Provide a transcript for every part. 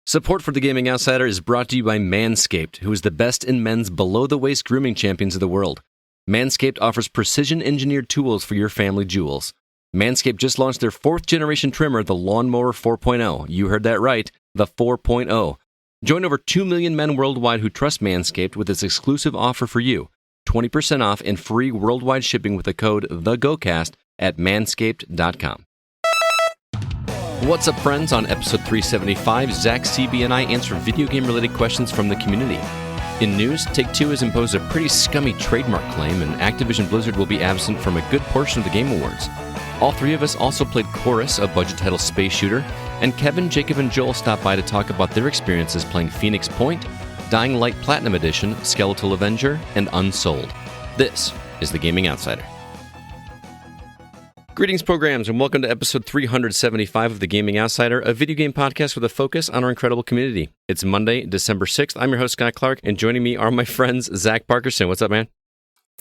Support for The Gaming Outsider is brought to you by Manscaped, who is the best in men's below-the-waist grooming champions of the world. Manscaped offers precision-engineered tools for your family jewels. Manscaped just launched their 4th-generation trimmer, the Lawnmower 4.0. You heard that right, the 4.0. Join over 2 million men worldwide who trust Manscaped with this exclusive offer for you. 20% off and free worldwide shipping with the code THEGOCAST at manscaped.com. What's up, friends? On episode 375, Zack, CB, and I answer video game-related questions from the community. In news, Take-Two has imposed a pretty scummy trademark claim, and Activision Blizzard will be absent from a good portion of the Game Awards. All three of us also played Chorus, a budget title space shooter, and Kevin, Jacob, and Joel stopped by to talk about their experiences playing Phoenix Point, Dying Light Platinum Edition, Skeletal Avenger, and Unsouled. This is The Gaming Outsider. Greetings, programs, and welcome to episode 375 of The Gaming Outsider, a video game podcast with a focus on our incredible community. It's Monday, December 6th. I'm your host, Scott Clark, and joining me are my friends, Zach Parkerson. What's up, man?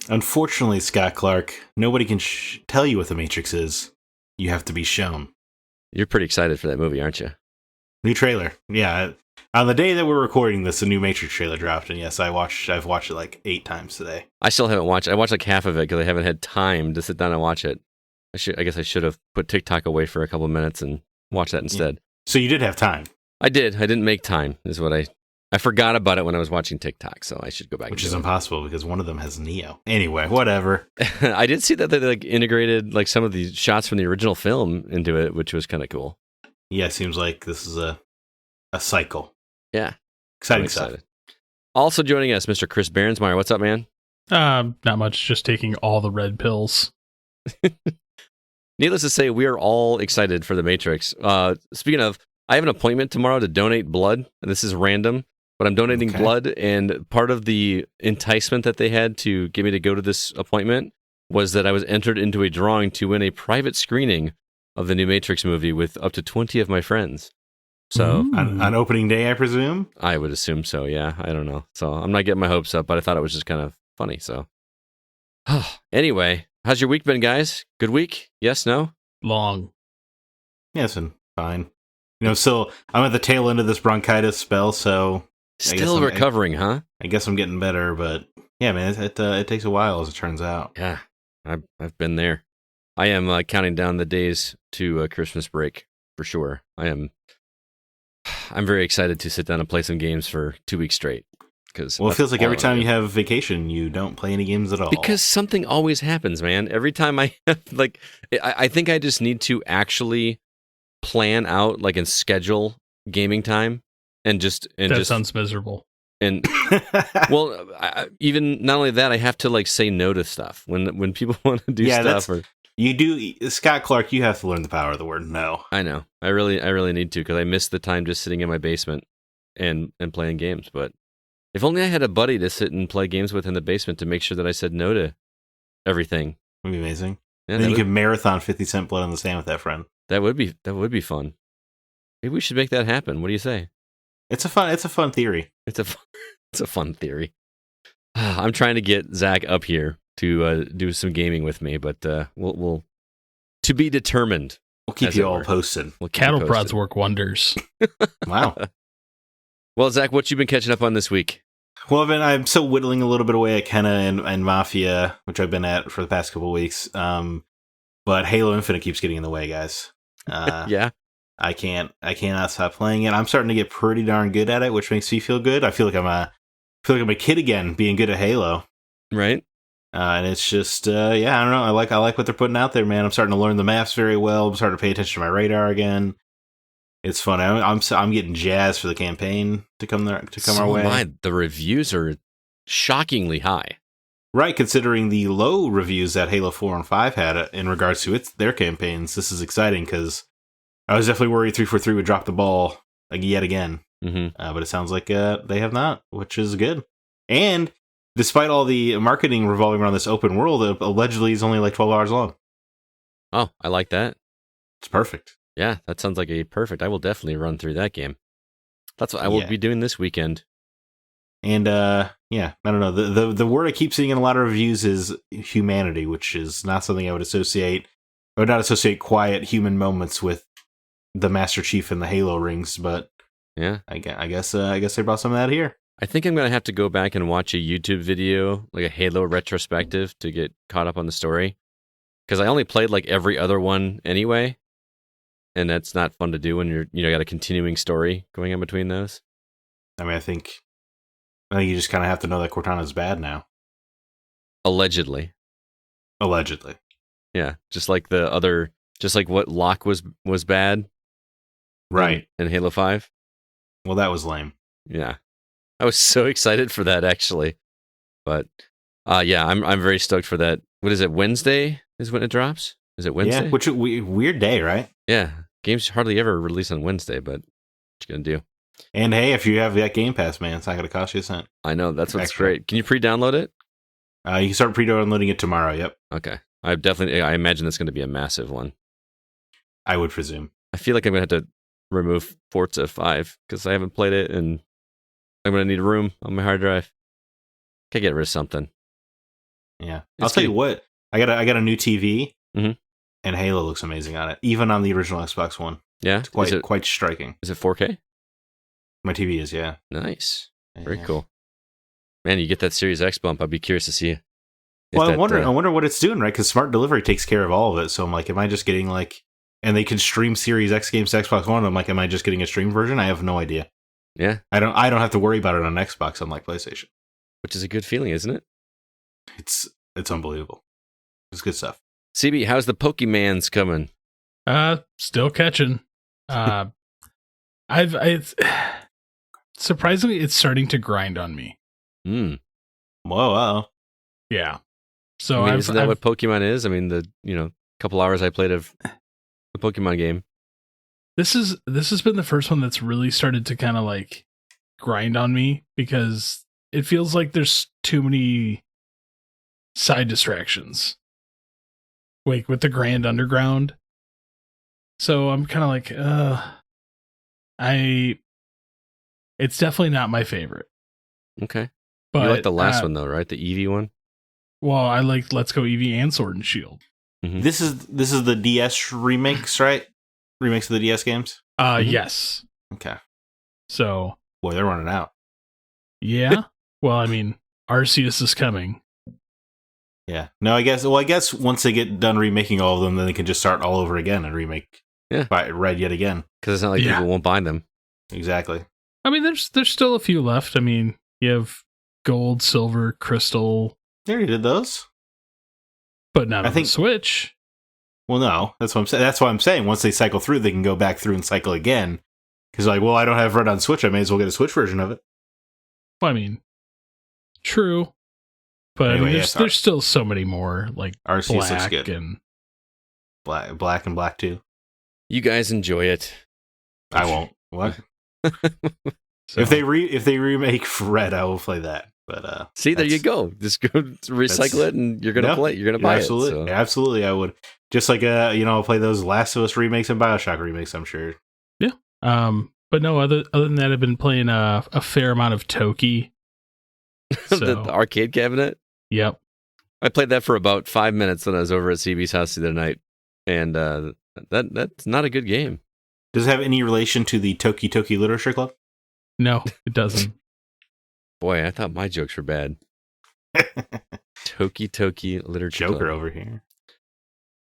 Unfortunately, Scott Clark, nobody can tell you what the Matrix is. You have to be shown. You're pretty excited for that movie, aren't you? New trailer. Yeah. On the day that we're recording this, the new Matrix trailer dropped, and yes, I've watched it like 8 times today. I still haven't watched it. I watched like half of it because I haven't had time to sit down and watch it. I guess I should have put TikTok away for a couple of minutes and watched that instead. Yeah. So you did have time. I did. I didn't make time, is what I forgot about it when I was watching TikTok, so I should go back. Which is impossible because one of them has Neo. Anyway, whatever. I did see that they like integrated like some of the shots from the original film into it, which was kind of cool. Yeah, it seems like this is a cycle. Yeah. Exciting stuff. Also joining us, Mr. Chris Behrensmeyer. What's up, man? Not much. Just taking all the red pills. Needless to say, we are all excited for The Matrix. Speaking of, I have an appointment tomorrow to donate blood. This is random, but I'm donating blood, and part of the enticement that they had to get me to go to this appointment was that I was entered into a drawing to win a private screening of the new Matrix movie with up to 20 of my friends. So on opening day, I presume? I would assume so, yeah. I don't know. So I'm not getting my hopes up, but I thought it was just kind of funny, so. Anyway, how's your week been, guys? Good week? Yes, no? Long. Yeah, it's been fine. You know, so I'm at the tail end of this bronchitis spell, so... Still recovering, huh? I guess I'm getting better, but yeah, man, it takes a while, as it turns out. Yeah, I've been there. I am counting down the days to Christmas break, for sure. I'm very excited to sit down and play some games for 2 weeks straight. Well, it feels like every time you have vacation, you don't play any games at all. Because something always happens, man. Every time I I think I just need to actually plan out and schedule gaming time and that sounds miserable. And well, even not only that, I have to say no to stuff when people want to do stuff. You do, Scott Clark. You have to learn the power of the word no. I know. I really need to because I miss the time just sitting in my basement and playing games. But if only I had a buddy to sit and play games with in the basement to make sure that I said no to everything. That'd be amazing. Yeah, then you could marathon 50 Cent Blood on the Sand with that friend. That would be fun. Maybe we should make that happen. What do you say? It's a fun theory. It's a fun theory. I'm trying to get Zach up here to do some gaming with me, but we'll to be determined. We'll keep you all posted. Cattle prods work wonders. Wow. Well, Zach, what you been catching up on this week? Well, I'm still whittling a little bit away at Kenna and Mafia, which I've been at for the past couple of weeks. But Halo Infinite keeps getting in the way, guys. Yeah. I cannot stop playing it. I'm starting to get pretty darn good at it, which makes me feel good. I feel like I'm a kid again, being good at Halo. Right. And it's just, I don't know. I like what they're putting out there, man. I'm starting to learn the maps very well. I'm starting to pay attention to my radar again. It's fun. I'm getting jazzed for the campaign to come our way. The reviews are shockingly high. Right, considering the low reviews that Halo 4 and 5 had in regards to their campaigns. This is exciting because I was definitely worried 343 would drop the ball yet again. Mm-hmm. But it sounds like they have not, which is good. And despite all the marketing revolving around this open world, it allegedly is only 12 hours long. Oh, I like that. It's perfect. Yeah, that sounds like perfect. I will definitely run through that game. That's what I will be doing this weekend. And I don't know. The word I keep seeing in a lot of reviews is humanity, which is not something I would associate. I would not associate quiet human moments with the Master Chief and the Halo rings, but Yeah. I guess they brought some of that here. I think I'm going to have to go back and watch a YouTube video, like a Halo retrospective, to get caught up on the story. Because I only played like every other one anyway. And that's not fun to do when you're got a continuing story going on between those. I mean, I think you just kind of have to know that Cortana's bad now. Allegedly. Yeah. Just like what Locke was bad. Right. In Halo 5. Well, that was lame. Yeah. I was so excited for that, actually. But, yeah, I'm very stoked for that. What is it, Wednesday is when it drops? Is it Wednesday? Yeah, which is a weird day, right? Yeah. Games hardly ever release on Wednesday, but what you going to do? And hey, if you have that Game Pass, man, it's not going to cost you a cent. I know, that's what's great. Can you pre-download it? You can start pre-downloading it tomorrow, yep. Okay. I imagine that's going to be a massive one. I would presume. I feel like I'm going to have to remove Forza 5 because I haven't played it, and I'm going to need room on my hard drive. Can get rid of something. Yeah. I'll tell you what, I got a new TV, and Halo looks amazing on it, even on the original Xbox One. Yeah? It's quite striking. Is it 4K? My TV is, yeah. Nice. Very cool. Man, you get that Series X bump. I'd be curious to see. Well, I wonder what it's doing, right? Because Smart Delivery takes care of all of it. So I'm like, am I just getting like, and they can stream Series X games to Xbox One. I'm like, am I just getting a stream version? I have no idea. Yeah. I don't have to worry about it on Xbox, unlike PlayStation. Which is a good feeling, isn't it? It's unbelievable. It's good stuff. CB, how's the Pokemans coming? Still catching. Surprisingly, it's starting to grind on me. Whoa. Yeah. So isn't that what Pokemon is? I mean, the couple hours I played of the Pokemon game. This has been the first one that's really started to kind of like grind on me because it feels like there's too many side distractions. Like with the Grand Underground. So I'm kind of like, it's definitely not my favorite. Okay. But you like the last one though, right? The Eevee one? Well, I like Let's Go Eevee and Sword and Shield. Mm-hmm. This is the DS remakes, right? Remakes of the DS games? Yes. Okay. So boy, they're running out. Yeah. Well, I mean, Arceus is coming. Yeah. No, I guess once they get done remaking all of them, then they can just start all over again and remake Red yet again. Because it's not like people won't buy them. Exactly. I mean, there's still a few left. I mean, you have Gold, Silver, Crystal. They already did those. But not on the Switch. Well, no. That's what I'm saying. That's why I'm saying once they cycle through, they can go back through and cycle again. Because like, well, I don't have Red on Switch. I may as well get a Switch version of it. Well, I mean, true. But anyway, I mean, there's still so many more, like Arceus Black looks good. And Black and Black 2. You guys enjoy it. I won't. What? So, if they remake Red, I will play that. But see, there you go. Just go recycle it, and you're gonna play. You're gonna buy it. So. Absolutely, I would. Just like I'll play those Last of Us remakes and BioShock remakes. I'm sure. Yeah. But no, other than that, I've been playing a fair amount of Toki. So. the arcade cabinet. Yep. I played that for about 5 minutes when I was over at CB's house the other night, and that's not a good game. Does it have any relation to the Toki Literature Club? No, it doesn't. Boy, I thought my jokes were bad. Toki Literature Joker Club. over here.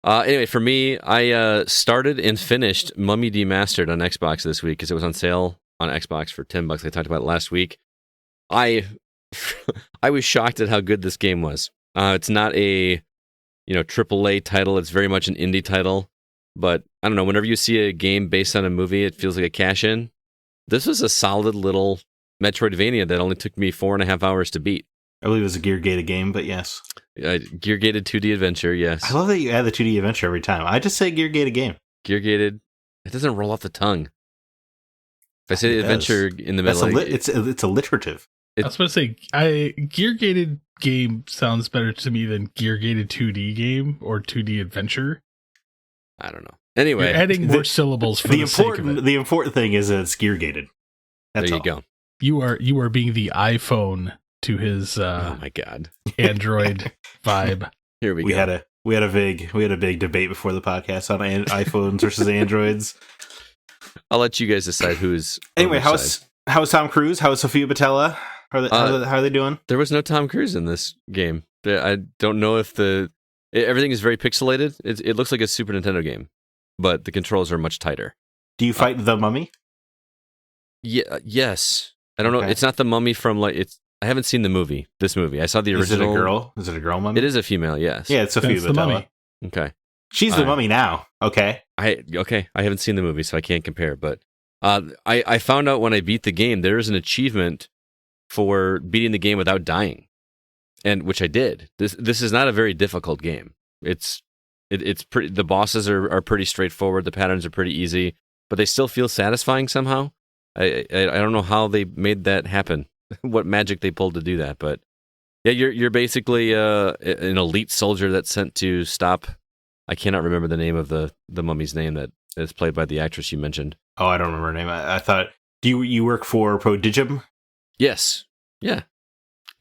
Anyway, for me, I started and finished Mummy Demastered on Xbox this week because it was on sale on Xbox for $10. I talked about it last week. I was shocked at how good this game was. It's not a AAA title. It's very much an indie title. But I don't know. Whenever you see a game based on a movie, it feels like a cash in. This was a solid little Metroidvania that only took me 4.5 hours to beat. I believe it was a gear-gated game, but yes. Gear-gated 2D adventure, yes. I love that you add the 2D adventure every time. I just say gear-gated game. Gear-gated. It doesn't roll off the tongue. If I say adventure in the middle... It's alliterative. I was about to say, gear-gated game sounds better to me than gear-gated 2D game or 2D adventure. I don't know. Anyway. You're adding more syllables for the sake of it. The important thing is that it's gear-gated. That's there you go. You are being the iPhone to his oh my god Android vibe. Here we go. We had a big debate before the podcast on iPhones versus Androids. I'll let you guys decide who's. Anyway, how's Tom Cruise? How's Sofia Boutella? How are they doing? There was no Tom Cruise in this game. I don't know if everything is very pixelated. It looks like a Super Nintendo game, but the controls are much tighter. Do you fight the mummy? Yeah. Yes. I don't know. It's not the mummy from I haven't seen the movie. This movie. I saw the original. Is it a girl? Is it a girl mummy? It is a female. Yes. Yeah, it's Sofia Boutella. Okay. She's the mummy now. Okay. I haven't seen the movie, so I can't compare. But I found out when I beat the game, there is an achievement for beating the game without dying, and which I did. This is not a very difficult game. It's pretty. The bosses are pretty straightforward. The patterns are pretty easy, but they still feel satisfying somehow. I don't know how they made that happen. What magic they pulled to do that, but yeah, you're basically an elite soldier that's sent to stop. I cannot remember the name of the mummy's name that is played by the actress you mentioned. Oh, I don't remember her name. I thought. Do you work for Prodigium? Yes. Yeah.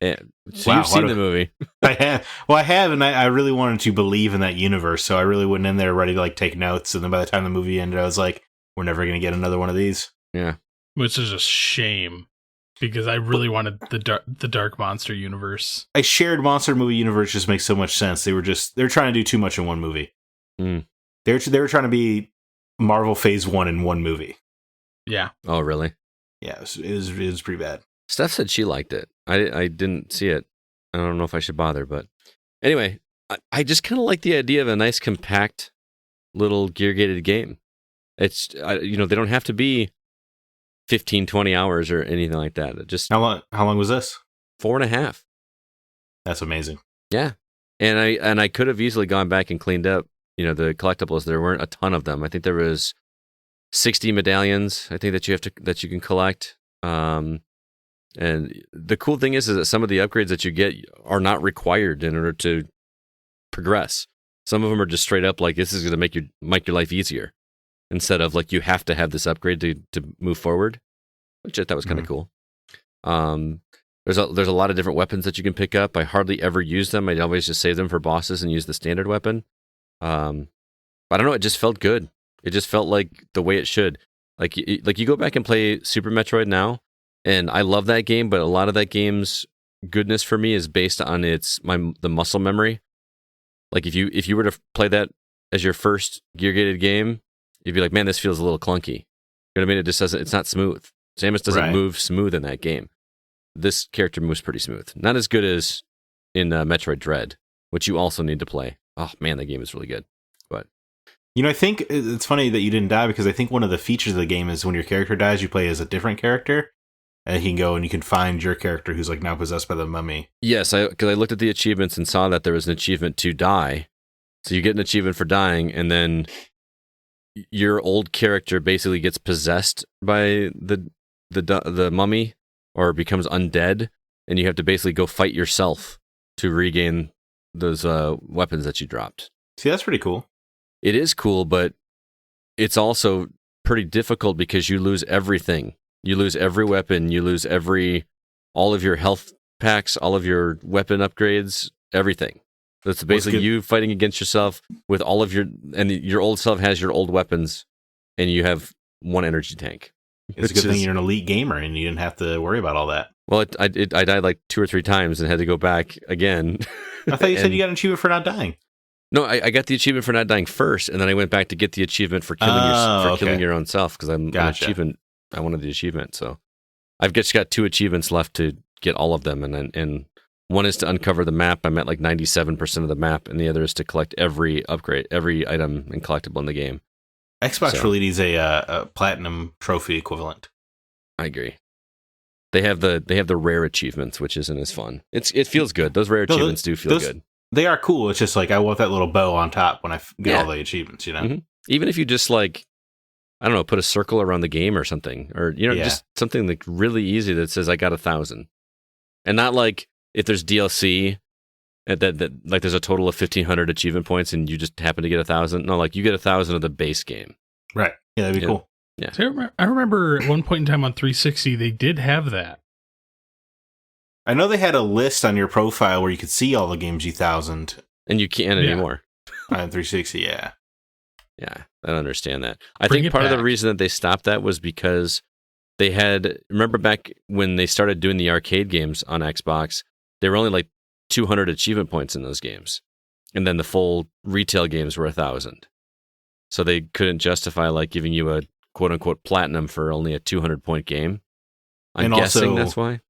So you've seen the movie. I have. Well, I have, and I really wanted to believe in that universe, so I really went in there ready to take notes. And then by the time the movie ended, I was like, "We're never going to get another one of these." Yeah. Which is a shame, because I really wanted the Dark Monster universe. A shared monster movie universe just makes so much sense. They're trying to do too much in one movie. Mm. They were trying to be Marvel Phase 1 in one movie. Yeah. Oh, really? Yeah, it was pretty bad. Steph said she liked it. I didn't see it. I don't know if I should bother, but anyway, I just kind of like the idea of a nice compact little gear-gated game. It's they don't have to be 15, 20 hours or anything like that. It just How long was this? 4.5. That's amazing. Yeah. And I could have easily gone back and cleaned up, the collectibles. There weren't a ton of them. I think there was 60 medallions, I think that you can collect. And the cool thing is that some of the upgrades that you get are not required in order to progress. Some of them are just straight up like, this is going to make your life easier, instead of you have to have this upgrade to move forward, which I thought was kind of cool. There's a lot of different weapons that you can pick up. I hardly ever use them. I always just save them for bosses and use the standard weapon. But I don't know. It just felt good. It just felt like the way it should. You go back and play Super Metroid now, and I love that game, but a lot of that game's goodness for me is based on the muscle memory. If you were to play that as your first gear-gated game, you'd be like, man, this feels a little clunky. You know what I mean? It just doesn't. It's not smooth. Samus doesn't move smooth in that game. This character moves pretty smooth. Not as good as in Metroid Dread, which you also need to play. Oh man, that game is really good. But I think it's funny that you didn't die, because I think one of the features of the game is when your character dies, you play as a different character, and you can go and you can find your character who's now possessed by the mummy. Yes, because I looked at the achievements and saw that there was an achievement to die. So you get an achievement for dying, and then your old character basically gets possessed by the mummy, or becomes undead, and you have to basically go fight yourself to regain those weapons that you dropped. See, that's pretty cool. It is cool, but it's also pretty difficult because you lose everything. You lose every weapon. You lose all of your health packs, all of your weapon upgrades, everything. That's basically you fighting against yourself with all of your old self has your old weapons, and you have one energy tank. It's a good thing you're an elite gamer and you didn't have to worry about all that. Well, I died 2 or 3 times and had to go back again. I thought you said you got an achievement for not dying. No, I got the achievement for not dying first, and then I went back to get the achievement for killing your own self, because I'm an achievement. I wanted the achievement, so I've just got 2 achievements left to get all of them, and one is to uncover the map. I'm at 97% of the map, and the other is to collect every item and collectible in the game. Xbox really needs a platinum trophy equivalent. I agree. They have the rare achievements, which isn't as fun. It feels good. Those rare achievements do feel good. They are cool. It's just I want that little bow on top when I get all the achievements. Mm-hmm. Even if you just I don't know, put a circle around the game or something, or just something really easy that says I got 1,000, and not if there's DLC that there's a total of 1,500 achievement points and you just happen to get 1,000. No, you get 1,000 of the base game. Right. Yeah, that'd be cool. Yeah. So I remember at one point in time on 360 they did have that. I know they had a list on your profile where you could see all the games you 1,000. And you can't anymore. On 360, yeah. Yeah, I don't understand that. I Bring think it part of the back. reason that they stopped that was because they had, remember back when they started doing the arcade games on Xbox, there were only like 200 achievement points in those games. And then the full retail games were 1,000. So they couldn't justify like giving you a quote unquote platinum for only a 200-point game. I'm And guessing also- that's why.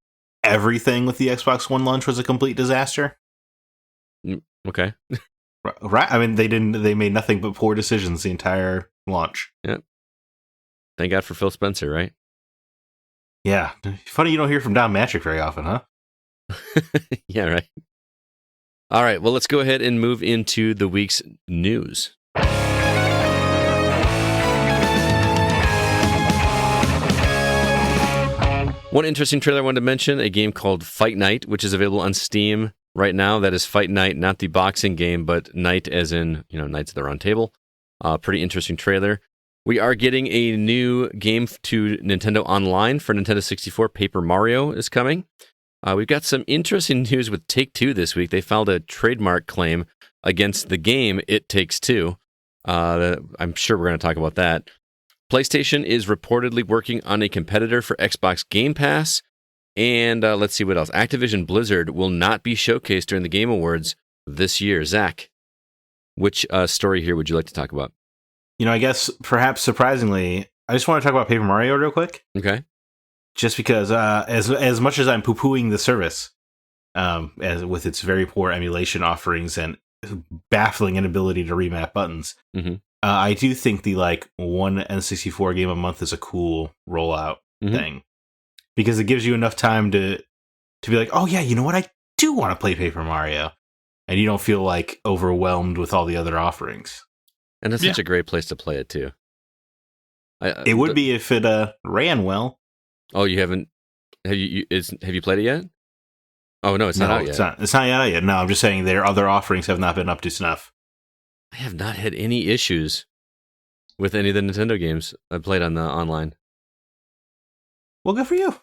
Everything with the Xbox One launch was a complete disaster. Okay. Right? I mean, they made nothing but poor decisions the entire launch. Thank God for Phil Spencer, right? Yeah. Funny you don't hear from Don Matrick very often, huh? Yeah, right. All right, well, let's go ahead and move into the week's news. One interesting trailer I wanted to mention, a game called Fight Night, which is available on Steam right now. That is Fight Night, not the boxing game, but night as in, Knights of the Round Table. Pretty interesting trailer. We are getting a new game to Nintendo Online for Nintendo 64. Paper Mario is coming. We've got some interesting news with Take-Two this week. They filed a trademark claim against the game It Takes Two. I'm sure we're going to talk about that. PlayStation is reportedly working on a competitor for Xbox Game Pass. And let's see what else. Activision Blizzard will not be showcased during the Game Awards this year. Zach, which story here would you like to talk about? I guess perhaps surprisingly, I just want to talk about Paper Mario real quick. Okay. Just because as much as I'm poo-pooing the service, as with its very poor emulation offerings and baffling inability to remap buttons, I do think the one N64 game a month is a cool rollout thing, because it gives you enough time to be like, oh yeah, you know what, I do want to play Paper Mario, and you don't feel overwhelmed with all the other offerings. And that's such a great place to play it too. It would be if it ran well. Oh, you haven't? Have you played it yet? Oh no, it's not out yet. It's not out yet. No, I'm just saying their other offerings have not been up to snuff. I have not had any issues with any of the Nintendo games I played on the online. Well, good for you.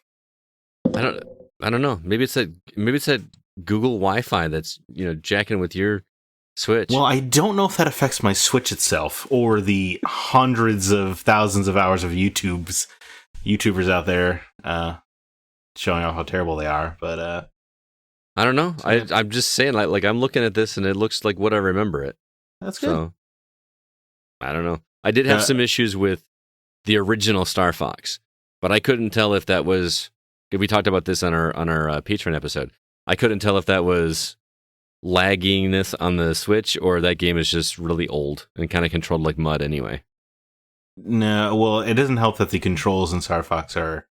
I don't know. Maybe it's that Google Wi-Fi that's jacking with your Switch. Well, I don't know if that affects my Switch itself or the hundreds of thousands of hours of YouTubers out there showing off how terrible they are. But I don't know. I'm just saying, like I'm looking at this and it looks like what I remember it. That's good. So I don't know. I did have some issues with the original Star Fox, but I couldn't tell if that was. We talked about this on our Patreon episode. I couldn't tell if that was lagginess on the Switch or that game is just really old and kind of controlled like mud anyway. No, well, it doesn't help that the controls in Star Fox are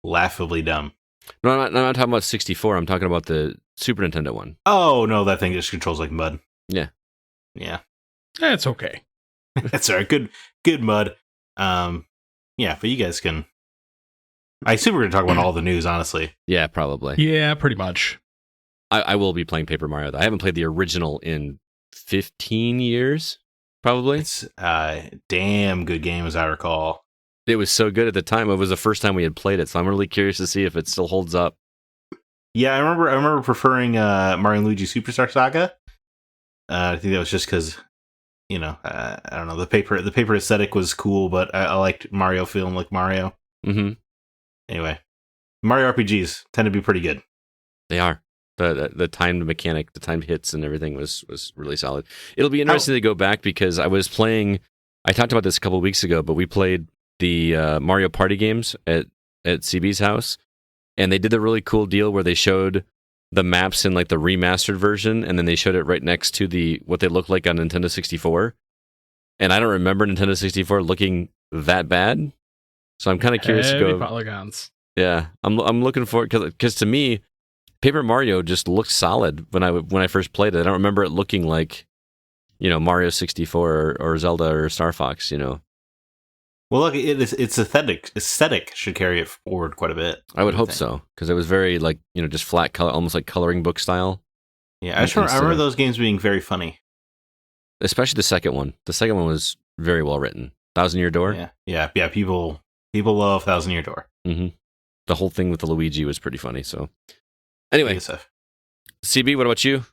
laughably dumb. No, I'm not talking about 64. I'm talking about the Super Nintendo one. Oh, no, that thing just controls like mud. Yeah. Yeah. It's okay. That's all right. Good mud. Yeah, but you guys can. I assume we're going to talk about all the news, honestly. Yeah, probably. Yeah, pretty much. I will be playing Paper Mario, though. I haven't played the original in 15 years, probably. It's a damn good game, as I recall. It was so good at the time. It was the first time we had played it, so I'm really curious to see if it still holds up. Yeah, I remember preferring Mario and Luigi Superstar Saga. I think that was just because, I don't know, the paper aesthetic was cool, but I liked Mario feeling like Mario. Mm-hmm. Anyway, Mario RPGs tend to be pretty good. They are. The timed mechanic, the timed hits and everything was really solid. It'll be interesting to go back because I was playing, I talked about this a couple of weeks ago, but we played the Mario Party games at CB's house, and they did the really cool deal where they showed the maps in like the remastered version, and then they showed it right next to what they look like on Nintendo 64. And I don't remember Nintendo 64 looking that bad, so I'm kind of curious to go. Polygons. Yeah, I'm looking forward because to me, Paper Mario just looked solid when I first played it. I don't remember it looking like, Mario 64 or Zelda or Star Fox. Well, look, its aesthetic should carry it forward quite a bit. I would hope so, because it was very just flat color, almost like coloring book style. Yeah, I remember those games being very funny, especially the second one. The second one was very well written. Thousand Year Door. Yeah. People love Thousand Year Door. Mm-hmm. The whole thing with the Luigi was pretty funny. So. Anyway, CB, what about you?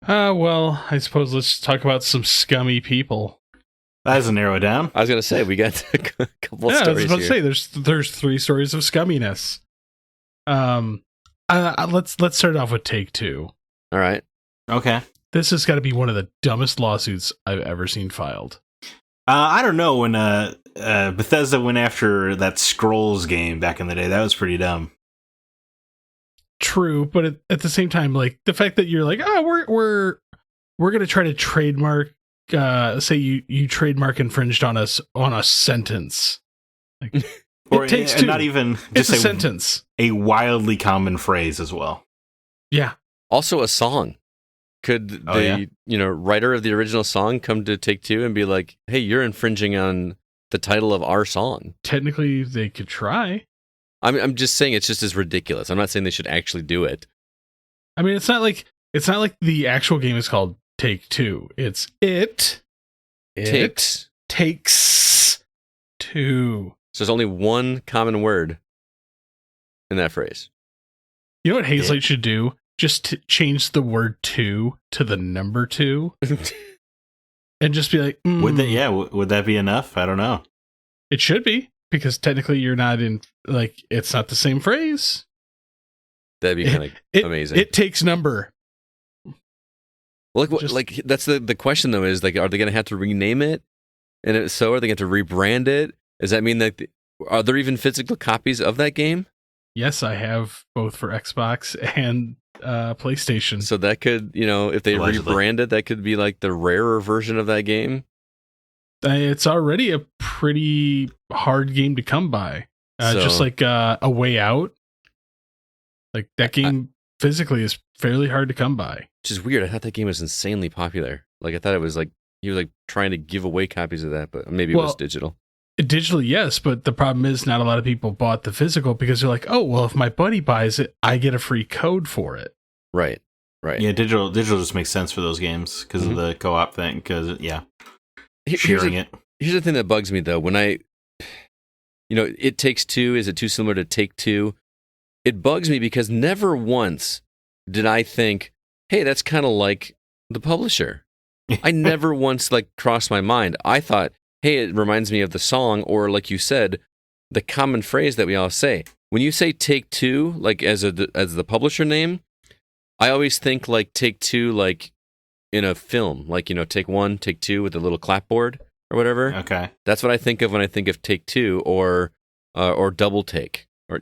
Well, I suppose let's talk about some scummy people. That doesn't narrow it down. I was going to say, we got a couple Yeah, I was stories about to here. say there's 3 stories of scumminess. Let's start off with Take-Two. All right. Okay. This has got to be one of the dumbest lawsuits I've ever seen filed. I don't know, when Bethesda went after that Scrolls game back in the day, that was pretty dumb. True, but at the same time, like the fact that you're like, oh, we're gonna try to trademark, say you trademark infringed on us on a sentence. Like, Or it takes and two. not even It's just a sentence. a wildly common phrase as well. Yeah, Also, a song. Could Oh, yeah? the writer of the original song come to Take-Two and be like, "Hey, you're infringing on the title of our song"? technically they could try. I'm just saying it's just as ridiculous. I'm not saying they should actually do it. I mean, it's not like the actual game is called Take-Two. It's it Takes. takes two. So there's only one common word in that phrase. You know what Hazelight should do? Just change the word two to the number 2 and just be like, Would that be enough? I don't know. it should be, because technically you're not in, like, it's not the same phrase. That'd be kind of amazing. It takes number. Well, just- like that's the question though, is like, are they going to have to rename it? And if so, are they going to rebrand it? Does that mean that are there even physical copies of that game? Yes, I have both for Xbox and PlayStation. So that could, if they Allegedly. rebrand it, that could be like the rarer version of that game. It's already a pretty hard game to come by. Just So- like A Way Out. Like, that game physically is fairly hard to come by. Which is weird. I thought that game was insanely popular. Like I thought it was like he was like trying to give away copies of that, but maybe it was digital. Digitally, yes, but the problem is not a lot of people bought the physical because they're like, oh, well, if my buddy buys it, I get a free code for it. Right. Yeah, digital just makes sense for those games because of the co-op thing. Because sharing it. Here's the thing that bugs me though. When It Takes Two, is it too similar to Take-Two? It bugs me because never once did I think, hey, that's kind of like the publisher. I never once crossed my mind. I thought, hey, it reminds me of the song, or like you said, the common phrase that we all say. When you say Take-Two, like as the publisher name, I always think like Take-Two, like in a film, like, take one, take two with a little clapboard or whatever. Okay. That's what I think of when I think of Take-Two or Double Take, or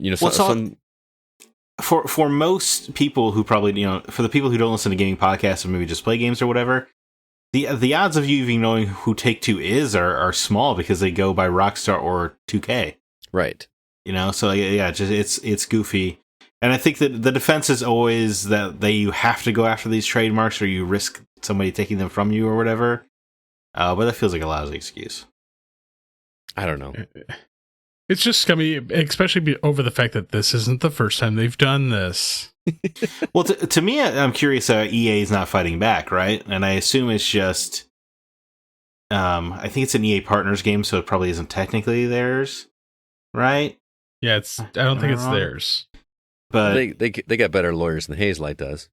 For most people who probably, for the people who don't listen to gaming podcasts or maybe just play games or whatever, the odds of you even knowing who Take-Two is are small because they go by Rockstar or 2K. Right. So yeah, just it's goofy. And I think that the defense is always that you have to go after these trademarks or you risk somebody taking them from you or whatever. But that feels like a lousy excuse. I don't know. It's just scummy, especially over the fact that this isn't the first time they've done this. Well, to me, I'm curious. EA is not fighting back, right? And I assume it's just. I think it's an EA Partners game, so it probably isn't technically theirs, right? Yeah, I don't think it's wrong? theirs. But they got better lawyers than Hazelight does.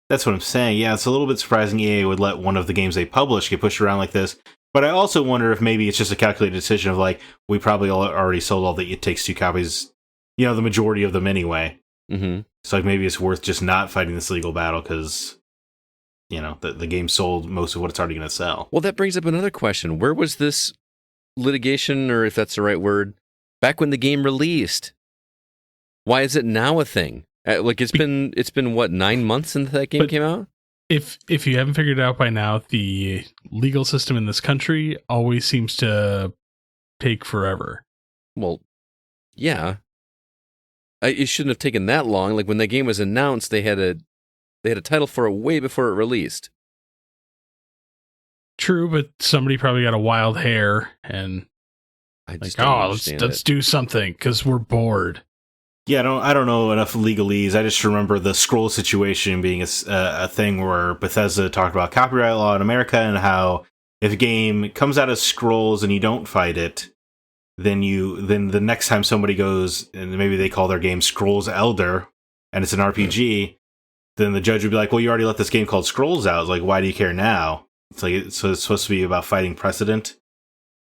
that's what I'm saying. Yeah, it's a little bit surprising EA would let one of the games they publish get pushed around like this. But I also wonder if maybe it's just a calculated decision of like, we probably already sold all the It Takes Two copies, the majority of them anyway. Mm-hmm. So like maybe it's worth just not fighting this legal battle because, the game sold most of what it's already going to sell. Well, that brings up another question. Where was this litigation, or if that's the right word, back when the game released? Why is it now a thing? It's been what, 9 months since that game came out? If you haven't figured it out by now, the legal system in this country always seems to take forever. Well, yeah. It shouldn't have taken that long. Like when the game was announced, they had a title for it way before it released. True, but somebody probably got a wild hair and I just like, don't oh, understand let's it. do something because we're bored. Yeah, I don't know enough legalese. I just remember the scroll situation being a thing where Bethesda talked about copyright law in America and how if a game comes out of scrolls and you don't fight it, then the next time somebody goes and maybe they call their game Scrolls Elder and it's an RPG, then the judge would be like, well, you already let this game called Scrolls out. It's like, why do you care now? It's like, so it's supposed to be about fighting precedent.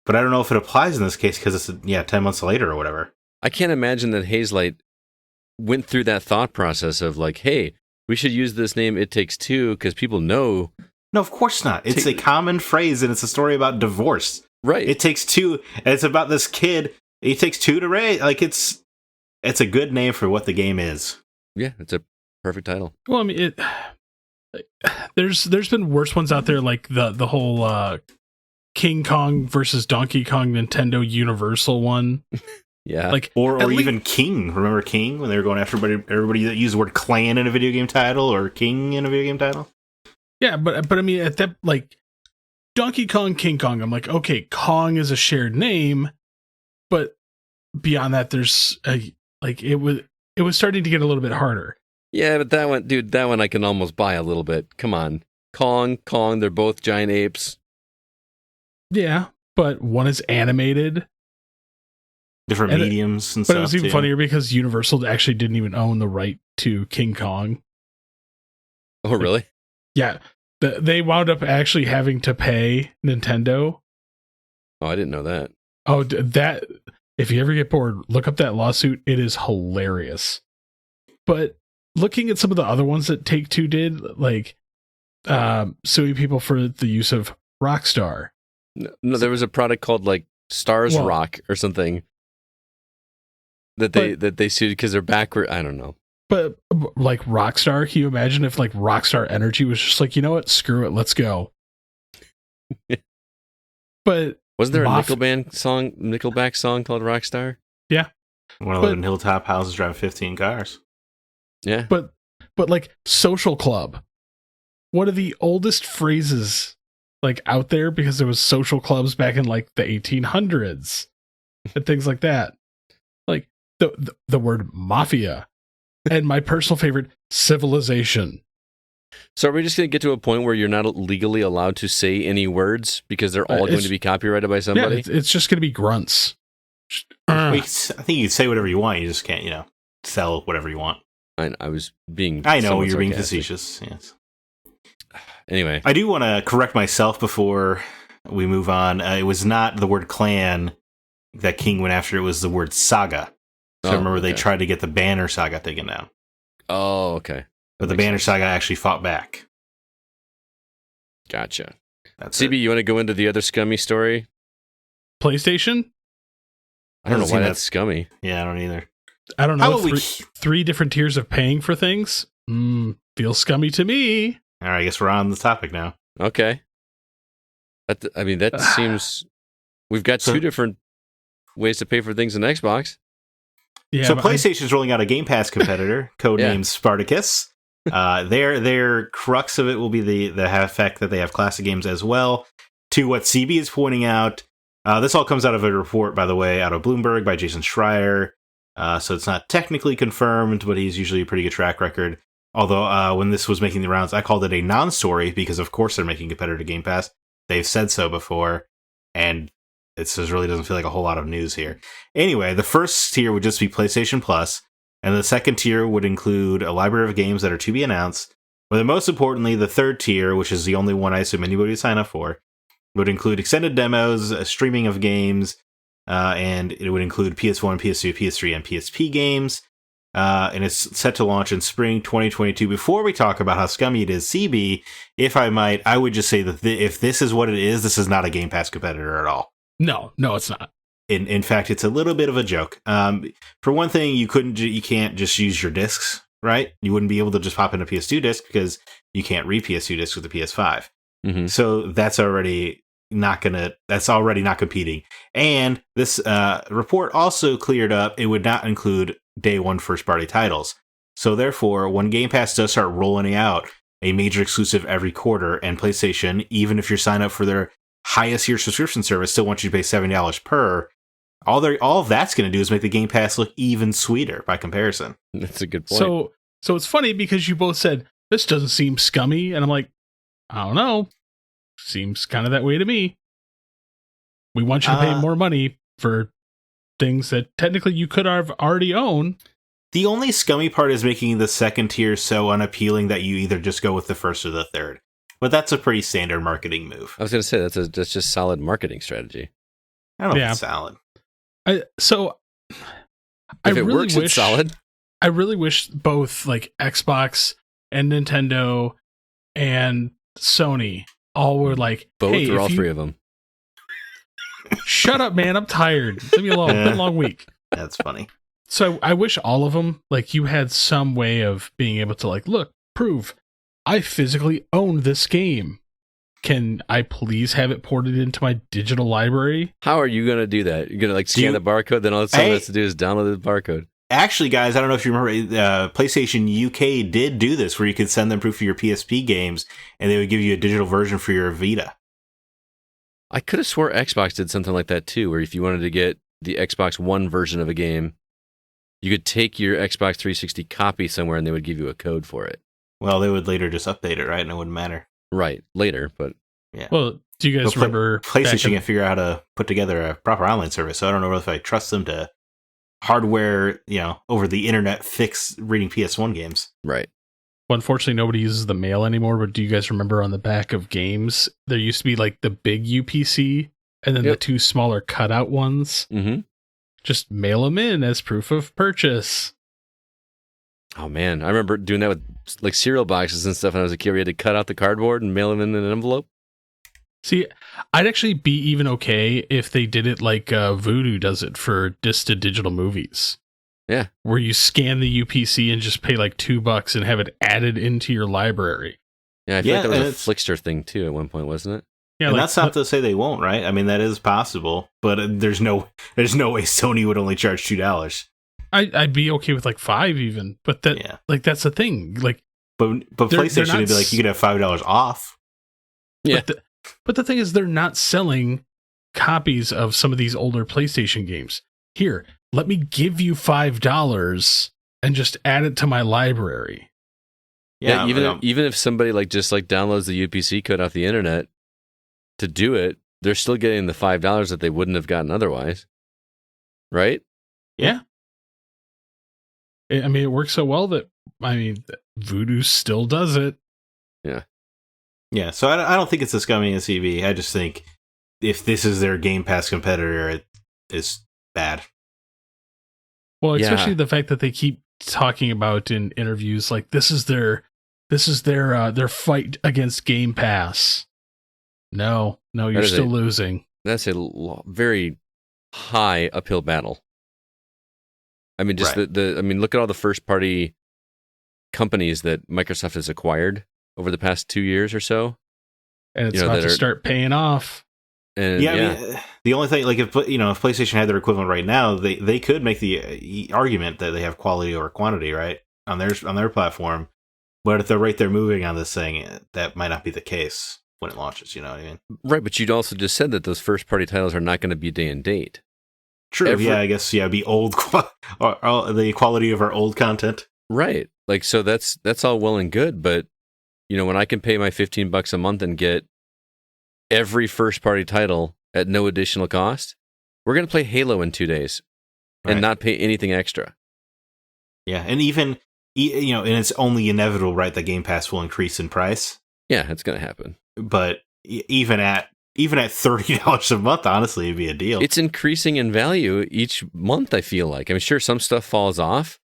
But I don't know if it applies in this case because it's 10 months later or whatever. I can't imagine that Hazelight went through that thought process of like, hey, we should use this name It Takes Two because people know. No, of course not. It's a common phrase, and it's a story about divorce. Right. It takes two, and it's about this kid. It takes two to raise. Like, it's a good name for what the game is. Yeah, it's a perfect title. Well, I mean, there's been worse ones out there, like the whole King Kong versus Donkey Kong Nintendo Universal one. Yeah, like or even King. Remember King when they were going after everybody that used the word clan in a video game title or king in a video game title? Yeah, but I mean, at that, like, Donkey Kong, King Kong, I'm like, okay, Kong is a shared name, but beyond that, there's it was starting to get a little bit harder. Yeah, but that one I can almost buy a little bit. Come on, Kong, they're both giant apes. Yeah, but one is animated. Different mediums and but stuff. But it was even funnier because Universal actually didn't even own the right to King Kong. Oh, really? Yeah. They wound up actually having to pay Nintendo. Oh, I didn't know that. Oh, that, if you ever get bored, look up that lawsuit. It is hilarious. But looking at some of the other ones that Take-Two did, like suing people for the use of Rockstar. No, there was a product called like Stars Rock or something that they sued because they're backward. I don't know. But like Rockstar, can you imagine if like Rockstar Energy was just like, you know what, screw it, let's go. But wasn't there a Nickelback song called Rockstar? Yeah. Want to live in hilltop houses, drive 15 cars. Yeah. But like Social Club, one of the oldest phrases like out there, because there was social clubs back in like the 1800s and things like that. Like the word mafia. And my personal favorite, civilization. So are we just going to get to a point where you're not legally allowed to say any words because they're all going to be copyrighted by somebody? Yeah, it's just going to be grunts. I think you can say whatever you want. You just can't, sell whatever you want. I was being... I know, you're being facetious. Yes. Anyway. I do want to correct myself before we move on. It was not the word clan that King went after. It was the word saga. So I remember they tried to get the Banner Saga taken down. Oh, okay. But the Banner Saga actually fought back. Gotcha. CB, you want to go into the other scummy story? PlayStation? I don't know why that's scummy. Yeah, I don't either. I don't know. Three different tiers of paying for things? Feels scummy to me. All right, I guess we're on the topic now. Okay. That seems... We've got two different ways to pay for things in Xbox. Yeah, so PlayStation's rolling out a Game Pass competitor, codenamed Spartacus. Their crux of it will be the fact that they have classic games as well. To what CB is pointing out, this all comes out of a report, by the way, out of Bloomberg by Jason Schreier. So it's not technically confirmed, but he's usually a pretty good track record. Although when this was making the rounds, I called it a non-story because, of course, they're making competitor to Game Pass. They've said so before, and it just really doesn't feel like a whole lot of news here. Anyway, the first tier would just be PlayStation Plus, and the second tier would include a library of games that are to be announced. But then most importantly, the third tier, which is the only one I assume anybody would sign up for, would include extended demos, streaming of games, and it would include PS1, PS2, PS3, and PSP games. And it's set to launch in spring 2022. Before we talk about how scummy it is, CB, if I might, I would just say that if this is what it is, this is not a Game Pass competitor at all. No, it's not. In fact, it's a little bit of a joke. For one thing, you can't just use your discs, right? You wouldn't be able to just pop in a PS2 disc because you can't read PS2 discs with the PS5. Mm-hmm. So that's already not competing. And this report also cleared up it would not include day one first party titles. So therefore, when Game Pass does start rolling out a major exclusive every quarter, and PlayStation, even if you're signed up for their highest year subscription service, still wants you to pay $70 per. All of that's going to do is make the Game Pass look even sweeter by comparison. That's a good point. So it's funny because you both said this doesn't seem scummy, and I'm like, I don't know. Seems kind of that way to me. We want you to pay more money for things that technically you could have already owned. The only scummy part is making the second tier so unappealing that you either just go with the first or the third. But that's a pretty standard marketing move. I was going to say, that's just solid marketing strategy. I don't know if it's solid. If it works, it's solid. I really wish both like Xbox and Nintendo and Sony all were like both hey, or all three of them. Shut up, man! I'm tired. Leave me alone. It's been a long week. That's funny. So I wish all of them, like, you had some way of being able to, like, look, prove I physically own this game. Can I please have it ported into my digital library? How are you going to do that? You're going to, like, scan the barcode, then all someone has to do is download the barcode. Actually, guys, I don't know if you remember, PlayStation UK did do this, where you could send them proof of your PSP games, and they would give you a digital version for your Vita. I could have swore Xbox did something like that, too, where if you wanted to get the Xbox One version of a game, you could take your Xbox 360 copy somewhere, and they would give you a code for it. Well, they would later just update it, right? And it wouldn't matter. Right, later, but... Yeah. Well, do you guys remember... PlayStation can't figure out how to put together a proper online service, so I don't know if I trust them to hardware, over the internet fix reading PS1 games. Right. Well, unfortunately, nobody uses the mail anymore, but do you guys remember on the back of games, there used to be, like, the big UPC, and then the two smaller cutout ones? Mm-hmm. Just mail them in as proof of purchase. Oh, man. I remember doing that with, like, cereal boxes and stuff when I was a kid. We had to cut out the cardboard and mail them in an envelope. See, I'd actually be even okay if they did it like Voodoo does it for disc-to-digital movies. Yeah. Where you scan the UPC and just pay like $2 and have it added into your library. Yeah, I feel like that was a Flickster thing too at one point, wasn't it? Yeah, and that's not to say they won't, right? I mean, that is possible, but there's no way Sony would only charge $2. I'd be okay with like $5 even, but that's the thing. Like, but PlayStation would be like, you could have $5 off. Yeah. But the thing is, they're not selling copies of some of these older PlayStation games. Here, let me give you $5 and just add it to my library. Yeah, even if somebody just downloads the UPC code off the internet to do it, they're still getting the $5 that they wouldn't have gotten otherwise. Right? Yeah. I mean, it works so well that, Voodoo still does it. Yeah. Yeah, so I don't think it's a scummy CB. I just think if this is their Game Pass competitor, it is bad. Well, especially the fact that they keep talking about in interviews like this is their fight against Game Pass. No, you're still losing. That's a very high uphill battle. I mean, just look at all the first party companies that Microsoft has acquired over the past 2 years or so. And it's about to start paying off. And, I mean, the only thing, like, if PlayStation had their equivalent right now, they could make the argument that they have quality over quantity, right? On their platform. But if they're right there moving on this thing, that might not be the case when it launches, you know what I mean? Right, but you'd also just said that those first party titles are not going to be day and date. True, I guess, be old, or the quality of our old content. Right, like, so that's all well and good, but when I can pay my $15 a month and get every first-party title at no additional cost, we're going to play Halo in 2 days and not pay anything extra. Yeah, and even, and it's only inevitable, right, that Game Pass will increase in price. Yeah, it's going to happen. But even at $30 a month, honestly, it'd be a deal. It's increasing in value each month, I feel like. I'm sure some stuff falls off.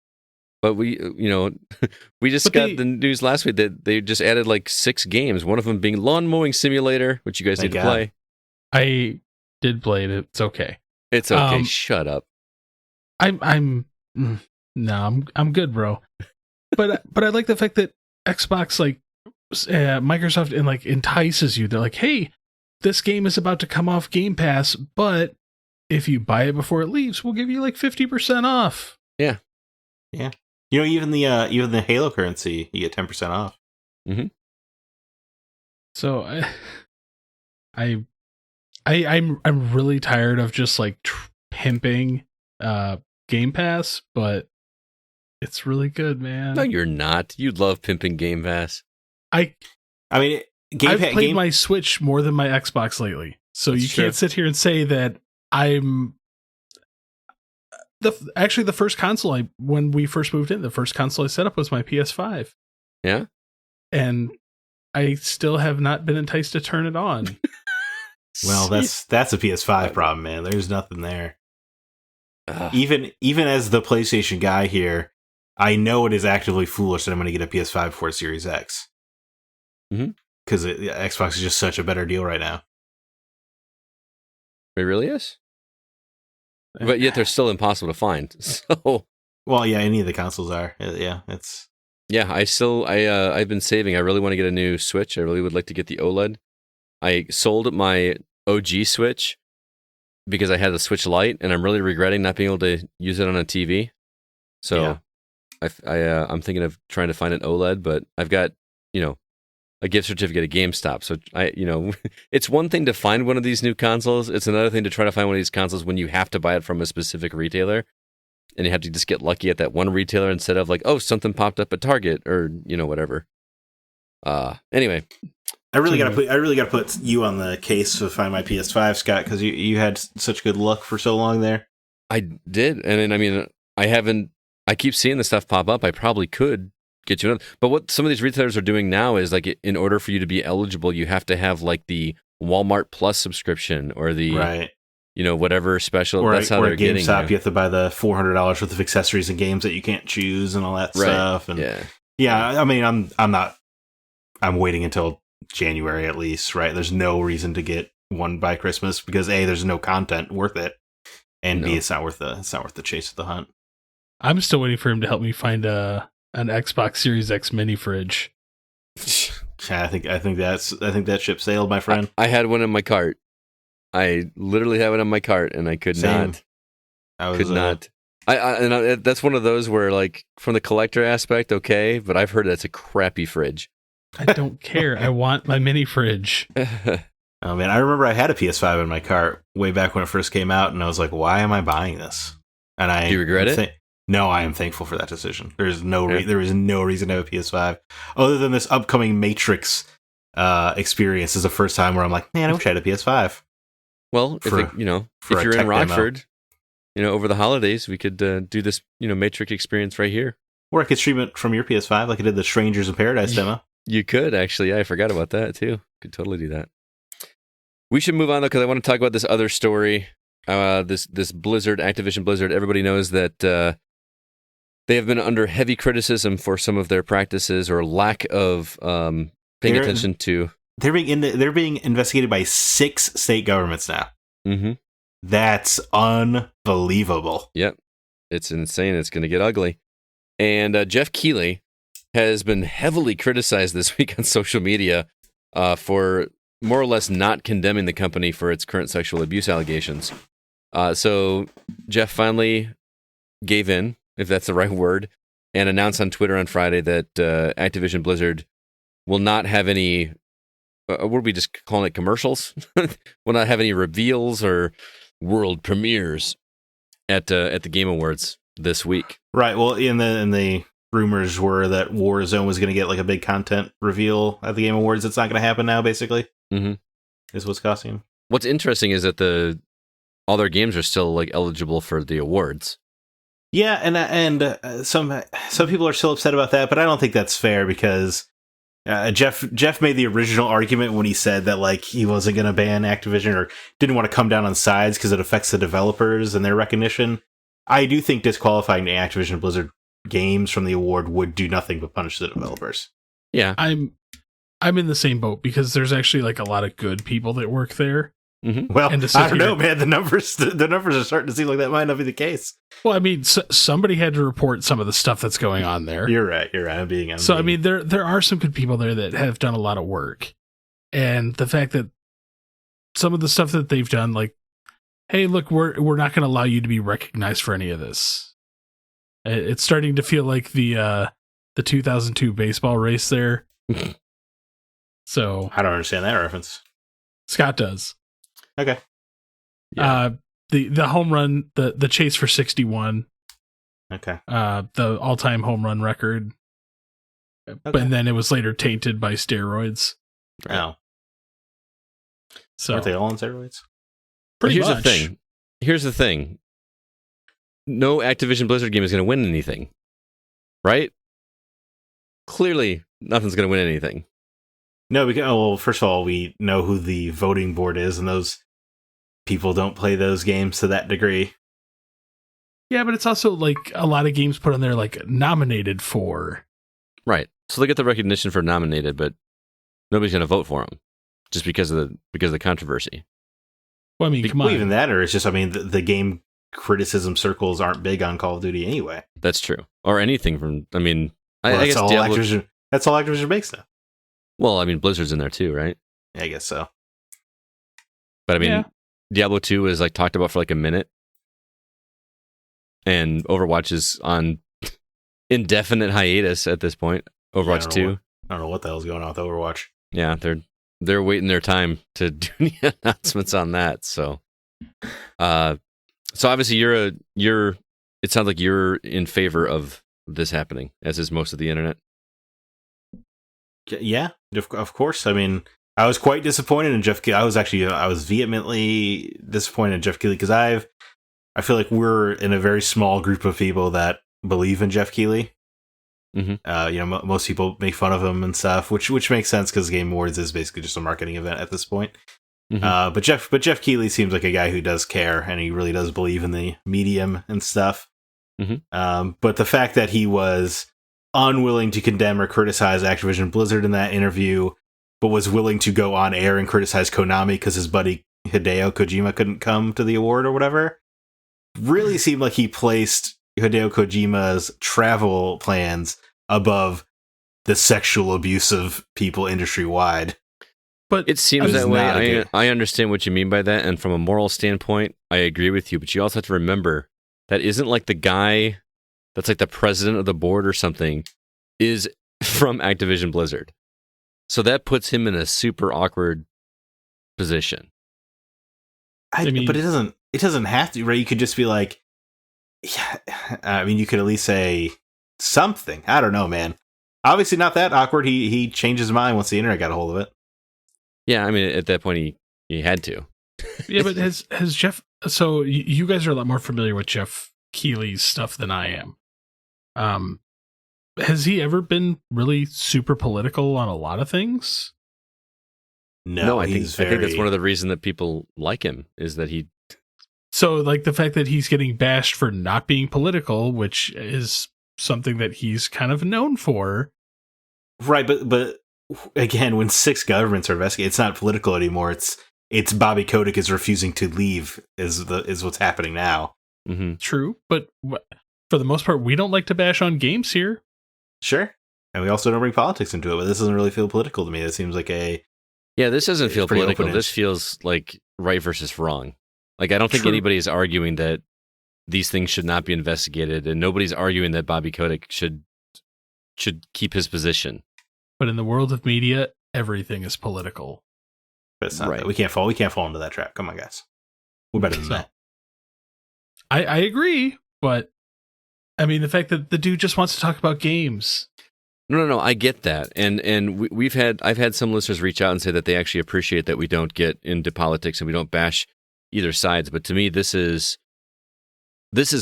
But we just got the news last week that they just added like 6 games. One of them being Lawn Mowing Simulator, which you guys need to play. I did play it. It's okay. It's okay. Shut up. I'm good, bro. But I like the fact that Xbox, Microsoft, and entices you. They're like, hey, this game is about to come off Game Pass, but if you buy it before it leaves, we'll give you 50% off. Yeah. Yeah. Even the Halo currency, you get 10% off. Mm-hmm. So I'm really tired of just pimping Game Pass, but it's really good, man. No, you're not. You love pimping Game Pass. I've played my Switch more than my Xbox lately, so you can't sit here and say that I'm. The first console when we first moved in, the first console I set up was my PS5. Yeah, and I still have not been enticed to turn it on. Well, that's a PS5 problem, man. There's nothing there. Even as the PlayStation guy here, I know it is actively foolish that I'm going to get a PS5 before Series X. Because Xbox is just such a better deal right now. It really is. But yet they're still impossible to find. So, well, yeah, any of the consoles are. Yeah, it's. Yeah, I've been saving. I really want to get a new Switch. I really would like to get the OLED. I sold my OG Switch because I had the Switch Lite, and I'm really regretting not being able to use it on a TV. So, yeah. I'm thinking of trying to find an OLED, but I've got, a gift certificate at GameStop. So it's one thing to find one of these new consoles. It's another thing to try to find one of these consoles when you have to buy it from a specific retailer, and you have to just get lucky at that one retailer instead of like, oh, something popped up at Target or whatever. Anyway, I really gotta put you on the case to find my PS5, Scott, because you had such good luck for so long there. I did, and I mean, I haven't. I keep seeing the stuff pop up. I probably could get you another. But what some of these retailers are doing now is like, in order for you to be eligible, you have to have like the Walmart Plus subscription or the whatever special. Or that's how they're getting GameStop. You have to buy the $400 worth of accessories and games that you can't choose and all that stuff. And yeah. I mean, I'm waiting until January at least. Right? There's no reason to get one by Christmas because A, there's no content worth it, and B, it's not worth the chase of the hunt. I'm still waiting for him to help me find an Xbox Series X mini fridge. I think that ship sailed, my friend. I had one in my cart. I literally have it in my cart, and I could not. That's one of those where, like, from the collector aspect, okay, but I've heard that's a crappy fridge. I don't care. I want my mini fridge. Oh man, I remember I had a PS5 in my cart way back when it first came out, and I was like, "Why am I buying this?" And do you regret it? No, I am thankful for that decision. There is no reason to have a PS5 other than this upcoming Matrix experience. Is the first time where I'm like, man, I wish I had a PS5. Well, if you're in Rockford, over the holidays, we could do this, Matrix experience right here. Or I could stream it from your PS5 like I did the Strangers in Paradise demo. You could, actually. Yeah, I forgot about that, too. Could totally do that. We should move on, though, because I want to talk about this other story. This Blizzard, Activision Blizzard, everybody knows that they have been under heavy criticism for some of their practices or lack of paying attention to. They're being investigated by 6 state governments now. Mm-hmm. That's unbelievable. Yep. It's insane. It's going to get ugly. And Jeff Keighley has been heavily criticized this week on social media for more or less not condemning the company for its current sexual abuse allegations. So Jeff finally gave in, if that's the right word, and announced on Twitter on Friday that Activision Blizzard will not have any, what are we just calling it, commercials? Will not have any reveals or world premieres at the Game Awards this week. Right. Well, in the rumors were that Warzone was going to get like a big content reveal at the Game Awards. It's not going to happen now, basically. Mm-hmm. Is what's costing them. What's interesting is that all their games are still like eligible for the awards. Yeah, and some people are still upset about that, but I don't think that's fair because Jeff made the original argument when he said that like he wasn't going to ban Activision or didn't want to come down on sides because it affects the developers and their recognition. I do think disqualifying the Activision Blizzard games from the award would do nothing but punish the developers. Yeah, I'm in the same boat because there's actually like a lot of good people that work there. Mm-hmm. Well, I don't know, man. The numbers are starting to seem like that might not be the case. Well, I mean, somebody had to report some of the stuff that's going on there. You're right. I mean, there are some good people there that have done a lot of work, and the fact that some of the stuff that they've done, like, hey, look, we're not going to allow you to be recognized for any of this. It's starting to feel like the 2002 baseball race there. So I don't understand that reference. Scott does. Okay. Yeah. The home run, the chase for 61. Okay. The all-time home run record. Okay. But then it was later tainted by steroids. Oh. So aren't they all on steroids? Pretty Here's much. Here's the thing. No Activision Blizzard game is going to win anything. Right? Clearly, nothing's going to win anything. No, because well, first of all, we know who the voting board is, and those people don't play those games to that degree. Yeah, but it's also like a lot of games put on there like nominated for. Right. So they get the recognition for nominated, but nobody's going to vote for them just because of the controversy. Well, I mean, come on. Even that, or it's just, I mean, the game criticism circles aren't big on Call of Duty anyway. That's true. Or anything from, I mean, Well, I guess Diablo. That's all Activision makes now. Well, I mean, Blizzard's in there too, right? Yeah, I guess so. But I mean, Yeah. Diablo 2 is like talked about for like a minute. And Overwatch is on indefinite hiatus at this point. Overwatch 2. I don't know what the hell's going on with Overwatch. Yeah, they're waiting their time to do the announcements on that. So obviously it sounds like you're in favor of this happening, as is most of the internet. Yeah, of course. I mean, I was quite disappointed in Jeff Keighley. I was vehemently disappointed in Jeff Keighley because I feel like we're in a very small group of people that believe in Jeff Keighley. Mm-hmm. Most people make fun of him and stuff, which makes sense because Game Awards is basically just a marketing event at this point. Mm-hmm. But Jeff Keighley seems like a guy who does care and he really does believe in the medium and stuff. Mm-hmm. But the fact that he was unwilling to condemn or criticize Activision Blizzard in that interview, but was willing to go on air and criticize Konami because his buddy Hideo Kojima couldn't come to the award or whatever, really seemed like he placed Hideo Kojima's travel plans above the sexual abuse of people industry-wide. But it seems that way. I understand what you mean by that, and from a moral standpoint, I agree with you, but you also have to remember that isn't like the guy that's like the president of the board or something is from Activision Blizzard. So that puts him in a super awkward position. But it doesn't have to, right? You could just be like, yeah, I mean, you could at least say something. I don't know, man. Obviously not that awkward. He changed his mind once the internet got a hold of it. Yeah, I mean, at that point, he had to. Yeah, but has Jeff... So you guys are a lot more familiar with Jeff Keighley's stuff than I am. Has he ever been really super political on a lot of things? No, I think that's one of the reasons that people like him, is that he... So, like, the fact that he's getting bashed for not being political, which is something that he's kind of known for. Right, but again, when 6 governments are investigating, it's not political anymore. It's Bobby Kotick is refusing to leave is what's happening now. Mm-hmm. True, but for the most part, we don't like to bash on games here. Sure, and we also don't bring politics into it, but this doesn't really feel political to me. It seems like this doesn't feel political. This feels like right versus wrong. Like, I don't think anybody is arguing that these things should not be investigated, and nobody's arguing that Bobby Kotick should keep his position. But in the world of media, everything is political. But it's not right. We can't fall into that trap. Come on, guys. We're better than that. I agree, but I mean, the fact that the dude just wants to talk about games. No, I get that, and I've had some listeners reach out and say that they actually appreciate that we don't get into politics and we don't bash either sides. But to me, this is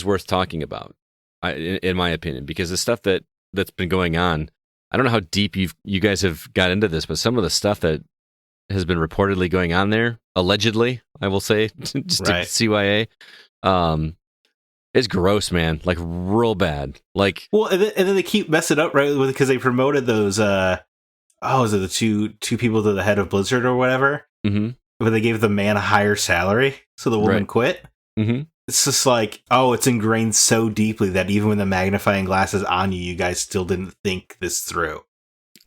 worth talking about, in my opinion, because the stuff that's been going on. I don't know how deep you guys have got into this, but some of the stuff that has been reportedly going on there, allegedly, I will say, just to CYA, it's gross, man. Like, real bad. Like, well, and then they keep messing up, right? Because they promoted those. Was it the two people to the head of Blizzard or whatever? Mm-hmm. But they gave the man a higher salary, so the woman quit. Mm-hmm. It's just like, it's ingrained so deeply that even with the magnifying glass is on you, you guys still didn't think this through.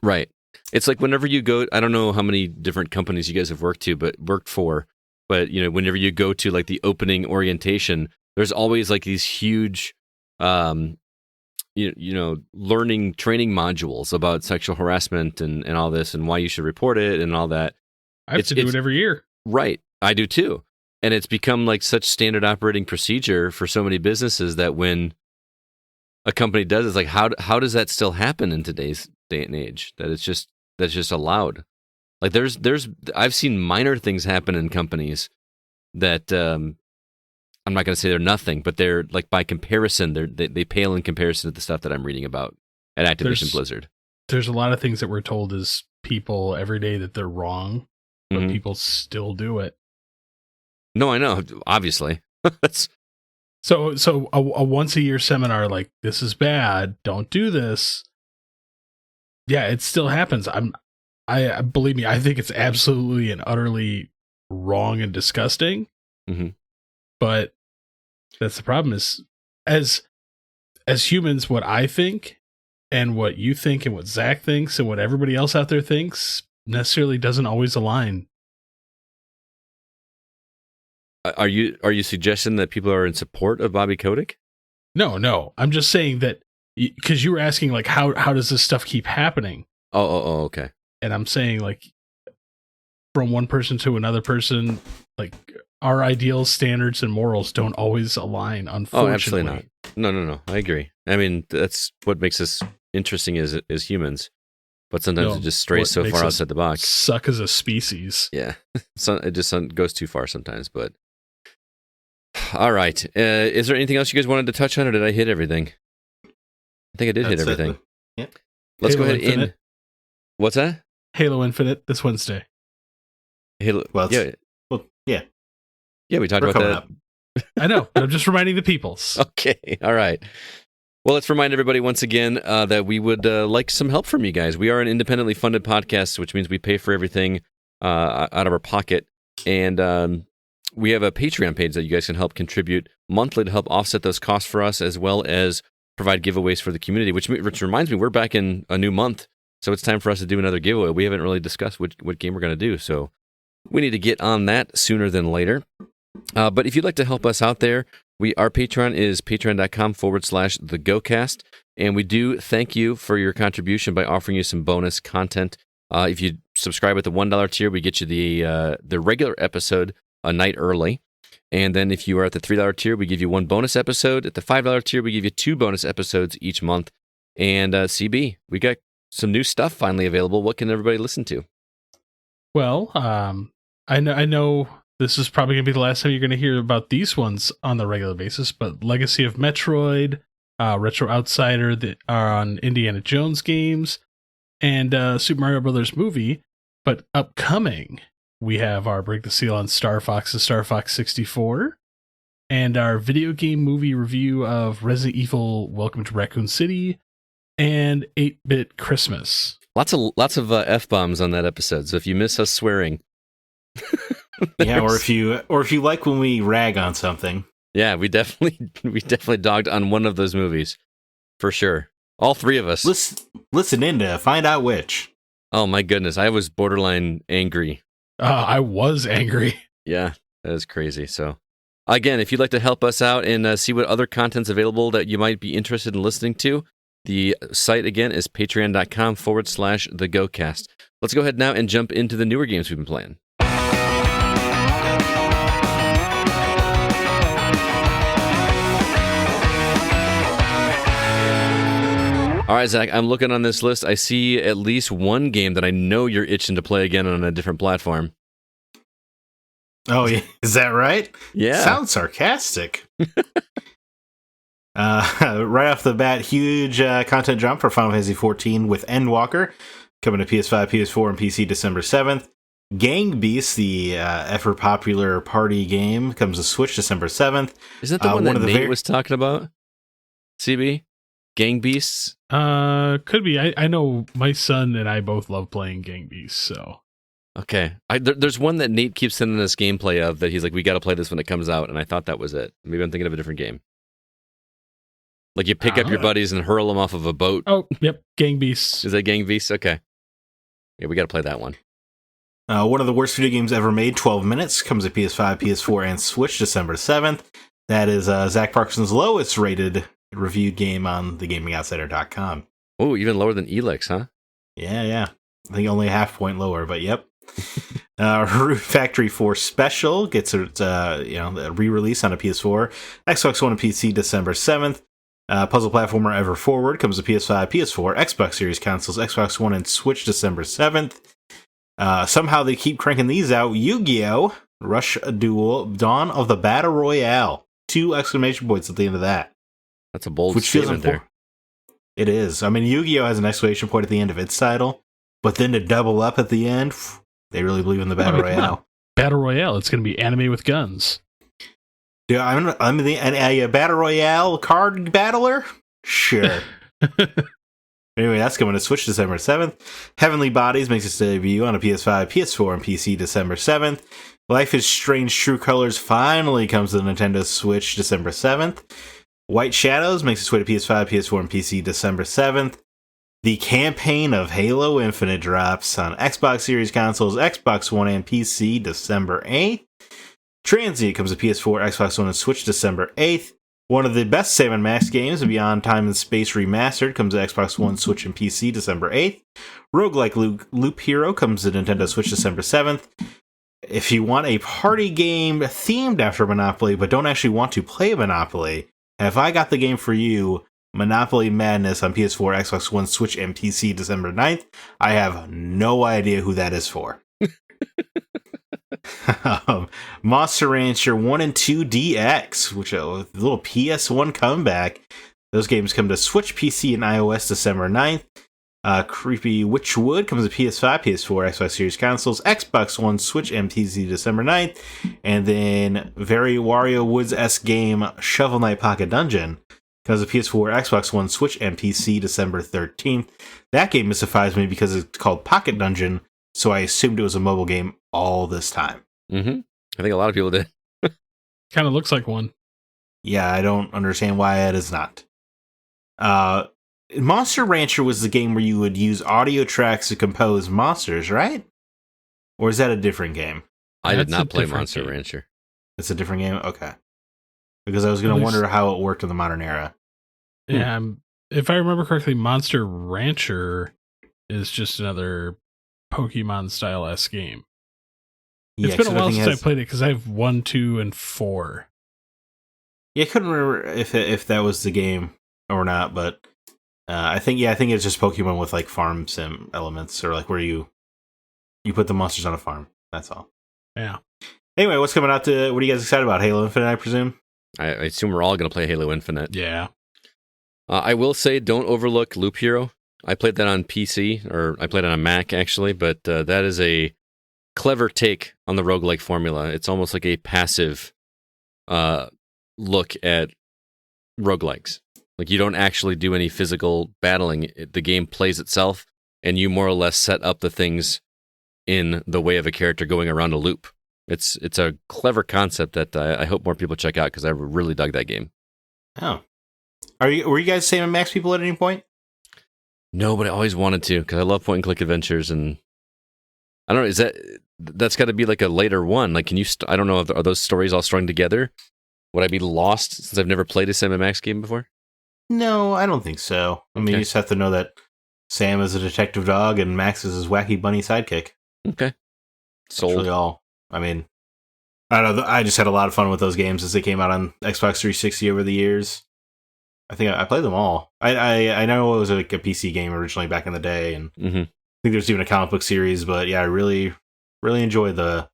Right. It's like whenever you go, I don't know how many different companies you guys have worked for, but whenever you go to like the opening orientation, there's always like these huge, learning training modules about sexual harassment and all this and why you should report it and all that. I have to do it every year. Right. I do too. And it's become like such standard operating procedure for so many businesses that when a company does, it's like, how does that still happen in today's day and age? That's just allowed. Like I've seen minor things happen in companies that I'm not going to say they're nothing, but they're like by comparison, they pale in comparison to the stuff that I'm reading about at Activision Blizzard. There's a lot of things that we're told as people every day that they're wrong, but Mhm. people still do it. No, I know. Obviously. That's So a once a year seminar like this is bad, don't do this. Yeah, it still happens. I believe me, I think it's absolutely and utterly wrong and disgusting. Mhm. But that's the problem is as humans, what I think and what you think and what Zach thinks and what everybody else out there thinks necessarily doesn't always align. Are you suggesting that people are in support of Bobby Kotick? No. I'm just saying that because you were asking like how does this stuff keep happening? Oh, okay. And I'm saying like from one person to another person, like our ideals, standards, and morals don't always align. Unfortunately, Oh, absolutely not. No. I agree. I mean, that's what makes us interesting as humans. But sometimes it just strays so far outside the box. Suck as a species. Yeah, so it just goes too far sometimes. But all right, is there anything else you guys wanted to touch on, or did I hit everything? I think I did hit everything. Yeah. Let's Halo go ahead Infinite. What's that? Halo Infinite this Wednesday. Halo. Well, yeah. Yeah, we talked We're about coming that. up. I know, but I'm just reminding the peoples. Okay, all right. Well, let's remind everybody once again that we would like some help from you guys. We are an independently funded podcast, which means we pay for everything out of our pocket. And we have a Patreon page that you guys can help contribute monthly to help offset those costs for us, as well as provide giveaways for the community, which reminds me, we're back in a new month, so it's time for us to do another giveaway. We haven't really discussed what game we're going to do, so we need to get on that sooner than later. But if you'd like to help us out there, our Patreon is patreon.com/thegocast, and we do thank you for your contribution by offering you some bonus content. If you subscribe at the $1 tier, we get you the regular episode a night early. And then if you are at the $3 tier, we give you one bonus episode. At the $5 tier, we give you 2 bonus episodes each month. And CB, we got some new stuff finally available. What can everybody listen to? Well, I know this is probably going to be the last time you're going to hear about these ones on the regular basis, but Legacy of Metroid, Retro Outsider that are on Indiana Jones games, and Super Mario Brothers movie. But upcoming, we have our Break the Seal on Star Fox and Star Fox 64, and our video game movie review of Resident Evil Welcome to Raccoon City, and 8-Bit Christmas. Lots of F-bombs on that episode, so if you miss us swearing... Yeah, or if you like when we rag on something. Yeah, we definitely dogged on one of those movies. For sure. All 3 of us. Listen in to find out which. Oh my goodness, I was borderline angry. I was angry. Yeah, that is crazy. So, again, if you'd like to help us out and see what other content's available that you might be interested in listening to, the site again is patreon.com/thegocast. Let's go ahead now and jump into the newer games we've been playing. All right, Zach, I'm looking on this list. I see at least one game that I know you're itching to play again on a different platform. Oh, yeah. Is that right? Yeah. Sounds sarcastic. Right off the bat, huge content jump for Final Fantasy XIV with Endwalker, coming to PS5, PS4, and PC December 7th. Gang Beasts, the ever-popular party game, comes to Switch December 7th. Isn't that the one that Nate was talking about? CB? Gang Beasts? Could be. I know my son and I both love playing Gang Beasts, so... Okay. There's one that Nate keeps sending us gameplay of that he's like, we got to play this when it comes out, and I thought that was it. Maybe I'm thinking of a different game. Like you pick up your buddies and hurl them off of a boat. Oh, yep. Gang Beasts. Is that Gang Beasts? Okay. Yeah, we got to play that one. One of the worst video games ever made, 12 Minutes, comes to PS5, PS4, and Switch December 7th. That is Zach Parkinson's lowest rated reviewed game on thegamingoutsider.com. Oh, even lower than Elex, huh? Yeah. I think only a half point lower, but yep. Root Factory 4 Special gets its a re-release on a PS4, Xbox One, and PC December 7th. Puzzle platformer Ever Forward comes to PS5, PS4, Xbox Series consoles, Xbox One, and Switch December 7th. Somehow they keep cranking these out. Yu-Gi-Oh! Rush Duel, Dawn of the Battle Royale. 2 exclamation points at the end of that. That's a bold statement there. It is. I mean, Yu-Gi-Oh! Has an exclamation point at the end of its title, but then to double up at the end, they really believe in the Battle Royale. Battle Royale. It's going to be anime with guns. Dude, I'm a Battle Royale card battler? Sure. Anyway, that's coming to Switch December 7th. Heavenly Bodies makes its debut on a PS5, PS4, and PC December 7th. Life is Strange True Colors finally comes to the Nintendo Switch December 7th. White Shadows makes its way to PS5, PS4, and PC December 7th. The campaign of Halo Infinite drops on Xbox Series consoles, Xbox One, and PC December 8th. Transient comes to PS4, Xbox One, and Switch December 8th. One of the best Sam & Max games, Beyond Time and Space Remastered, comes to Xbox One, Switch, and PC December 8th. Roguelike Loop Hero comes to Nintendo Switch December 7th. If you want a party game themed after Monopoly, but don't actually want to play Monopoly, have I got the game for you, Monopoly Madness on PS4, Xbox One, Switch, and PC December 9th. I have no idea who that is for. Monster Rancher 1 and 2 DX, which is a little PS1 comeback. Those games come to Switch, PC, and iOS December 9th. Creepy Witchwood comes to PS5, PS4, Xbox Series consoles, Xbox One, Switch, and PC December 9th. And then very Wario Woods-esque game Shovel Knight Pocket Dungeon comes to PS4, Xbox One, Switch, and PC December 13th. That game mystifies me because it's called Pocket Dungeon, so I assumed it was a mobile game all this time. Mm-hmm. I think a lot of people did. Kind of looks like one. Yeah, I don't understand why it is not. Monster Rancher was the game where you would use audio tracks to compose monsters, right? Or is that a different game? I did That's a not play different Monster game. Rancher. It's a different game? Okay. Because I was going to wonder how it worked in the modern era. Yeah, if I remember correctly, Monster Rancher is just another Pokemon-style-esque game. It's been a while since I played it because I have 1, 2, and 4. Yeah, I couldn't remember if that was the game or not, but I think it's just Pokemon with like farm sim elements, or like where you put the monsters on a farm. That's all. Yeah. Anyway, what's coming out what are you guys excited about? Halo Infinite, I presume? I assume we're all going to play Halo Infinite. Yeah. I will say, don't overlook Loop Hero. I played that on PC, or I played it on a Mac, actually, but that is a clever take on the roguelike formula. It's almost like a passive look at roguelikes. Like, you don't actually do any physical battling. The game plays itself, and you more or less set up the things in the way of a character going around a loop. It's a clever concept that I hope more people check out, because I really dug that game. Oh. Were you guys Sam & Max people at any point? No, but I always wanted to, because I love point-and-click adventures, and I don't know, that's got to be like a later one. Like, can you, I don't know, are those stories all strung together? Would I be lost since I've never played a Sam & Max game before? No, I don't think so. I mean, you just have to know that Sam is a detective dog and Max is his wacky bunny sidekick. Okay. Sold. That's really all. I mean, I don't know. I just had a lot of fun with those games as they came out on Xbox 360 over the years. I think I played them all. I know it was like a PC game originally back in the day, and I think there's even a comic book series. But yeah, I really, really enjoy the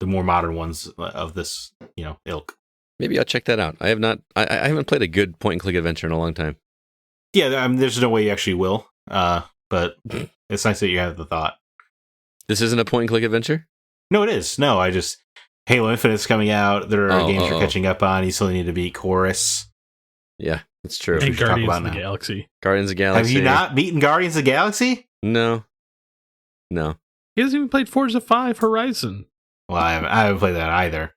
more modern ones of this, ilk. Maybe I'll check that out. I have not. I haven't played a good point-and-click adventure in a long time. Yeah, I mean, there's no way you actually will. But it's nice that you have the thought. This isn't a point-and-click adventure? No, it is. No, Halo Infinite's coming out. There are games you're catching up on. You still need to beat Chorus. Yeah, that's true. And Guardians of the Galaxy. Guardians of the Galaxy. Have you not beaten Guardians of the Galaxy? No. He hasn't even played Forza 5 Horizon. Well, I haven't played that either.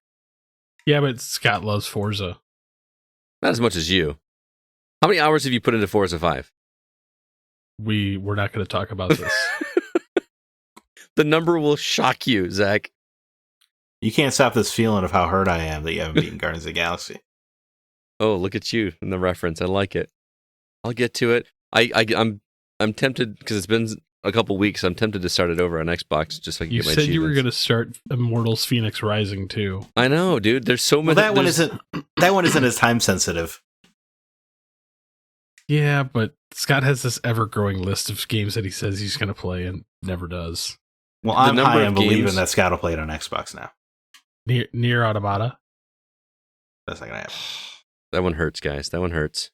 Yeah, but Scott loves Forza. Not as much as you. How many hours have you put into Forza 5? We're not going to talk about this. The number will shock you, Zach. You can't stop this feeling of how hurt I am that you haven't beaten Guardians of the Galaxy. Oh, look at you in the reference. I like it. I'll get to it. I'm tempted, because it's been a couple weeks. I'm tempted to start it over on Xbox just so I can You get my said achievements. you were going to start Immortals Phoenix Rising too. I know, dude. There's so many. Well, that one isn't as time sensitive. Yeah, but Scott has this ever-growing list of games that he says he's going to play and never does. Well, I'm high on believing that Scott will play it on Xbox now. Near Automata. That's not going to happen. That one hurts, guys. That one hurts.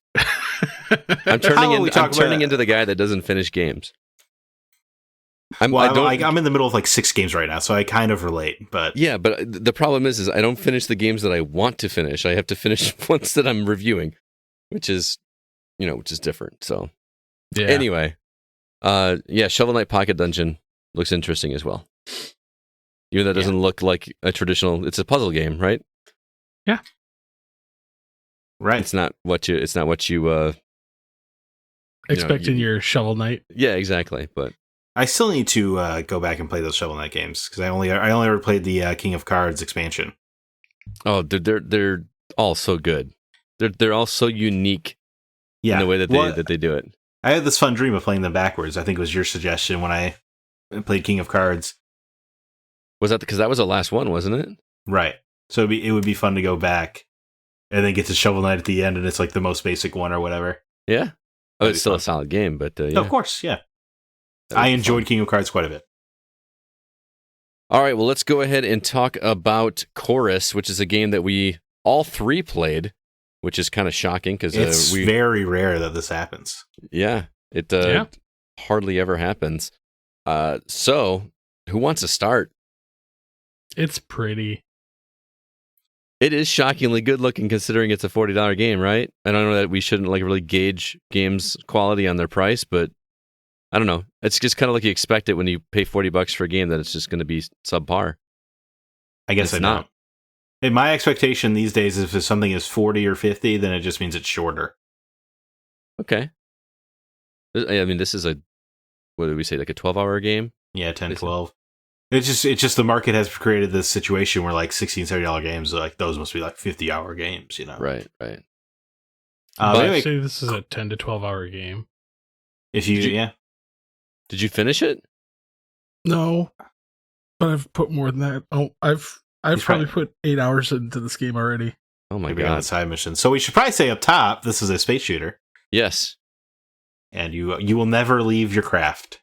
I'm turning into the guy that doesn't finish games. I'm in the middle of like 6 games right now, so I kind of relate. But yeah, but the problem is I don't finish the games that I want to finish. I have to finish ones that I'm reviewing, which is different. So anyway, Shovel Knight Pocket Dungeon looks interesting as well. Even though it doesn't look like a traditional, it's a puzzle game, right? Yeah. Right. It's not what you expect in your Shovel Knight. Yeah, exactly. But I still need to go back and play those Shovel Knight games because I only ever played the King of Cards expansion. Oh, they're all so good. They're all so unique in the way that they do it. I had this fun dream of playing them backwards. I think it was your suggestion when I played King of Cards. Was that because that was the last one, wasn't it? Right. So it would be fun to go back and then get to Shovel Knight at the end, and it's like the most basic one or whatever. Yeah. Oh, it's still a solid game, but yeah. Of course, yeah. I enjoyed King of Cards quite a bit. All right, well, let's go ahead and talk about Chorus, which is a game that we all 3 played, which is kind of shocking because it's very rare that this happens. Yeah, it hardly ever happens. So, who wants to start? It's pretty. It is shockingly good looking considering it's a $40 game, right? I don't know that we shouldn't really gauge games' quality on their price, but I don't know. It's just kind of like you expect it when you pay $40 for a game that it's just going to be subpar. I guess it's not. And my expectation these days is if something is 40 or 50, then it just means it's shorter. Okay. I mean, this is what did we say, like a 12-hour game? Yeah, 10, 12. It's just the market has created this situation where like $16, $70 games, like those must be like 50-hour games, Right. I'd say this is a 10 to 12-hour game. If you, Did you finish it? No, but I've put more than that. Oh, I've probably put 8 hours into this game already. Oh my God! God! On the side mission. So we should probably say up top, this is a space shooter. Yes. And you will never leave your craft,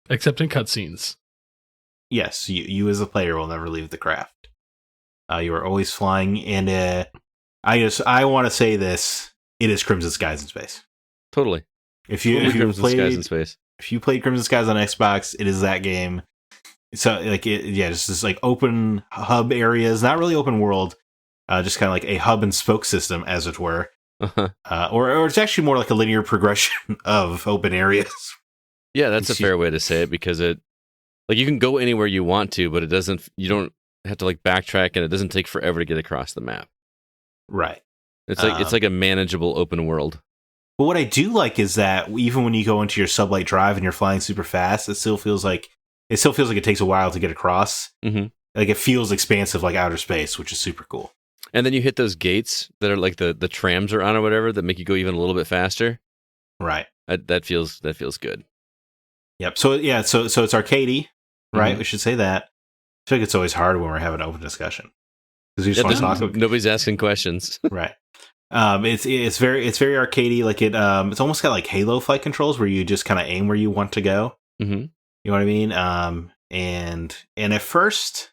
except in cutscenes. Yes, you as a player will never leave the craft. You are always flying, and I want to say this: it is Crimson Skies in Space. Totally. If you played Crimson Skies on Xbox, it is that game. So just this like open hub areas, not really open world, just kind of like a hub and spoke system, as it were. Or it's actually more like a linear progression of open areas. Yeah, that's a fair way to say it because it, like, you can go anywhere you want to, but you don't have to like backtrack, and it doesn't take forever to get across the map. Right. It's like a manageable open world. But what I do like is that even when you go into your sublight drive and you're flying super fast, it still feels like it takes a while to get across. Mm-hmm. Like it feels expansive, like outer space, which is super cool. And then you hit those gates that are like the trams are on or whatever that make you go even a little bit faster. Right. That feels good. Yep. So it's arcadey, right? Mm-hmm. We should say that. I feel like it's always hard when we're having an open discussion because we just want to talk. Nobody's asking questions. Right. It's very arcadey. Like it's almost got like Halo flight controls where you just kind of aim where you want to go. Mm-hmm. You know what I mean? And at first,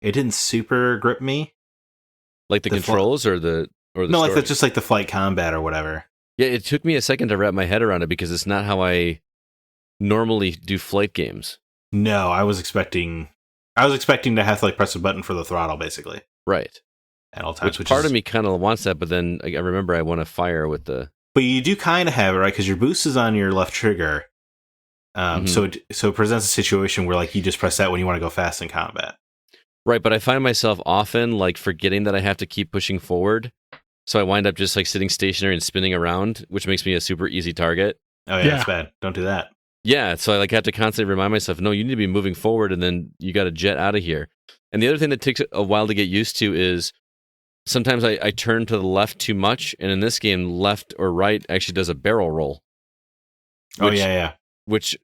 it didn't super grip me. Like the controls or the no, story? Like that's just like the flight combat or whatever. Yeah, it took me a second to wrap my head around it because it's not how I normally do flight games. No, I was expecting to have to like press a button for the throttle, basically. Right. At all times. Which part of me kind of wants that, but then I remember I want to fire with the. But you do kind of have it, right? Because your boost is on your left trigger. So it presents a situation where like you just press that when you want to go fast in combat. Right, but I find myself often like forgetting that I have to keep pushing forward. So I wind up just like sitting stationary and spinning around, which makes me a super easy target. Oh yeah, that's bad. Don't do that. Yeah, so I like have to constantly remind myself, no, you need to be moving forward and then you got to jet out of here. And the other thing that takes a while to get used to is sometimes I turn to the left too much, and in this game, left or right actually does a barrel roll. Which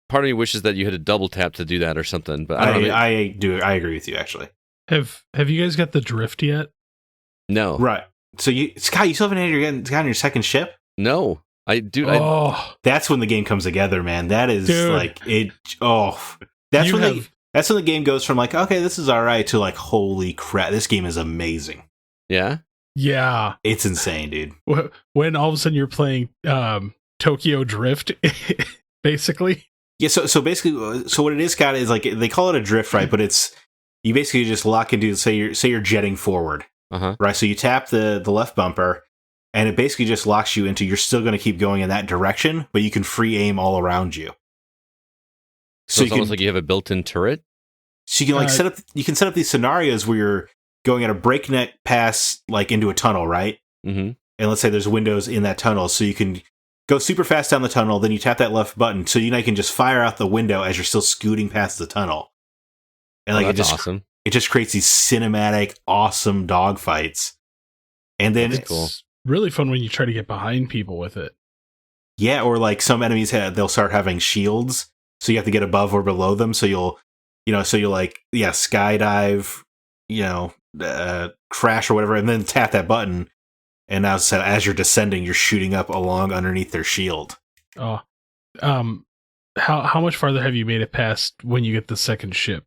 part of me wishes that you had a double tap to do that or something. But I agree with you actually. Have you guys got the drift yet? No. Right. So Scott, you still haven't gotten your second ship? No. That's when the game comes together, man. That is like it. Oh, that's when the game goes from like, okay, this is all right, to like, holy crap, this game is amazing. Yeah. Yeah. It's insane, dude. When all of a sudden you're playing Tokyo Drift, basically. Yeah, so basically, so what it is, Scott, is like they call it a drift, right? But it's you basically just lock into say you're jetting forward, right? So you tap the left bumper, and it basically just locks you into you're still going to keep going in that direction, but you can free aim all around you. So it's almost like you have a built-in turret. So you can set up these scenarios where you're going at a breakneck pass like into a tunnel, right? Mm-hmm. And let's say there's windows in that tunnel, so you can go super fast down the tunnel, then you tap that left button, so you can just fire out the window as you're still scooting past the tunnel. And like that's awesome. It just creates these cinematic, awesome dogfights. And then it's really fun when you try to get behind people with it. Yeah, or like some enemies they'll start having shields, so you have to get above or below them. So you'll skydive, crash or whatever, and then tap that button. And now, as you're descending, you're shooting up along underneath their shield. Oh, how much farther have you made it past when you get the second ship?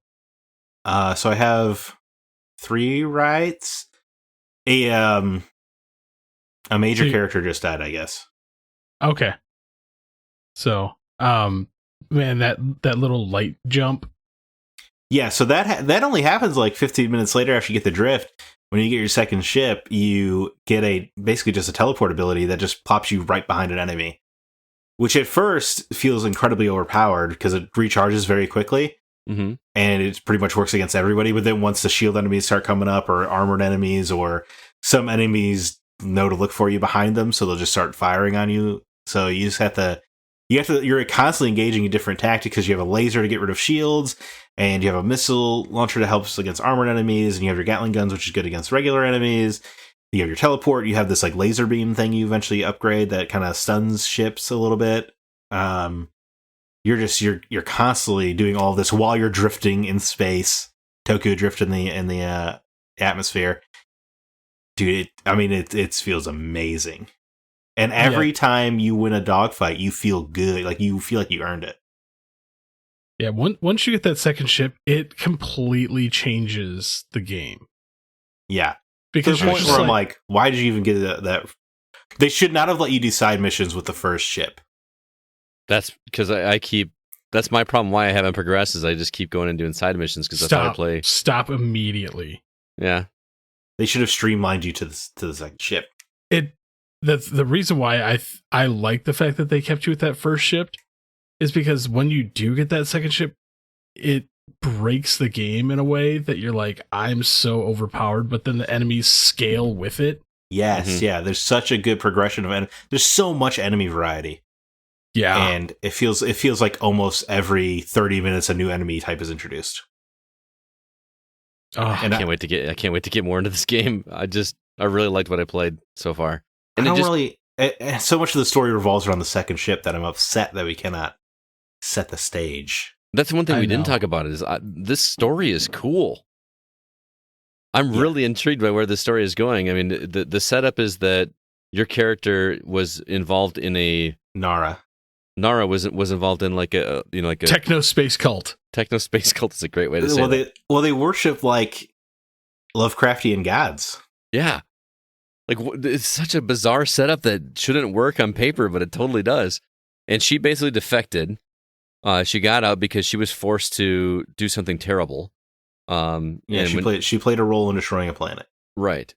So I have 3 rights. A major character just died, I guess. Okay. So, man, that little light jump. Yeah, so that only happens like 15 minutes later after you get the drift. When you get your second ship, you get basically just a teleport ability that just pops you right behind an enemy, which at first feels incredibly overpowered because it recharges very quickly, and it pretty much works against everybody. But then once the shield enemies start coming up, or armored enemies, or some enemies know to look for you behind them, so they'll just start firing on you. So you just you're constantly engaging in different tactics because you have a laser to get rid of shields, and you have a missile launcher that helps against armored enemies, and you have your Gatling guns, which is good against regular enemies. You have your teleport. You have this like laser beam thing you eventually upgrade that kind of stuns ships a little bit. You're constantly doing all this while you're drifting in space. Tokyo drift in the atmosphere, dude. It feels amazing. And every time you win a dogfight, you feel good. Like you feel like you earned it. Yeah, once you get that second ship, it completely changes the game. Yeah. Because to the point where I'm like, why did you even get that? They should not have let you do side missions with the first ship. That's because that's my problem why I haven't progressed is I just keep going and doing side missions because that's how I play. Stop immediately. Yeah. They should have streamlined you to the second ship. That's the reason why I like the fact that they kept you with that first ship is because when you do get that second ship, it breaks the game in a way that you're like, I'm so overpowered, but then the enemies scale with it. Yes, yeah. There's such a good progression of there's so much enemy variety. Yeah. And it feels like almost every 30 minutes a new enemy type is introduced. Oh, I can't wait to get more into this game. I really liked what I played so far. And so much of the story revolves around the second ship that I'm upset that we cannot set the stage. That's one thing we didn't talk about is this story is cool. I'm really intrigued by where the story is going. I mean, the setup is that your character was involved in a Nara was involved in like a techno space cult. Techno space cult is a great way to say it. They worship like Lovecraftian gods. Yeah. Like, it's such a bizarre setup that shouldn't work on paper, but it totally does. And she basically defected. She got out because she was forced to do something terrible. She played a role in destroying a planet. Right.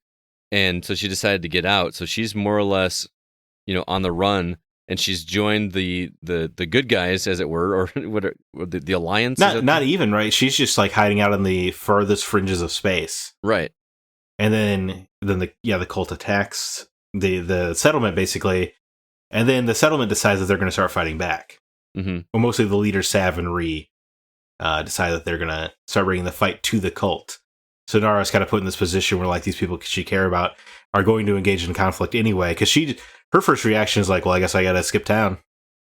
And so she decided to get out. So she's more or less, on the run, and she's joined the good guys, as it were, or the Alliance. Not even, right? She's just like hiding out in the furthest fringes of space. Right. And then the cult attacks the settlement basically, and then the settlement decides that they're going to start fighting back. Mm-hmm. Well, mostly the leaders Sav and Ree decide that they're going to start bringing the fight to the cult. So Nara's kind of put in this position where like these people she care about are going to engage in conflict anyway, because her first reaction is like, well, I guess I got to skip town,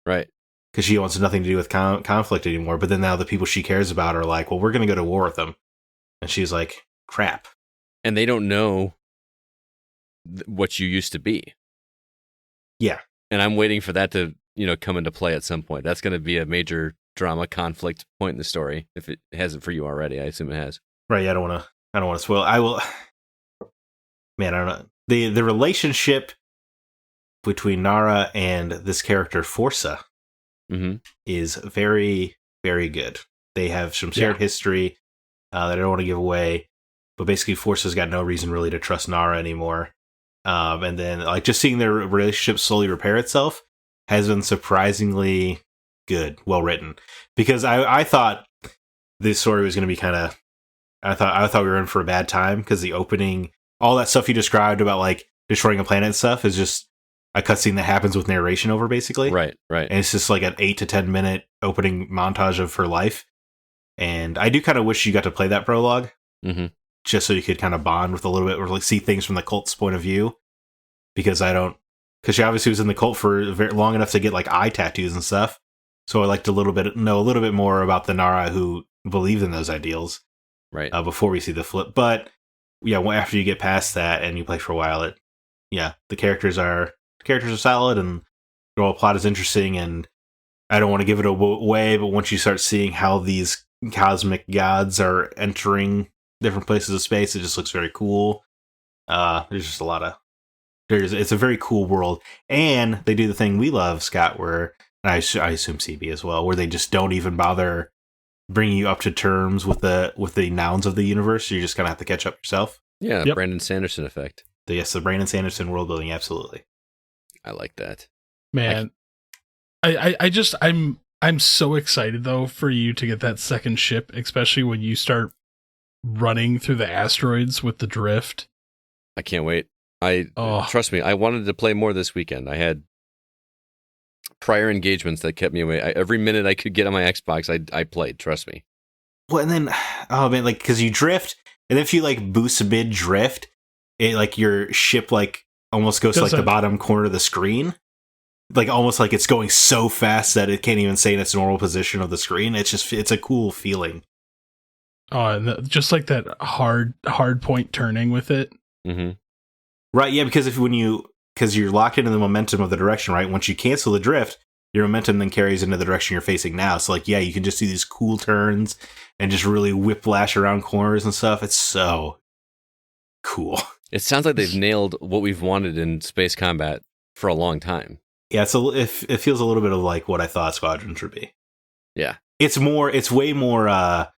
right? Because she wants nothing to do with conflict anymore. But then now the people she cares about are like, well, we're going to go to war with them, and she's like, crap. And they don't know what you used to be. Yeah. And I'm waiting for that to, come into play at some point. That's going to be a major drama conflict point in the story. If it hasn't for you already, I assume it has. Right. Yeah, I don't want to spoil. I will. Man, I don't know. The relationship between Nara and this character Forza is very, very good. They have some shared history that I don't want to give away, but basically Force's got no reason really to trust Nara anymore. And then like just seeing their relationship slowly repair itself has been surprisingly good, well written. Because I thought this story was going to be kind of, I thought we were in for a bad time because the opening, all that stuff you described about like destroying a planet and stuff is just a cutscene that happens with narration over, basically. Right. And it's just like an 8 to 10 minute opening montage of her life. And I do kind of wish you got to play that prologue, just so you could kind of bond with a little bit, or like see things from the cult's point of view. Because she obviously was in the cult for very long enough to get like eye tattoos and stuff. So I like to know a little bit more about the Nara who believed in those ideals, right? Before we see the flip. But yeah, after you get past that and you play for a while, the characters are solid and the whole plot is interesting. And I don't want to give it away, but once you start seeing how these cosmic gods are entering different places of space, it just looks very cool. There's just a lot of it's a very cool world, and they do the thing we love, Scott, where and I assume CB as well, where they just don't even bother bringing you up to terms with the nouns of the universe. You just kind of have to catch up yourself. Yeah, Brandon Sanderson effect. The Brandon Sanderson world building, absolutely. I like that, man. I'm so excited though for you to get that second ship, especially when you start running through the asteroids with the drift. I can't wait. Trust me, I wanted to play more this weekend. I had prior engagements that kept me away. Every minute I could get on my Xbox, I played. Trust me. Well, and then like because you drift, and if you like boost mid drift, it like your ship like almost goes to like the bottom corner of the screen, like almost like it's going so fast that it can't even stay in its normal position of the screen. It's a cool feeling. Oh, and just like that hard point turning with it. Right, yeah, because because you're locked into the momentum of the direction, right? Once you cancel the drift, your momentum then carries into the direction you're facing now. So, like, yeah, you can just do these cool turns and just really whiplash around corners and stuff. It's so cool. It sounds like they've nailed what we've wanted in space combat for a long time. Yeah, it feels a little bit of like what I thought Squadrons would be. Yeah, it's way more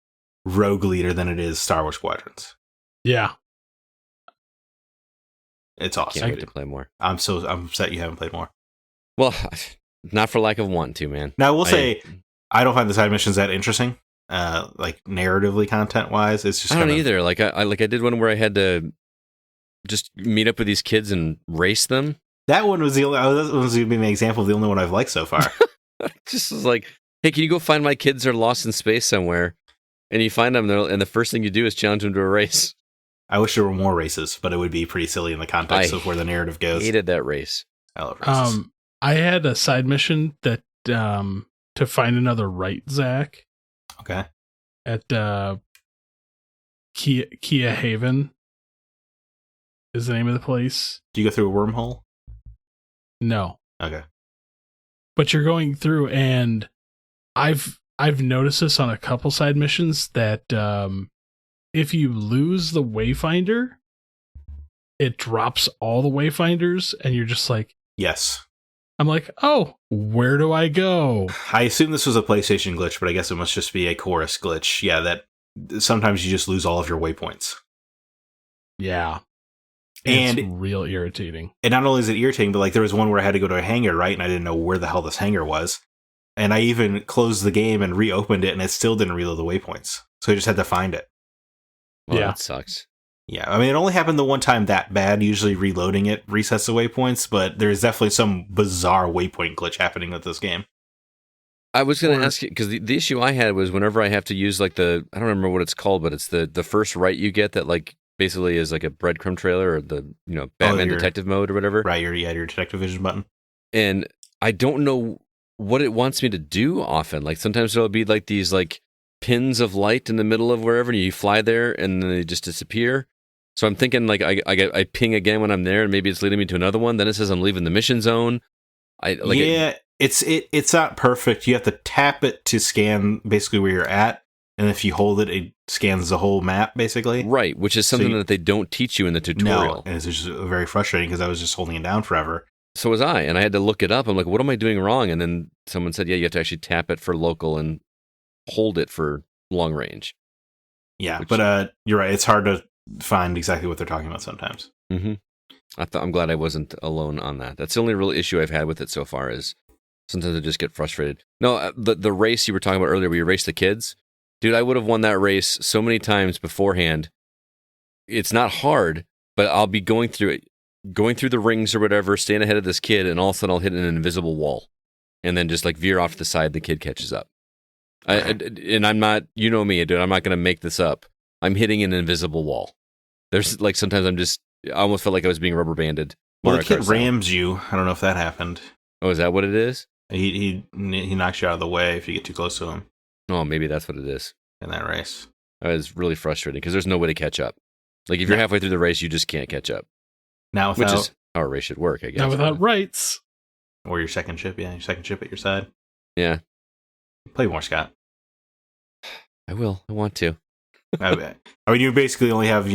Rogue Leader than it is Star Wars Squadrons. Yeah. It's awesome. Can't wait to play more. I'm upset you haven't played more. Well, not for lack of wanting to, man. Now, I will say, I don't find the side missions that interesting. Like narratively, content wise, it's just I don't either. Like I did one where I had to just meet up with these kids and race them. That one was that was going to be my example of the only one I've liked so far. Just was like, hey, can you go find my kids? They're lost in space somewhere, and you find them, and the first thing you do is challenge them to a race. I wish there were more races, but it would be pretty silly in the context of where the narrative goes. I hated that race. I love races. I had a side mission that to find another right, Zach. Okay. At Kia Haven is the name of the place. Do you go through a wormhole? No. Okay. But you're going through, and I've noticed this on a couple side missions that if you lose the wayfinder, it drops all the wayfinders, and you're just like, yes. I'm like, oh, where do I go? I assume this was a PlayStation glitch, but I guess it must just be a Chorus glitch. Yeah, that sometimes you just lose all of your waypoints. Yeah. And it's real irritating. And not only is it irritating, but like there was one where I had to go to a hangar, right? And I didn't know where the hell this hangar was. And I even closed the game and reopened it, and it still didn't reload the waypoints. So I just had to find it. Well, that sucks. Yeah, I mean, it only happened the one time that bad. Usually reloading it resets the waypoints, but there's definitely some bizarre waypoint glitch happening with this game. I was going to ask you, because the issue I had was whenever I have to use like I don't remember what it's called, but it's the first right you get that like basically is like a breadcrumb trailer or the Batman detective mode or whatever. Right, your detective vision button. And I don't know what it wants me to do often. Like sometimes there'll be like these like pins of light in the middle of wherever, and you fly there and then they just disappear. So I'm thinking like I ping again when I'm there, and maybe it's leading me to another one. Then it says I'm leaving the mission zone. It's not perfect. You have to tap it to scan basically where you're at, and if you hold it, it scans the whole map basically. Right, which is something that they don't teach you in the tutorial. No, and it's just very frustrating because I was just holding it down forever. So was I, and I had to look it up. I'm like, what am I doing wrong? And then someone said, yeah, you have to actually tap it for local and hold it for long range. Yeah, but you're right. It's hard to find exactly what they're talking about sometimes. Mm-hmm. I'm glad I wasn't alone on that. That's the only real issue I've had with it so far is sometimes I just get frustrated. No, the race you were talking about earlier where you race the kids, dude, I would have won that race so many times beforehand. It's not hard, but I'll be going through the rings or whatever, staying ahead of this kid, and all of a sudden I'll hit an invisible wall and then just like veer off to the side. The kid catches up. And I'm not, you know me, dude, I'm not going to make this up. I'm hitting an invisible wall. There's like sometimes I almost felt like I was being rubber banded. Well, the kid rams you. I don't know if that happened. Oh, is that what it is? He knocks you out of the way if you get too close to him. Oh, maybe that's what it is. In that race. That was really frustrating because there's no way to catch up. Like if you're halfway through the race, you just can't catch up. Now without, which is how a race should work, I guess. Now without rights. Or your second ship, yeah. Your second ship at your side. Yeah. Play more, Scott. I will. I want to. I mean, you basically only have,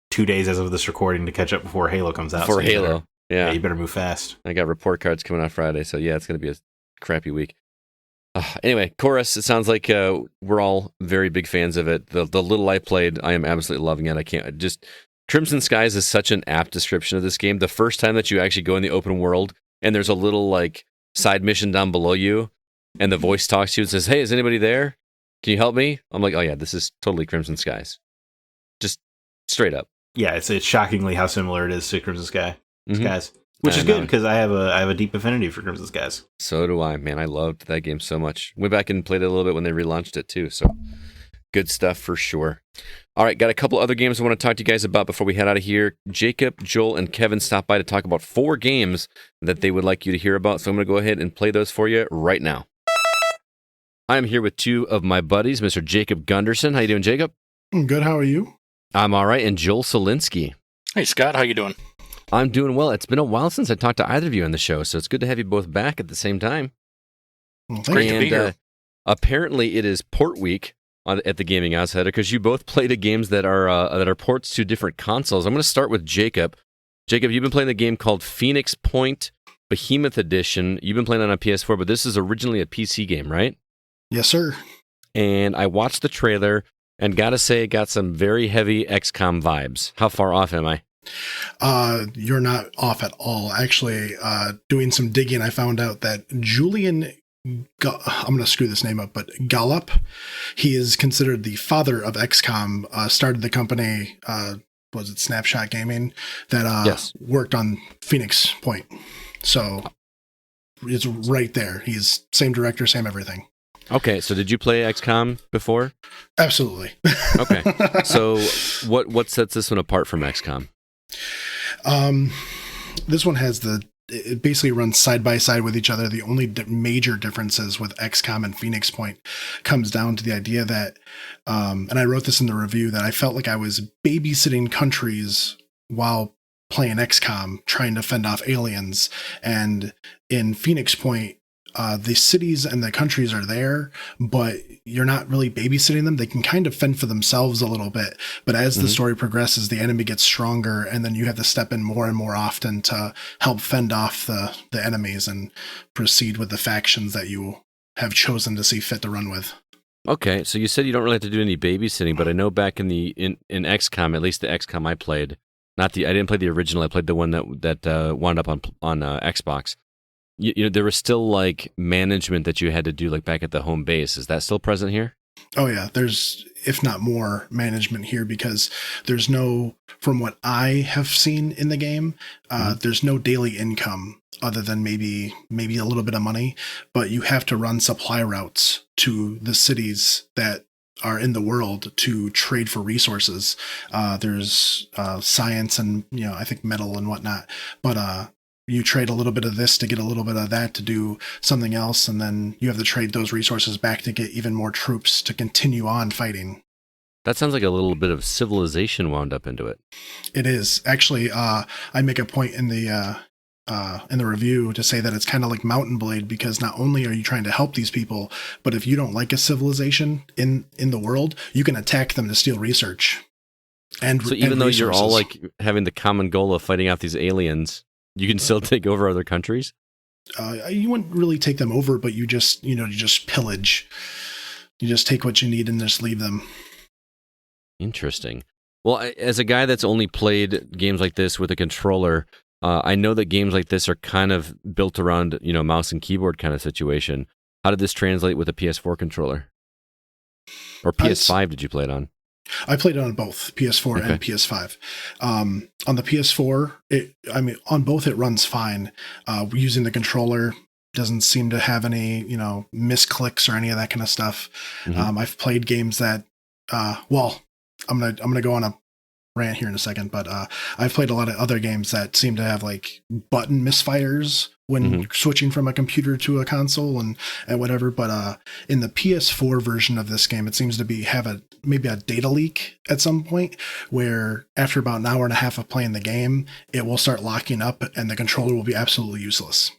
2 days as of this recording to catch up before Halo comes out. Before Halo. Yeah. You better move fast. I got report cards coming out Friday, so yeah, it's going to be a crappy week. Anyway, Chorus, it sounds like we're all very big fans of it. The little I played, I am absolutely loving it. I can't just... Crimson Skies is such an apt description of this game. The first time that you actually go in the open world and there's a little like side mission down below you and the voice talks to you and says, hey, is anybody there? Can you help me? I'm like, oh yeah, this is totally Crimson Skies. Just straight up. Yeah, it's shockingly how similar it is to Crimson Skies, Mm-hmm. which is good because I have a deep affinity for Crimson Skies. So do I, man. I loved that game so much. Went back and played it a little bit when they relaunched it too. So good stuff for sure. All right, got a couple other games I want to talk to you guys about before we head out of here. Jacob, Joel, and Kevin stopped by to talk about 4 games that they would like you to hear about. So I'm going to go ahead and play those for you right now. I'm here with 2 of my buddies, Mr. Jacob Gunderson. How you doing, Jacob? I'm good. How are you? I'm all right. And Joel Solinsky. Hey, Scott. How you doing? I'm doing well. It's been a while since I talked to either of you on the show, so it's good to have you both back at the same time. Well, Great to be here. Apparently, it is Port Week at the Gaming Outsider because you both played games that are ports to different consoles. I'm going to start with Jacob. Jacob, you've been playing the game called Phoenix Point Behemoth Edition. You've been playing it on PS4, but this is originally a PC game, right? Yes, sir. And I watched the trailer and gotta say it got some very heavy XCOM vibes. How far off am I? You're not off at all. Actually, doing some digging, I found out that Julian, I'm going to screw this name up, but Gallup, he is considered the father of XCOM, started the company, was it Snapshot Gaming, that yes. worked on Phoenix Point. So it's right there. He's same director, same everything. Okay, so did you play XCOM before? Absolutely. Okay, so what sets this one apart from XCOM? This one has it basically runs side by side with each other. The only major differences with XCOM and Phoenix Point comes down to the idea that, and I wrote this in the review, that I felt like I was babysitting countries while playing XCOM, trying to fend off aliens. And in Phoenix Point, the cities and the countries are there, but you're not really babysitting them. They can kind of fend for themselves a little bit. But as the story progresses, the enemy gets stronger, and then you have to step in more and more often to help fend off the enemies and proceed with the factions that you have chosen to see fit to run with. Okay, so you said you don't really have to do any babysitting, but I know back in XCOM, at least the XCOM I played, I didn't play the original. I played the one that wound up on Xbox. You know, there was still like management that you had to do like back at the home base. Is that still present here? Oh yeah, there's, if not more, management here because there's no, from what I have seen in the game, there's no daily income other than maybe a little bit of money, but you have to run supply routes to the cities that are in the world to trade for resources. There's science and, I think metal and whatnot, but you trade a little bit of this to get a little bit of that to do something else, and then you have to trade those resources back to get even more troops to continue on fighting. That sounds like a little bit of civilization wound up into it. It is. Actually, I make a point in the review to say that it's kind of like Mountain Blade, because not only are you trying to help these people, but if you don't like a civilization in the world, you can attack them to steal research. And so even and though resources. you're all like having the common goal of fighting off these aliens, you can still take over other countries? you wouldn't really take them over, but you just pillage. You just take what you need and just leave them. Interesting. Well, as a guy that's only played games like this with a controller, I know that games like this are kind of built around, mouse and keyboard kind of situation. How did this translate with a PS4 controller? Or PS5 did you play it on? I played it on both PS4 and PS5. On the PS4, on both it runs fine. Using the controller doesn't seem to have any, misclicks or any of that kind of stuff. Mm-hmm. I've played games that, I'm gonna go on a rant here in a second, but I've played a lot of other games that seem to have like button misfires when switching from a computer to a console and whatever. But in the PS4 version of this game, it seems to have maybe a data leak at some point where after about an hour and a half of playing the game, it will start locking up and the controller will be absolutely useless.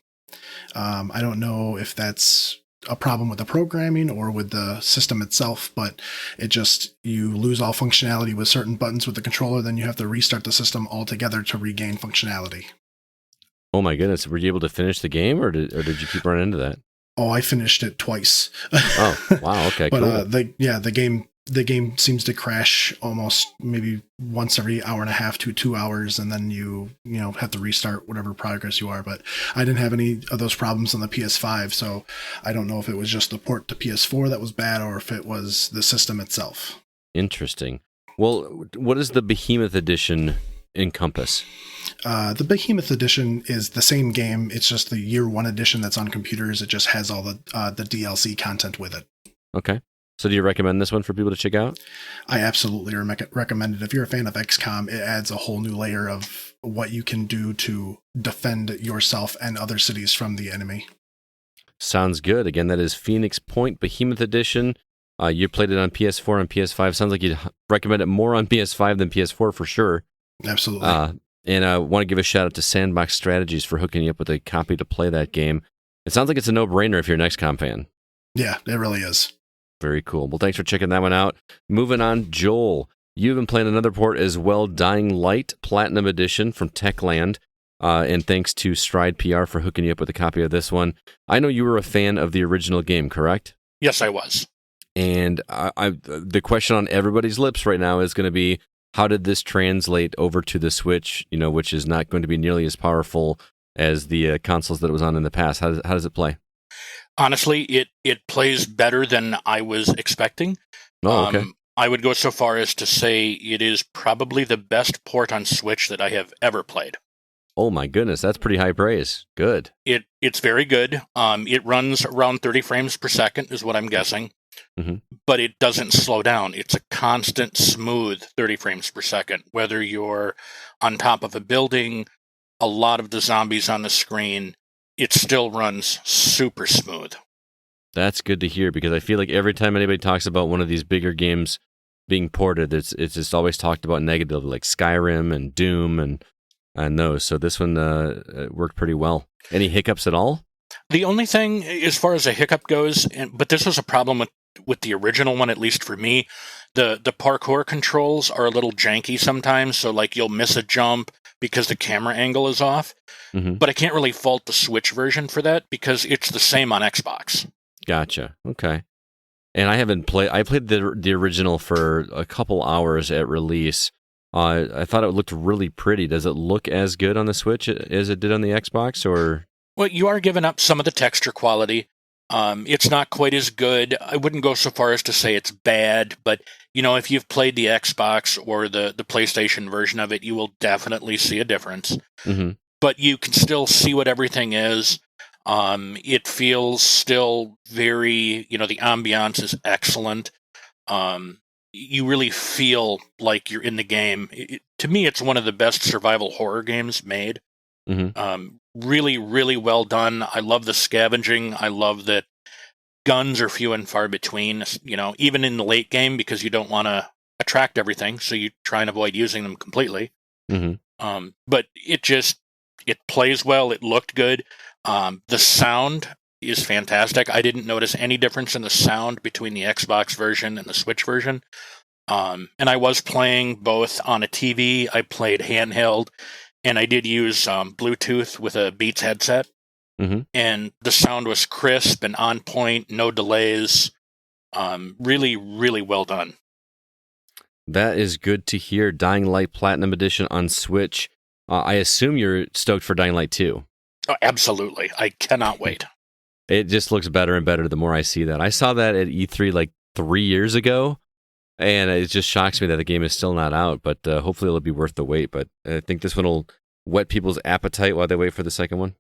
I don't know if that's a problem with the programming or with the system itself, but you lose all functionality with certain buttons with the controller, then you have to restart the system altogether to regain functionality. Oh my goodness. Were you able to finish the game or did you keep running into that? Oh, I finished it twice. Oh, wow. Okay, but, cool. The game seems to crash almost maybe once every hour and a half to 2 hours, and then you have to restart whatever progress you are. But I didn't have any of those problems on the PS5, so I don't know if it was just the port to PS4 that was bad or if it was the system itself. Interesting. Well, what does the Behemoth edition encompass? The Behemoth edition is the same game. It's just the year one edition that's on computers. It just has all the DLC content with it. Okay. So do you recommend this one for people to check out? I absolutely recommend it. If you're a fan of XCOM, it adds a whole new layer of what you can do to defend yourself and other cities from the enemy. Sounds good. Again, that is Phoenix Point Behemoth Edition. You played it on PS4 and PS5. Sounds like you'd recommend it more on PS5 than PS4 for sure. Absolutely. And I want to give a shout out to Sandbox Strategies for hooking you up with a copy to play that game. It sounds like it's a no-brainer if you're an XCOM fan. Yeah, it really is. Very cool. Well, thanks for checking that one out. Moving on, Joel, you've been playing another port as well, Dying Light Platinum Edition from Techland. And thanks to Stride PR for hooking you up with a copy of this one. I know you were a fan of the original game, correct? Yes, I was. And the question on everybody's lips right now is going to be, how did this translate over to the Switch, which is not going to be nearly as powerful as the consoles that it was on in the past? How does it play? Honestly, it plays better than I was expecting. Oh, okay. I would go so far as to say it is probably the best port on Switch that I have ever played. Oh my goodness, that's pretty high praise. Good. It's very good. It runs around 30 frames per second is what I'm guessing. Mm-hmm. But it doesn't slow down. It's a constant, smooth 30 frames per second. Whether you're on top of a building, a lot of the zombies on the screen, it still runs super smooth. That's good to hear, because I feel like every time anybody talks about one of these bigger games being ported, it's just always talked about negatively, like Skyrim and Doom and those. So this one worked pretty well. Any hiccups at all? The only thing, as far as a hiccup goes, but this was a problem with the original one, at least for me, the parkour controls are a little janky sometimes. So like you'll miss a jump because the camera angle is off. Mm-hmm. But I can't really fault the Switch version for that because it's the same on Xbox. Gotcha. Okay. And I played the original for a couple hours at release. I thought it looked really pretty. Does it look as good on the Switch as it did on the Xbox, or? Well, you are giving up some of the texture quality. It's not quite as good. I wouldn't go so far as to say it's bad, but if you've played the Xbox or the PlayStation version of it, you will definitely see a difference. Mm-hmm. But you can still see what everything is. It feels still very, the ambiance is excellent. You really feel like you're in the game. To me, it's one of the best survival horror games made. Mm-hmm. Really, really well done. I love the scavenging. I love that guns are few and far between, even in the late game, because you don't want to attract everything, so you try and avoid using them completely. Mm-hmm. But it plays well. It looked good. The sound is fantastic. I didn't notice any difference in the sound between the Xbox version and the Switch version. And I was playing both on a TV. I played handheld, and I did use Bluetooth with a Beats headset. and the sound was crisp and on point, no delays. Really, really well done. That is good to hear. Dying Light Platinum Edition on Switch. I assume you're stoked for Dying Light 2. Oh, absolutely. I cannot wait. It just looks better and better the more I see that. I saw that at E3 like 3 years ago, and it just shocks me that the game is still not out, but hopefully it'll be worth the wait. But I think this one will whet people's appetite while they wait for the second one.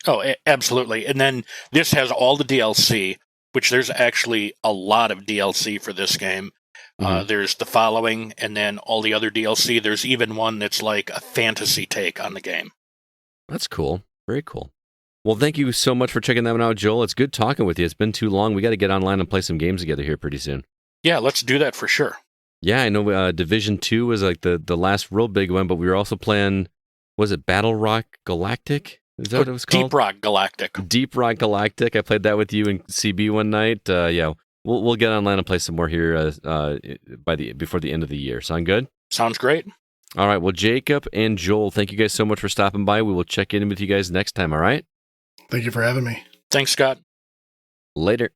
Oh, absolutely. And then this has all the DLC, which there's actually a lot of DLC for this game. There's the following, and then all the other DLC. There's even one that's like a fantasy take on the game. That's cool. Very cool. Well, thank you so much for checking that one out, Joel. It's good talking with you. It's been too long. We got to get online and play some games together here pretty soon. Yeah, let's do that for sure. Yeah, I know Division 2 was like the last real big one, but we were also playing, was it Battle Rock Galactic? Is that what it was called? Deep Rock Galactic. Deep Rock Galactic. I played that with you and CB one night. Yeah, we'll get online and play some more here before the end of the year. Sound good? Sounds great. All right. Well, Jacob and Joel, thank you guys so much for stopping by. We will check in with you guys next time. All right. Thank you for having me. Thanks, Scott. Later.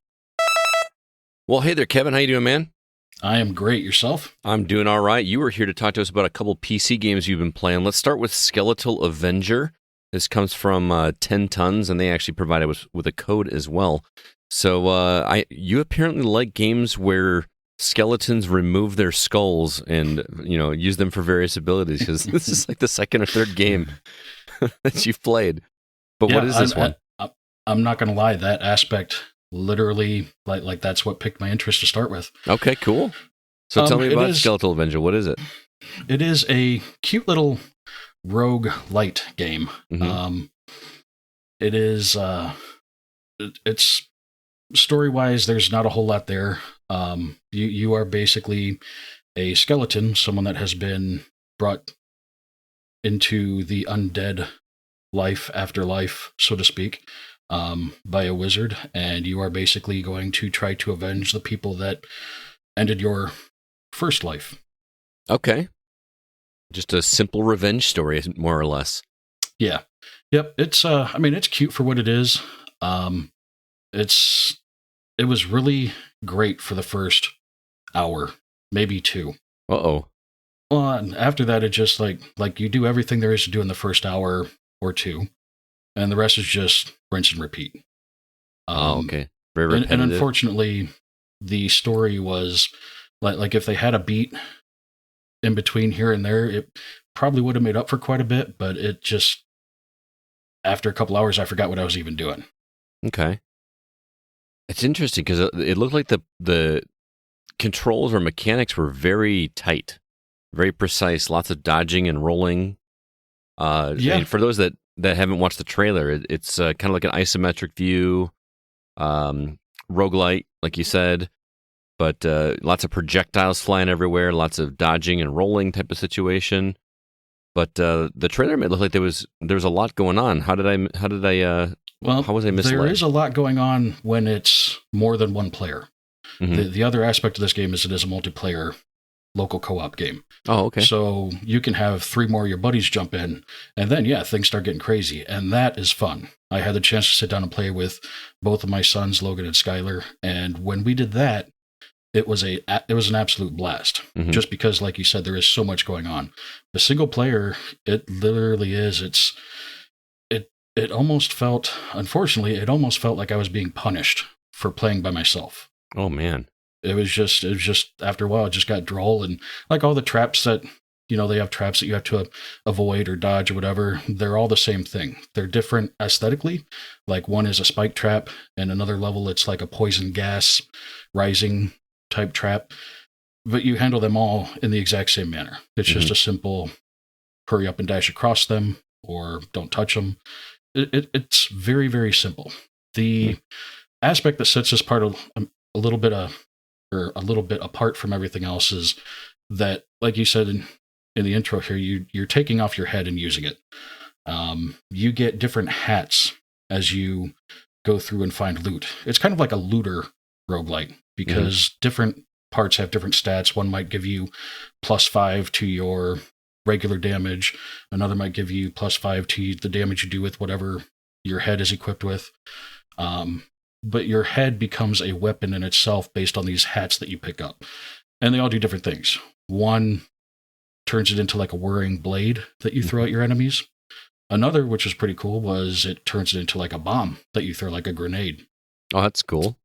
Well, hey there, Kevin. How you doing, man? I am great. Yourself? I'm doing all right. You were here to talk to us about a couple PC games you've been playing. Let's start with Skeletal Avenger. This comes from 10 Tons, and they actually provided us with a code as well. So you apparently like games where skeletons remove their skulls and use them for various abilities, because this is like the second or third game that you've played. But yeah, what is this one? I'm not going to lie. That aspect literally, like that's what piqued my interest to start with. Okay, cool. So tell me about Skeletal Avenger. What is it? It is a cute little rogue light game. It is. It's story-wise, there's not a whole lot there. You are basically a skeleton, someone that has been brought into the undead life after life, so to speak, by a wizard, and you are basically going to try to avenge the people that ended your first life. Okay. Just a simple revenge story, more or less. Yeah. Yep. It's it's cute for what it is. It was really great for the first hour, maybe two. Uh-oh. Well, after that, it just like you do everything there is to do in the first hour or two, and the rest is just rinse and repeat. Okay. Very repetitive. And unfortunately, the story was like if they had a beat in between here and there, it probably would have made up for quite a bit, but it just, after a couple hours, I forgot what I was even doing. Okay. It's interesting because it looked like the controls or mechanics were very tight, very precise, lots of dodging and rolling. And for those that haven't watched the trailer, it's kind of like an isometric view, roguelite, like you said, but lots of projectiles flying everywhere, lots of dodging and rolling type of situation. But the trailer made it look like there was a lot going on. How was I misled? There is a lot going on when it's more than one player. Mm-hmm. The other aspect of this game is it is a multiplayer local co-op game. Oh, okay. So you can have 3 more of your buddies jump in, and then, things start getting crazy, and that is fun. I had the chance to sit down and play with both of my sons, Logan and Skylar, and when we did that, it was an absolute blast. Mm-hmm. Just because, like you said, there is so much going on. The single player, it literally is. It almost felt, unfortunately, like I was being punished for playing by myself. Oh man. It was just after a while, it just got droll, and like all the traps that, they have traps that you have to avoid or dodge or whatever. They're all the same thing. They're different aesthetically. Like one is a spike trap, and another level it's like a poison gas rising type trap. But you handle them all in the exact same manner. It's just a simple hurry up and dash across them, or don't touch them. It's very, very simple. The aspect that sets this part a little bit apart from everything else is that, like you said in the intro here, you're taking off your head and using it. You get different hats as you go through and find loot. It's kind of like a looter roguelike, because different parts have different stats. One might give you +5 to your regular damage. Another might give you +5 to the damage you do with whatever your head is equipped with. But your head becomes a weapon in itself based on these hats that you pick up. And they all do different things. One turns it into like a whirring blade that you throw at your enemies. Another, which is pretty cool, was it turns it into like a bomb that you throw, like a grenade. Oh, that's cool.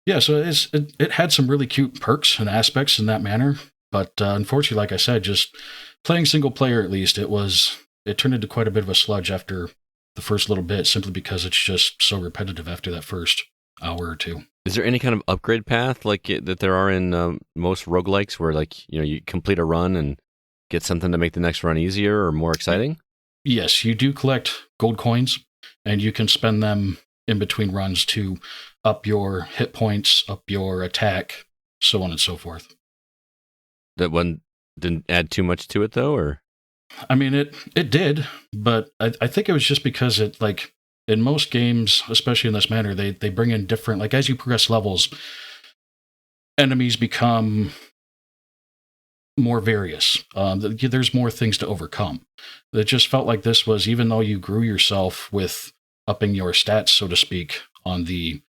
Yeah, so it had some really cute perks and aspects in that manner. But unfortunately, like I said, just playing single player at least, it turned into quite a bit of a sludge after the first little bit, simply because it's just so repetitive after that first hour or two. Is there any kind of upgrade path that there are in most roguelikes where you complete a run and get something to make the next run easier or more exciting? Yes, you do collect gold coins, and you can spend them in between runs to up your hit points, up your attack, so on and so forth. That one didn't add too much to it, though, or? I mean, it did, but I think it was just because it, like, in most games, especially in this manner, they bring in different, like, as you progress levels, enemies become more various. There's more things to overcome. It just felt like this was, even though you grew yourself with upping your stats, so to speak, on the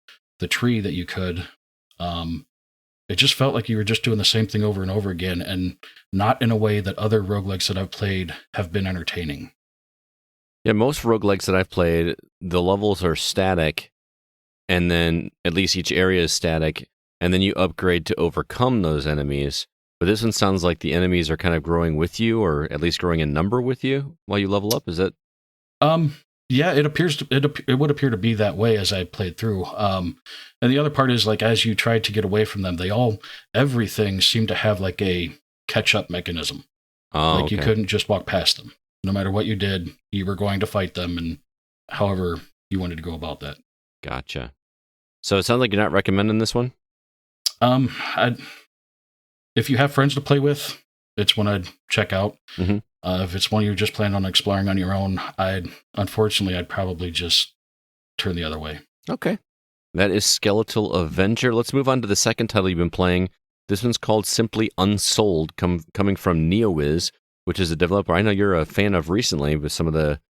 tree that you could, it just felt like you were just doing the same thing over and over again, and not in a way that other roguelikes that I've played have been entertaining. Yeah, most roguelikes that I've played, the levels are static, and then at least each area is static, and then you upgrade to overcome those enemies. But this one sounds like the enemies are kind of growing with you, or at least growing in number with you while you level up. Is that? Yeah, it would appear to be that way as I played through. And the other part is, like, as you tried to get away from them, everything seemed to have like a catch-up mechanism. Oh, like, you couldn't just walk past them. No matter what you did, you were going to fight them, and however you wanted to go about that. Gotcha. So it sounds like you're not recommending this one? If you have friends to play with, it's one I'd check out. Mm-hmm. If it's one you're just planning on exploring on your own, I'd probably just turn the other way. Okay. That is Skeletal Avenger. Let's move on to the second title you've been playing. This one's called simply Unsouled, coming from NeoWiz, which is a developer I know you're a fan of recently with some of the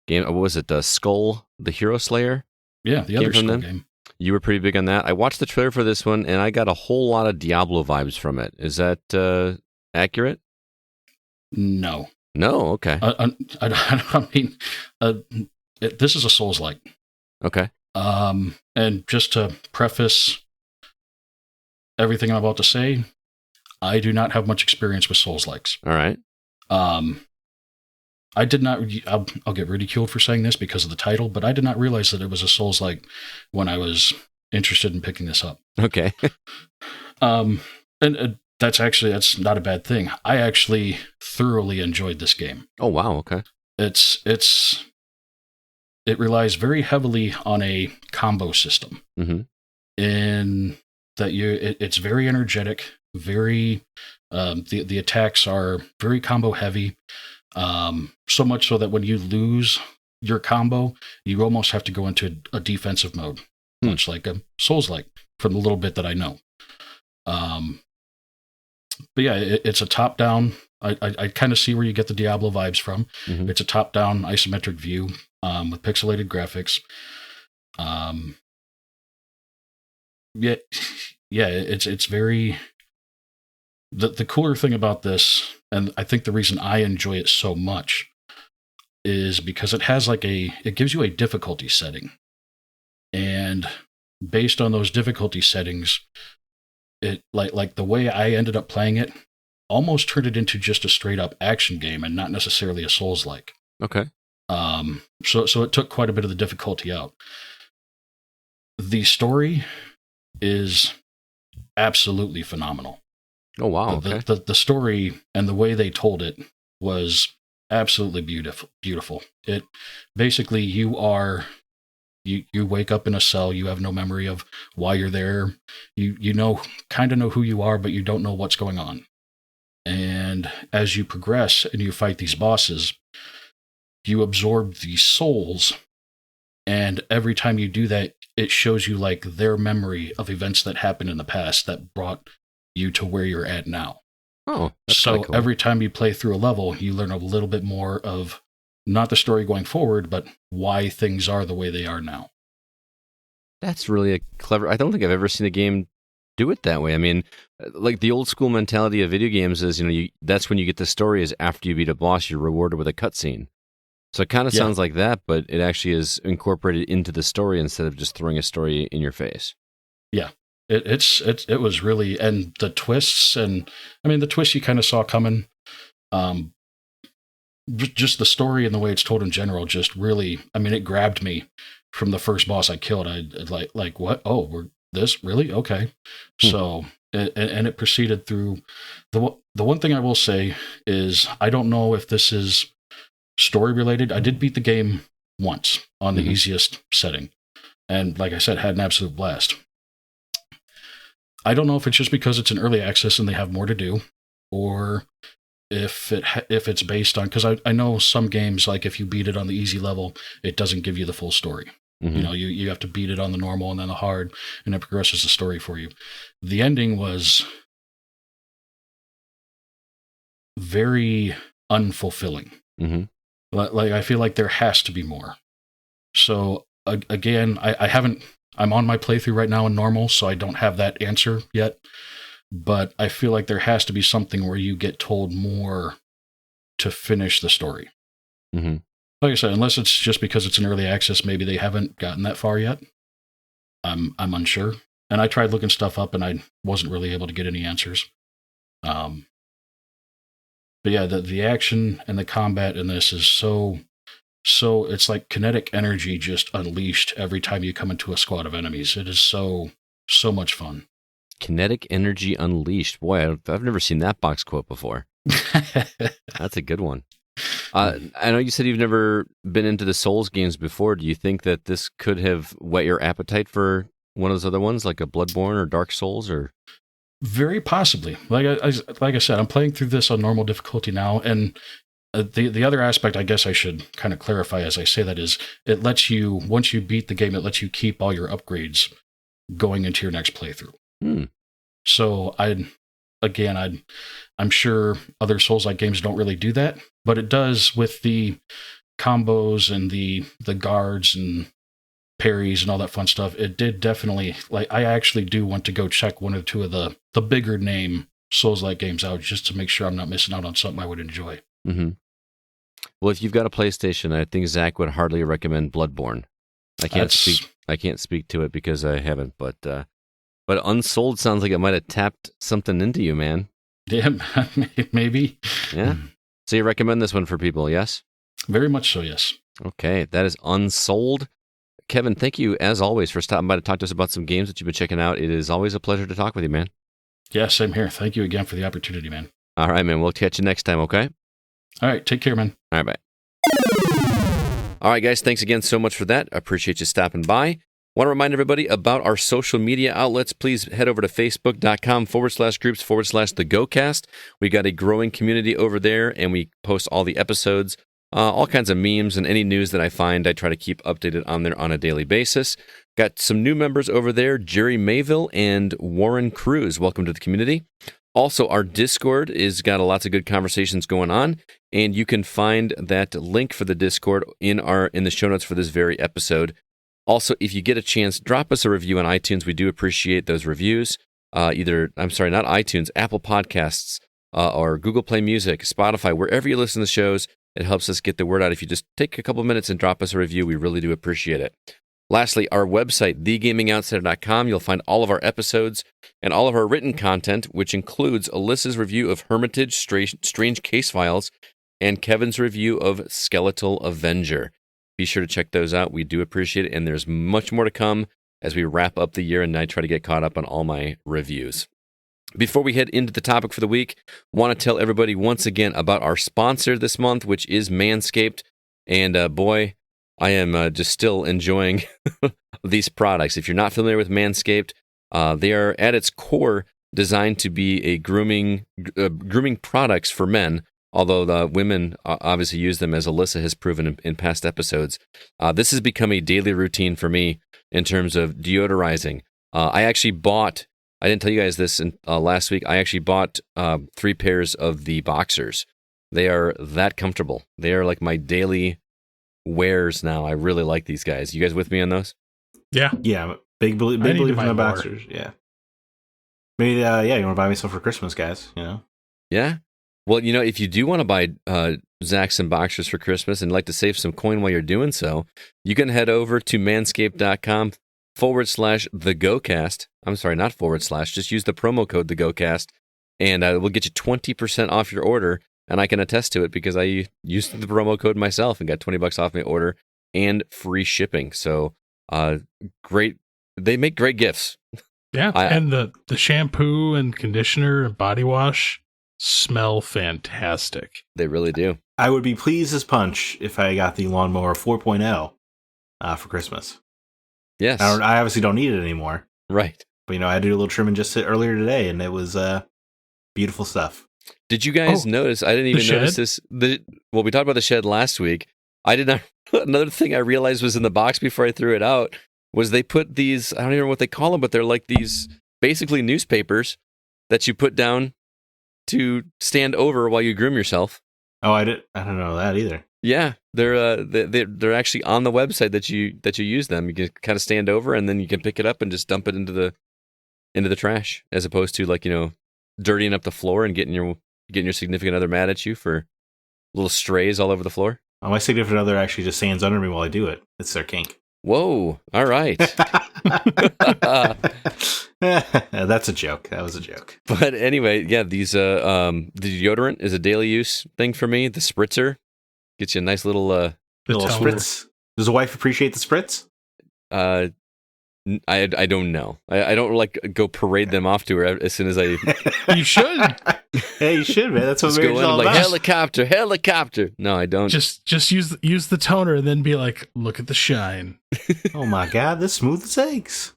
game. What was it? Skull, the Hero Slayer? Yeah, the other Skull game. You were pretty big on that. I watched the trailer for this one, and I got a whole lot of Diablo vibes from it. Is that accurate? No. No? Okay. I mean, this is a Souls-like. Okay. And just to preface everything I'm about to say, I do not have much experience with Souls-likes. All right. I did not, I'll get ridiculed for saying this because of the title, but I did not realize that it was a Souls-like when I was interested in picking this up. Okay. And that's not a bad thing. I actually thoroughly enjoyed this game. Oh, wow. Okay. It relies very heavily on a combo system. Mm-hmm. In that it's very energetic, very, the attacks are very combo heavy. So much so that when you lose your combo, you almost have to go into a defensive mode, much like a Souls-like, from the little bit that I know. But yeah, it's a top-down. I kind of see where you get the Diablo vibes from. Mm-hmm. It's a top-down isometric view with pixelated graphics. It's very. The cooler thing about this, and I think the reason I enjoy it so much, is because it has it gives you a difficulty setting, and based on those difficulty settings, it like the way I ended up playing it, almost turned it into just a straight up action game and not necessarily a Souls-like. Okay. So it took quite a bit of the difficulty out. The story is absolutely phenomenal. Oh, wow. Okay. The story and the way they told it was absolutely beautiful. It basically, you wake up in a cell, you have no memory of why you're there. You kind of know who you are, but you don't know what's going on. And as you progress and you fight these bosses, you absorb these souls, and every time you do that, it shows you like their memory of events that happened in the past that brought you to where you're at now. Oh, that's so cool. Every time you play through a level, you learn a little bit more of not the story going forward, but why things are the way they are now. That's really a clever. I don't think I've ever seen a game do it that way. I mean, like the old school mentality of video games is, that's when you get the story is after you beat a boss, you're rewarded with a cutscene. So it kind of sounds like that, but it actually is incorporated into the story instead of just throwing a story in your face. Yeah, it was really, and the twists, and I mean the twists you kind of saw coming. Just the story and the way it's told in general, just really, I mean, it grabbed me from the first boss I killed. I like what? Oh, we're this really okay. So and it proceeded through. The one thing I will say is I don't know if this is story related. I did beat the game once on the easiest setting, and like I said, had an absolute blast. I don't know if it's just because it's an early access and they have more to do, or if it's based on, because I know some games, like if you beat it on the easy level, it doesn't give you the full story. You have to beat it on the normal and then the hard, and it progresses the story for you. The ending was very unfulfilling. Like I feel like there has to be more. So again, I haven't. I'm on my playthrough right now in normal, so I don't have that answer yet. But I feel like there has to be something where you get told more to finish the story. Like I said, unless it's just because it's an early access, maybe they haven't gotten that far yet. I'm unsure. And I tried looking stuff up, and I wasn't really able to get any answers. But yeah, the action and the combat in this is so it's like kinetic energy just unleashed every time you come into a squad of enemies. It is so much fun. Kinetic energy unleashed. Boy, I've never seen that box quote before. That's a good one. I know you said you've never been into the Souls games before. Do you think that this could have whet your appetite for one of those other ones, like a Bloodborne or Dark Souls, or? Very possibly. Like I said, I'm playing through this on normal difficulty now, and the other aspect I guess I should kind of clarify as I say that is it lets you, once you beat the game, it lets you keep all your upgrades going into your next playthrough. So I'm sure other Souls-like games don't really do that, but it does with the combos and the guards and parries and all that fun stuff. It did definitely, like, I actually do want to go check one or two of the bigger name Souls-like games out just to make sure I'm not missing out on something I would enjoy. Well, if you've got a PlayStation, I think Zach would hardly recommend Bloodborne. I can't speak to it because I haven't, but Unsouled sounds like it might have tapped something into you, man. Yeah, maybe. Yeah. So you recommend this one for people, yes? Very much so, yes. Okay, that is Unsouled. Kevin, thank you, as always, for stopping by to talk to us about some games that you've been checking out. It is always a pleasure to talk with you, man. Yeah, same here. Thank you again for the opportunity, man. All right, man. We'll catch you next time, okay? All right, take care, man. All right, bye. All right, guys, thanks again so much for that. I appreciate you stopping by. Want to remind everybody about our social media outlets. Please head over to facebook.com/groups/thegocast. We got a growing community over there, and we post all the episodes, all kinds of memes, and any news that I find, I try to keep updated on there on a daily basis. Got some new members over there, Jerry Mayville and Warren Cruz. Welcome to the community. Also, our Discord is got lots of good conversations going on, and you can find that link for the Discord in the show notes for this very episode. Also, if you get a chance, drop us a review on iTunes. We do appreciate those reviews. Not iTunes, Apple Podcasts, or Google Play Music, Spotify, wherever you listen to shows, it helps us get the word out. If you just take a couple minutes and drop us a review, we really do appreciate it. Lastly, our website, thegamingoutsider.com, you'll find all of our episodes and all of our written content, which includes Alyssa's review of Hermitage Strange Case Files and Kevin's review of Skeletal Avenger. Be sure to check those out. We do appreciate it, and there's much more to come as we wrap up the year and I try to get caught up on all my reviews. Before we head into the topic for the week, I want to tell everybody once again about our sponsor this month, which is Manscaped. And boy, I am just still enjoying these products. If you're not familiar with Manscaped, they are at its core designed to be a grooming products for men. Although the women obviously use them, as Alyssa has proven in past episodes. This has become a daily routine for me in terms of deodorizing. I didn't tell you guys this last week, I actually bought 3 pairs of the boxers. They are that comfortable. They are like my daily wears now. I really like these guys. You guys with me on those? Yeah. Yeah, big believer I need to in buy the more. boxers. Yeah. Maybe, you want to buy me some for Christmas, guys, Yeah. Well, if you do want to buy Zack some boxers for Christmas and like to save some coin while you're doing so, you can head over to manscaped.com/thegocast. I'm sorry, not / just use the promo code thegocast, and we'll get you 20% off your order. And I can attest to it because I used the promo code myself and got $20 off my order and free shipping. So, great. They make great gifts. Yeah. And the shampoo and conditioner and body wash smell fantastic. They really do. I would be pleased as punch if I got the lawnmower 4.0 for Christmas. Yes. I obviously don't need it anymore. Right. But, I did a little trimming just earlier today, and it was beautiful stuff. Did you guys notice? I didn't even notice this. We talked about the shed last week. I did not. Another thing I realized was in the box before I threw it out was they put these, I don't even know what they call them, but they're like these basically newspapers that you put down to stand over while you groom yourself. Oh, I don't know that either. Yeah, they're actually on the website that you use them. You can kind of stand over and then you can pick it up and just dump it into the trash, as opposed to dirtying up the floor and getting your significant other mad at you for little strays all over the floor. My significant other actually just stands under me while I do it. It's their kink. Whoa! All right. That's a joke. That was a joke. But anyway, yeah, these the deodorant is a daily use thing for me. The spritzer gets you a nice little spritz. Does the wife appreciate the spritz? I don't know. I don't go parade them off to her as soon as I. You should. Hey, you should, man. That's what just marriage is all like about. helicopter. No, I don't. Just use the toner and then be like, look at the shine. Oh my god, this smooth as eggs.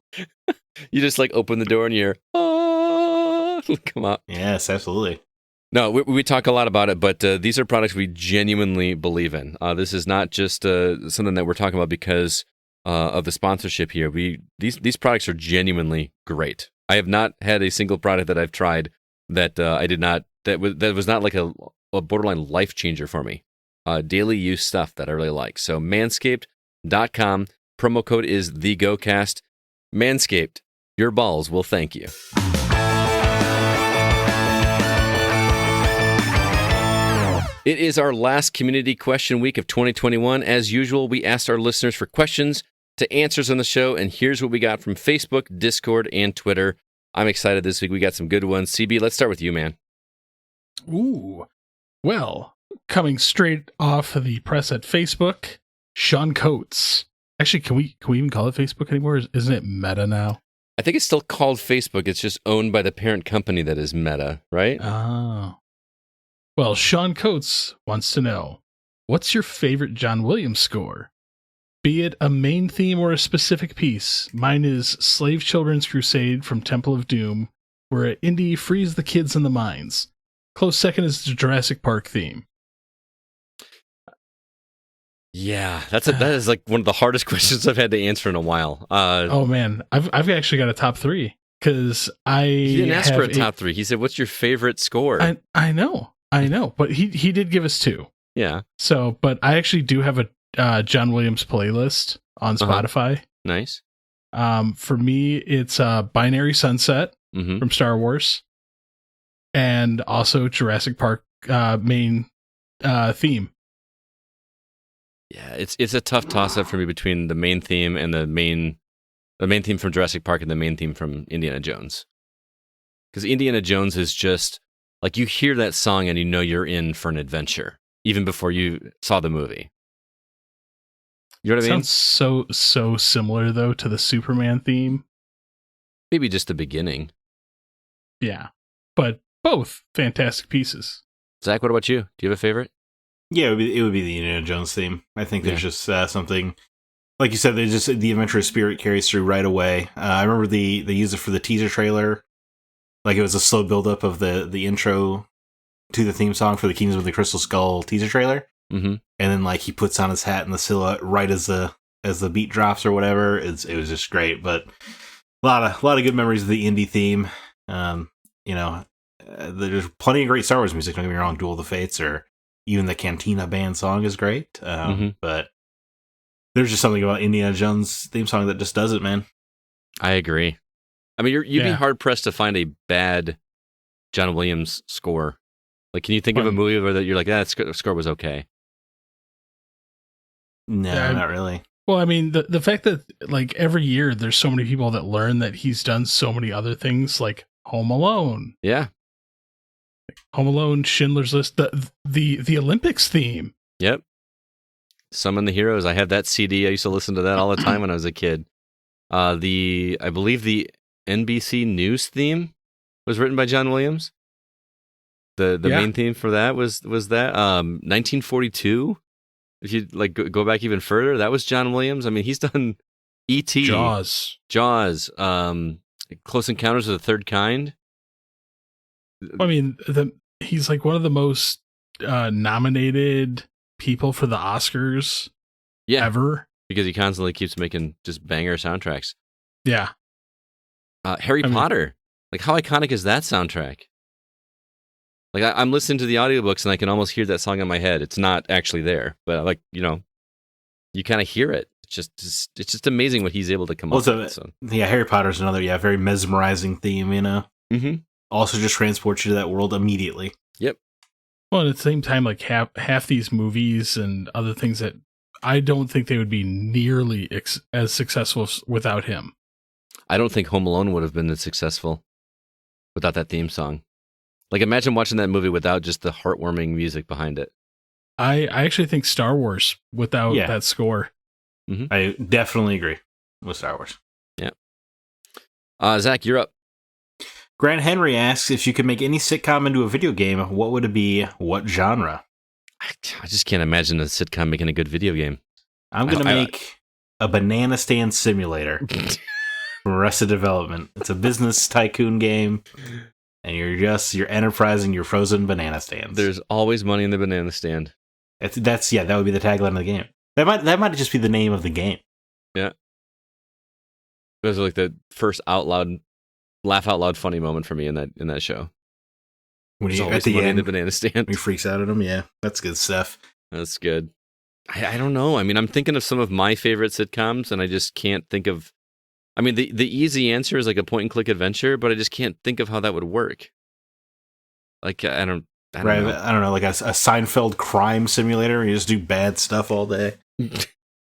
You just open the door and you're come on. Yes, absolutely. No, we talk a lot about it, but these are products we genuinely believe in. This is not just something that we're talking about because of the sponsorship here. These products are genuinely great. I have not had a single product that I've tried that I did not that was not like a borderline life changer for me. Daily use stuff that I really like. So manscaped.com, promo code is thegocast. Manscaped, your balls will thank you. It is our last community question week of 2021. As usual, we asked our listeners for questions to answers on the show, and here's what we got from Facebook, Discord, and Twitter. I'm excited this week. We got some good ones. CB, let's start with you, man. Ooh. Well, coming straight off of the press at Facebook, Sean Coates. Actually, can we even call it Facebook anymore? Isn't it Meta now? I think it's still called Facebook. It's just owned by the parent company that is Meta, right? Oh. Well, Sean Coates wants to know, what's your favorite John Williams score? Be it a main theme or a specific piece. Mine is Slave Children's Crusade from Temple of Doom, where Indy frees the kids in the mines. Close second is the Jurassic Park theme. Yeah, that is one of the hardest questions I've had to answer in a while. Oh man, I've actually got a top three because he didn't ask for a top three. He said, "What's your favorite score?" I know, but he did give us two. Yeah. So, but I actually do have a John Williams playlist on Spotify. Nice. For me, it's Binary Sunset from Star Wars, and also Jurassic Park main theme. Yeah, it's a tough toss-up for me between the main theme and the main theme from Jurassic Park and the main theme from Indiana Jones. Because Indiana Jones is just, you hear that song and you know you're in for an adventure, even before you saw the movie. You know what I mean? Sounds so similar, though, to the Superman theme. Maybe just the beginning. Yeah, but both fantastic pieces. Zach, what about you? Do you have a favorite? Yeah, it would be the Indiana Jones theme. I think there's just something, like you said, the adventurous spirit carries through right away. I remember they used it for the teaser trailer. It was a slow buildup of the intro to the theme song for the Kingdom of the Crystal Skull teaser trailer. Mm-hmm. And then he puts on his hat and the silhouette right as the beat drops or whatever. It was just great. But a lot of good memories of the indie theme. There's plenty of great Star Wars music. Don't get me wrong, Duel of the Fates or even the Cantina Band song is great. Mhm. But there's just something about Indiana Jones theme song that just does it, man. I agree. I mean, you'd be Yeah. hard pressed to find a bad John Williams score. Like, can you think of a Fun. movie where that you're like, that score was okay? No, Yeah, not really. Well, I mean, the fact that like every year there's so many people that learn that he's done so many other things, like Home Alone, Yeah. Schindler's List, the Olympics theme. Yep. Summon the Heroes. I have that CD. I used to listen to that all the time when I was a kid. I believe the NBC News theme was written by John Williams. The Yeah. main theme for that was that 1942. If you like go back even further, that was John Williams. I mean, he's done E.T., Jaws. Close Encounters of the Third Kind. I mean, he's like one of the most nominated people for the Oscars Yeah, ever. because he constantly keeps making just banger soundtracks. Yeah. Harry I mean- Potter. Like, how iconic is that soundtrack? Like, I'm listening to the audiobooks and I can almost hear that song in my head. It's not actually there, but like, you kind of hear it. It's just amazing what he's able to come up with. So. Yeah, Harry Potter's another very mesmerizing theme, Mm-hmm. Also just transports you to that world immediately. Well, at the same time, like half these movies and other things that I don't think they would be nearly as successful without him. I don't think Home Alone would have been as successful without that theme song. Like, imagine watching that movie without just the heartwarming music behind it. I actually think Star Wars without Yeah. that score. I definitely agree with Star Wars. Zach, you're up. Grant Henry asks, if you could make any sitcom into a video game, what would it be? What genre? I just can't imagine a sitcom making a good video game. I'm going to I- make a banana stand simulator from Arrested Development. It's a business tycoon game, and you're enterprising your frozen banana stands. There's always money in the banana stand. That would be the tagline of the game. That might just be the name of the game. Those are like the first laugh out loud funny moment for me in that show. When There's you always at the money in end, the banana stand. he freaks out at him. Yeah, that's good stuff. That's good. I don't know. I mean, I'm thinking of some of my favorite sitcoms, and I just can't think of. I mean, the easy answer is like a point and click adventure, but I just can't think of how that would work. Like, I don't Right? know. I don't know, like a Seinfeld crime simulator where you just do bad stuff all day.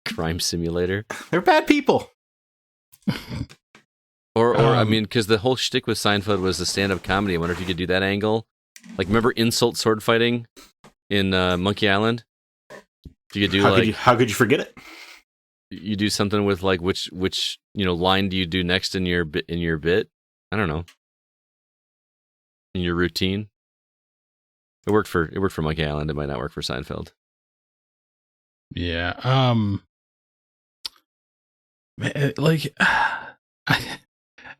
Crime simulator. They're bad people. Or I mean, because the whole shtick with Seinfeld was the stand-up comedy. I wonder if you could do that angle. Like, remember insult sword fighting in Monkey Island? If you could do How could you forget it? you do something with like which line do you do next in your bit? I don't know. In your routine. It worked for Monkey Island. It might not work for Seinfeld. Yeah. Like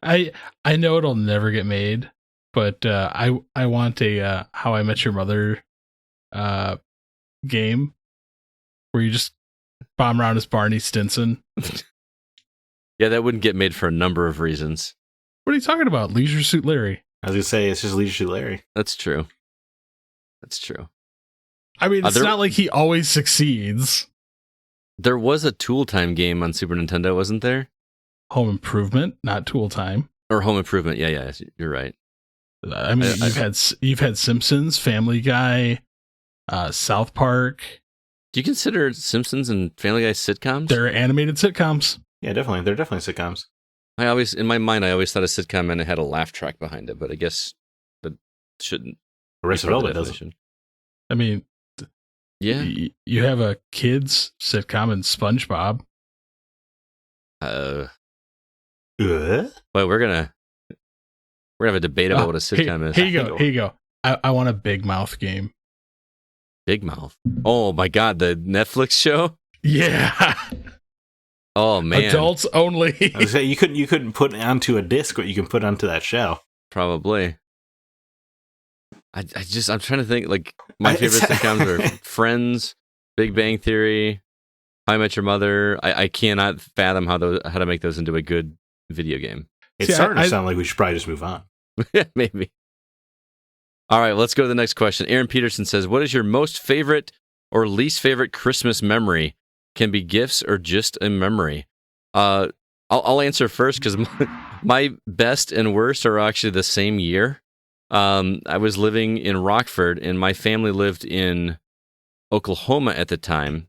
I know it'll never get made, but I want a How I Met Your Mother game where you just bomb around as Barney Stinson. Yeah, that wouldn't get made for a number of reasons. What are you talking about? Leisure Suit Larry. I was gonna say it's just Leisure Suit Larry. That's true. That's true. I mean, it's there- not like he always succeeds. There was a Tool Time game on Super Nintendo, wasn't there? Home Improvement, not Tool Time. Or Home Improvement. Yeah, you're right. I mean, you've had Simpsons, Family Guy, South Park. Do you consider Simpsons and Family Guy sitcoms? They're animated sitcoms. Yeah, definitely. They're definitely sitcoms. In my mind, I always thought a sitcom meant it had a laugh track behind it, but I guess that shouldn't. Arrested be part of Development the doesn't. definition. I mean, Yeah. you have a kids sitcom in SpongeBob. But we're gonna have a debate about what a sitcom is. Here you go. I want a Big Mouth game. Big Mouth. Oh my God, the Netflix show. Yeah, Oh man, adults only. I was saying, you couldn't put onto a disc what you can put onto that show. probably. I'm trying to think. Like, my favorite sitcoms are Friends, Big Bang Theory, How I Met Your Mother. I cannot fathom how to make those into a good video game. It's starting to sound like we should probably just move on. Maybe. All right, let's go to the next question. Aaron Peterson says, what is your most favorite or least favorite Christmas memory? Can be gifts or just a memory. I'll answer first because my best and worst are actually the same year. I was living in Rockford, and my family lived in Oklahoma at the time.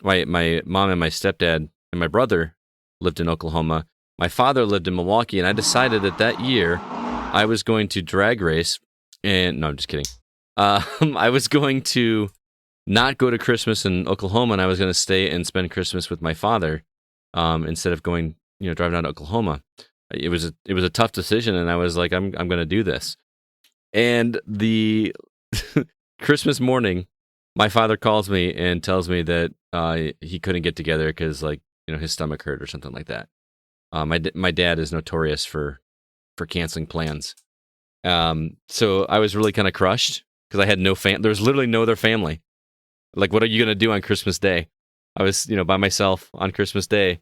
My mom and my stepdad and my brother lived in Oklahoma. My father lived in Milwaukee, and I decided that year I was going to drag race. And no, I'm just kidding. I was going to not go to Christmas in Oklahoma, and I was going to stay and spend Christmas with my father instead of going, driving down to Oklahoma. It was a tough decision, and I was like, I'm going to do this. And the Christmas morning, my father calls me and tells me that he couldn't get together because, his stomach hurt or something like that. My dad is notorious for canceling plans. So I was really kind of crushed because I had no there was literally no other family. Like, what are you going to do on Christmas Day? I was, by myself on Christmas Day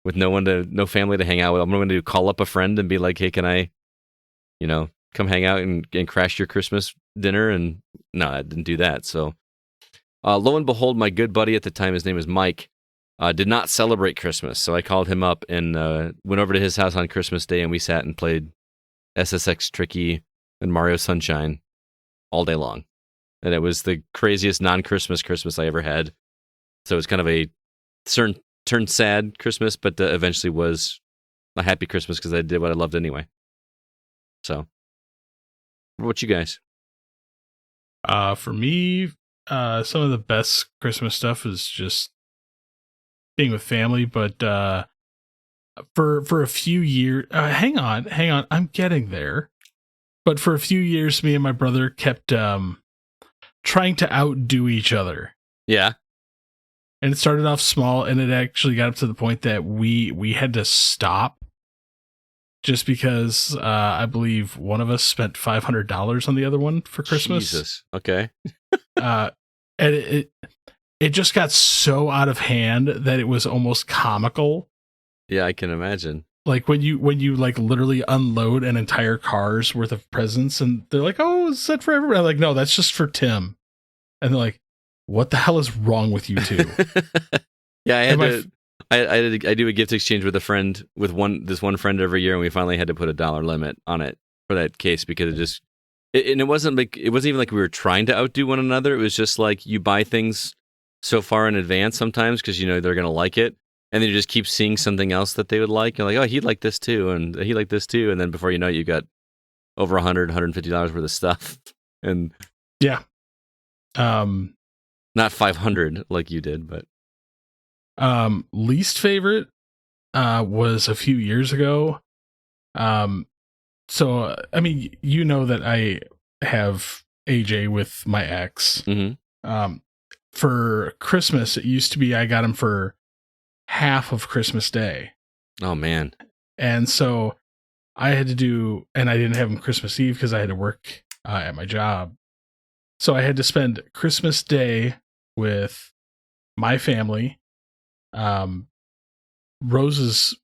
with no family to hang out with. I'm going to do call up a friend and be like, hey, can I, come hang out and crash your Christmas dinner? And no, I didn't do that. So lo and behold, my good buddy at the time, his name was Mike, did not celebrate Christmas. So I called him up and went over to his house on Christmas Day, and we sat and played SSX Tricky and Mario Sunshine all day long. And it was the craziest non-Christmas Christmas I ever had. So it was kind of a turned sad Christmas, but eventually was a happy Christmas because I did what I loved anyway. So, what about you guys? For me, some of the best Christmas stuff is just being with family, but for a few years, hang on, I'm getting there. But for a few years, me and my brother kept trying to outdo each other. Yeah. And it started off small, and it actually got up to the point that we had to stop just because I believe one of us spent $500 on the other one for Christmas. Jesus. Okay. And it just got so out of hand that it was almost comical. Yeah, I can imagine. Like when you literally unload an entire car's worth of presents, and they're like, "Oh, is that for everybody?" I'm like, "No, that's just for Tim." And they're like, "What the hell is wrong with you two?" Yeah, I do a gift exchange with a friend with this one friend every year, and we finally had to put a $1 limit on it for that case because it wasn't even like we were trying to outdo one another. It was just like you buy things so far in advance sometimes because they're gonna like it. And then you just keep seeing something else that they would like. You're like, oh, he'd like this too, and he liked this too. And then before you know it, you got over $150 worth of stuff. And yeah, not 500 like you did, but least favorite was a few years ago. So I mean, that I have AJ with my ex. Mm-hmm. For Christmas, it used to be I got him for half of Christmas Day. Oh man. And so I had to do, and I didn't have him Christmas Eve because I had to work at my job. So I had to spend Christmas Day with my family, Rose's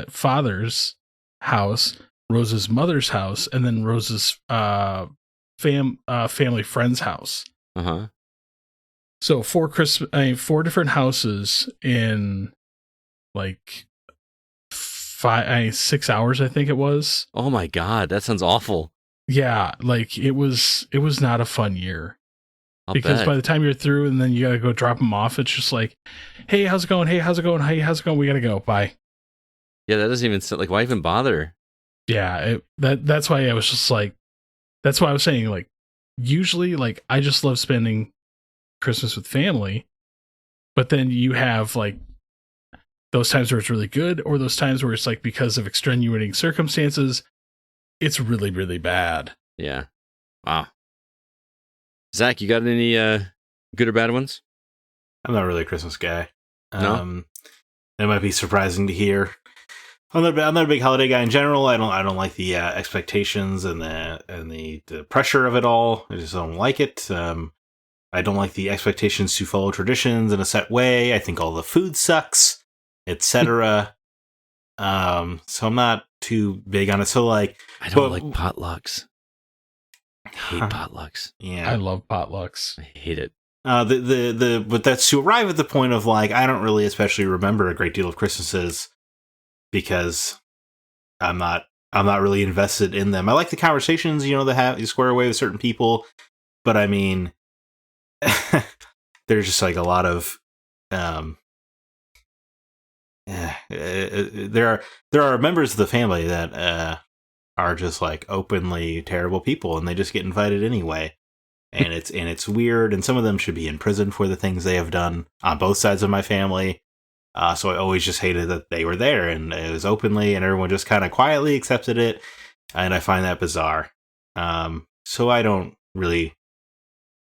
father's house, Rose's mother's house, and then Rose's family friend's house. Uh-huh. So 4 different houses in 6 hours, I think it was. Oh my God, that sounds awful. Yeah, it was not a fun year. Because bet. by the time you're through and then you gotta go drop them off, it's just like, hey, how's it going? Hey, how's it going? Hey, how's it going? We gotta go. Bye. Yeah, that doesn't even sound why even bother? Yeah, that's why I was just that's why I was saying usually I just love spending Christmas with family, but then you have those times where it's really good, or those times where it's because of extenuating circumstances, it's really, really bad. Yeah. Wow. Zach, you got any good or bad ones? I'm not really a Christmas guy. No? It might be surprising to hear. I'm not a big holiday guy in general. I don't like the expectations and the pressure of it all. I just don't like it. I don't like the expectations to follow traditions in a set way. I think all the food sucks, etc. So I'm not too big on it. So I don't like potlucks. I hate potlucks. Yeah. I love potlucks. I hate it. But that's to arrive at the point of like, I don't really especially remember a great deal of Christmases because I'm not really invested in them. I like the conversations, that you square away with certain people, but I mean, there's just like a lot of, there are members of the family that are just like openly terrible people, and they just get invited anyway. And it's weird, and some of them should be in prison for the things they have done on both sides of my family. So I always just hated that they were there, and it was openly, and everyone just kind of quietly accepted it, and I find that bizarre. So I don't really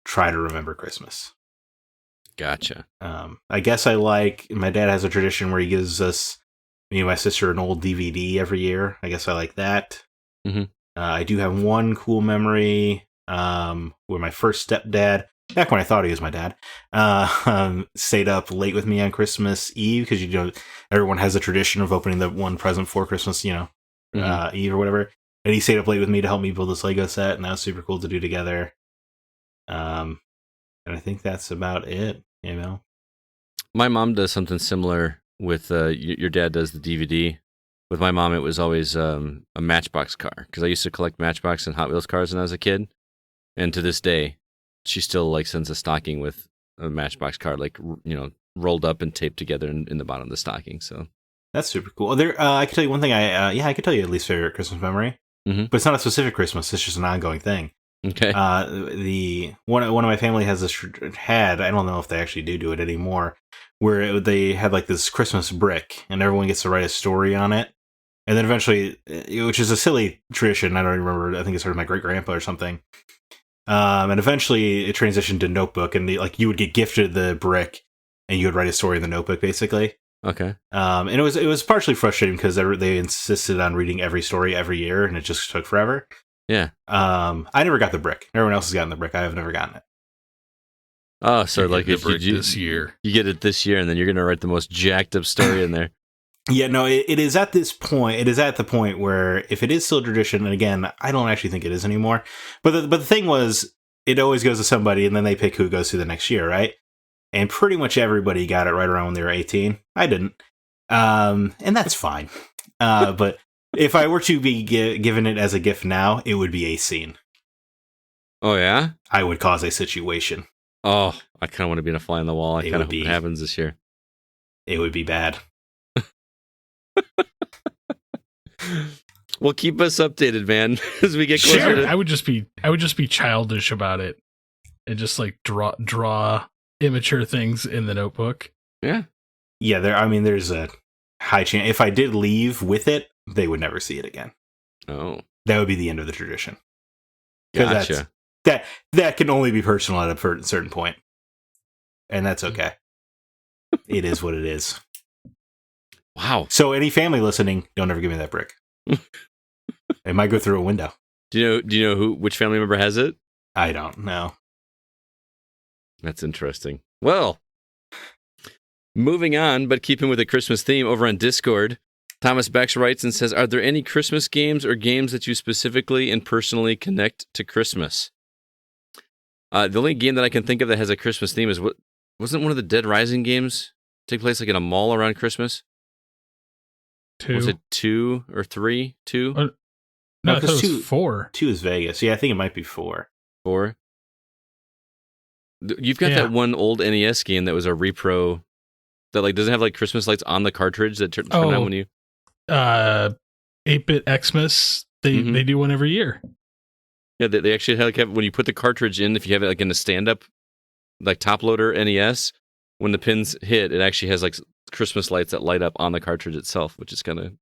try to remember Christmas. Gotcha. I guess my dad has a tradition where he gives us, me and my sister, an old DVD every year. I guess I like that. Mm-hmm. I do have one cool memory where my first stepdad, back when I thought he was my dad, stayed up late with me on Christmas Eve, because everyone has a tradition of opening the one present for Christmas, Eve or whatever. And he stayed up late with me to help me build this Lego set, and that was super cool to do together. And I think that's about it. My mom does something similar with your dad does the DVD. With my mom, it was always a Matchbox car, because I used to collect Matchbox and Hot Wheels cars when I was a kid. And to this day, she still like sends a stocking with a Matchbox car, like, rolled up and taped together in the bottom of the stocking. So that's super cool. I can tell you one thing. I could tell you at least favorite Christmas memory, mm-hmm. but it's not a specific Christmas. It's just an ongoing thing. Okay. The one of my family has I don't know if they actually do it anymore, where they had like this Christmas brick, and everyone gets to write a story on it. And then eventually, which is a silly tradition, I don't remember, I think it started my great-grandpa or something. And eventually it transitioned to notebook, and you would get gifted the brick, and you would write a story in the notebook, basically. Okay. And it was partially frustrating because they insisted on reading every story every year, and it just took forever. Yeah. I never got the brick. Everyone else has gotten the brick. I have never gotten it. Oh, so like if you this year, you get it this year, and then you're gonna write the most jacked up story in there. Yeah, no, it is at this point. It is at the point where if it is still a tradition, and again, I don't actually think it is anymore. But the thing was, it always goes to somebody, and then they pick who goes to the next year, right? And pretty much everybody got it right around when they were 18. I didn't, and that's fine. But if I were to be given it as a gift now, it would be a scene. Oh yeah, I would cause a situation. Oh, I kind of want to be in a fly on the wall. I kind of hope it happens this year. It would be bad. Well, keep us updated, man, as we get closer. Sure. I would just be childish about it, and just like draw immature things in the notebook. Yeah. There's a high chance if I did leave with it, they would never see it again. Oh, that would be the end of the tradition. Gotcha. That can only be personal at a certain point, and that's okay. It is what it is. Wow. So any family listening, don't ever give me that brick. It might go through a window. Do you know which family member has it? I don't know. That's interesting. Well, moving on, but keeping with the Christmas theme, over on Discord, Thomas Bex writes and says, are there any Christmas games or games that you specifically and personally connect to Christmas? The only game that I can think of that has a Christmas theme is, wasn't one of the Dead Rising games take place like in a mall around Christmas? 2. Was it 2 or 3? 2? No, I thought it 2, was 4. 2 is Vegas. Yeah, I think it might be 4. 4? You've got that one old NES game that was a repro that like doesn't have like Christmas lights on the cartridge that turn on when you 8-bit Xmas. They do one every year. Yeah, they actually have when you put the cartridge in, if you have it like in a stand-up like top loader NES, when the pins hit, it actually has like Christmas lights that light up on the cartridge itself, which is kind of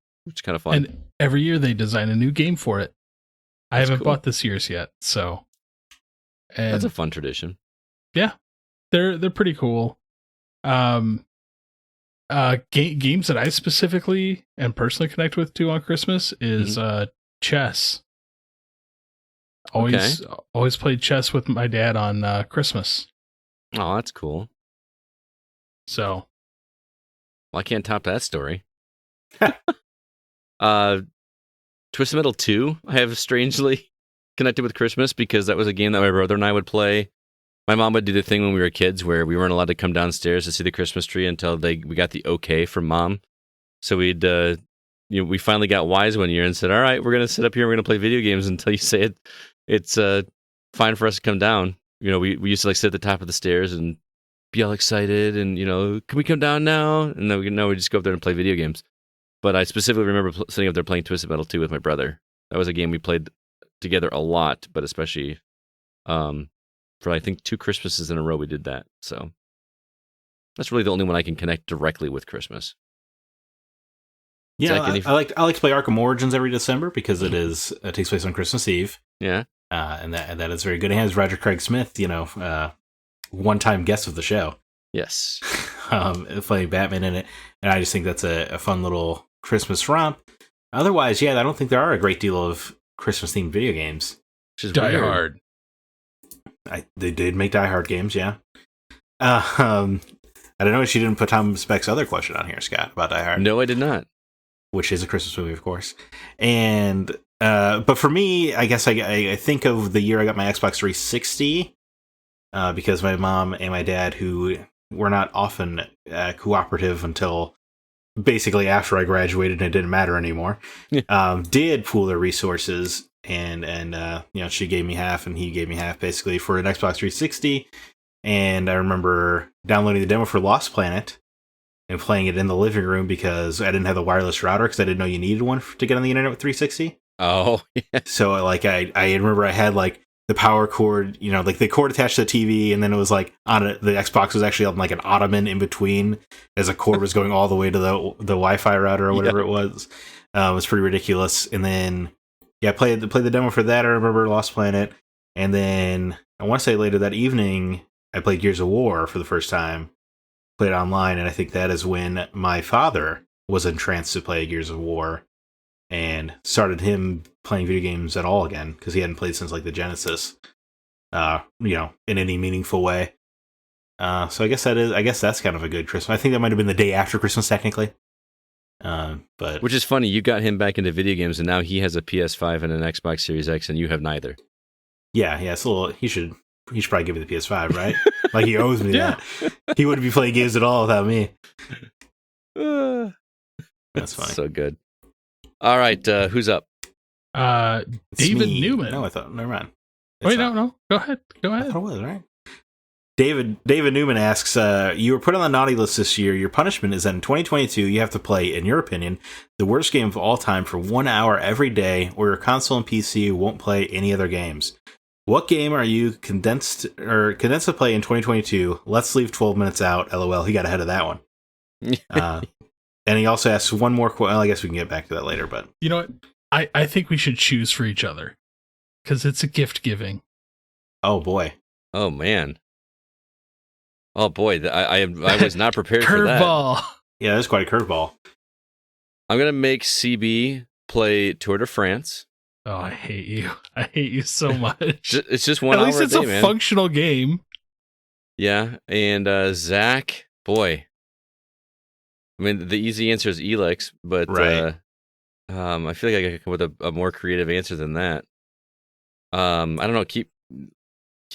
fun. And every year they design a new game for it. I haven't bought this year's yet, so that's a fun tradition. Yeah, they're pretty cool. Games that I specifically and personally connect with too on Christmas is chess. Always played chess with my dad on Christmas. Oh, that's cool. So, well, I can't top that story. Twisted Metal 2, I have strangely connected with Christmas because that was a game that my brother and I would play. My mom would do the thing when we were kids where we weren't allowed to come downstairs to see the Christmas tree until we got the okay from mom. So we'd, we finally got wise one year and said, all right, we're going to sit up here and we're going to play video games until you say it's fine for us to come down. We used to like sit at the top of the stairs and be all excited and, can we come down now? And then we just go up there and play video games. But I specifically remember sitting up there playing Twisted Metal 2 with my brother. That was a game we played together a lot, but especially for I think 2 Christmases in a row we did that. So that's really the only one I can connect directly with Christmas. Yeah, Zach, I like to play Arkham Origins every December because it takes place on Christmas Eve. Yeah, and that is very good. It has Roger Craig Smith, one-time guest of the show. Yes, playing Batman in it, and I just think that's a fun little Christmas romp. Otherwise, yeah, I don't think there are a great deal of Christmas-themed video games. which is Die weird. Hard. They did make Die Hard games, yeah. I don't know if she didn't put Tom Speck's other question on here, Scott, about Die Hard. No, I did not. Which is a Christmas movie, of course. And but for me, I guess I think of the year I got my Xbox 360 because my mom and my dad, who were not often cooperative until basically after I graduated and it didn't matter anymore, did pool their resources and she gave me half and he gave me half basically for an Xbox 360. And I remember downloading the demo for Lost Planet and playing it in the living room because I didn't have the wireless router because I didn't know you needed one to get on the internet with 360. Oh, yeah. So I remember I had like the power cord, like the cord attached to the TV, and then it was like on it, the Xbox was actually on like an ottoman in between as a cord was going all the way to the Wi-Fi router or whatever it was. It was pretty ridiculous. And then played the demo for that. I remember Lost Planet, and then I want to say later that evening I played Gears of War for the first time. Played online, and I think that is when my father was entranced to play Gears of War and started him playing video games at all again because he hadn't played since like the Genesis, in any meaningful way. So I guess that's kind of a good Christmas. I think that might have been the day after Christmas technically. But Which is funny, you got him back into video games and now he has a PS5 and an Xbox Series X and you have neither. Yeah, it's a little. He should probably give me the PS5, right? Like he owes me that. He wouldn't be playing games at all without me. That's fine. So good. All right, who's up? It's David me. Newman. No, I thought. Never mind. Wait, no. Go ahead. I thought it was, right? David Newman asks, you were put on the naughty list this year. Your punishment is that in 2022, you have to play, in your opinion, the worst game of all time for 1 hour every day, or your console and PC won't play any other games. What game are you condensed to play in 2022? Let's leave 12 minutes out. LOL. He got ahead of that one. And he also asks one more question. Well, I guess we can get back to that later, but You know what? I think we should choose for each other because it's a gift giving. oh boy. Oh, man. Oh, boy. I was not prepared for that. Curveball. Yeah, that's quite a curveball. I'm going to make CB play Tour de France. Oh, I hate you. I hate you so much. It's just 1 At hour least it's a day, a man. functional game. Yeah, and Zach, boy. I mean, the easy answer is Elix, but Right. I feel like I could come with a more creative answer than that. I don't know. Keep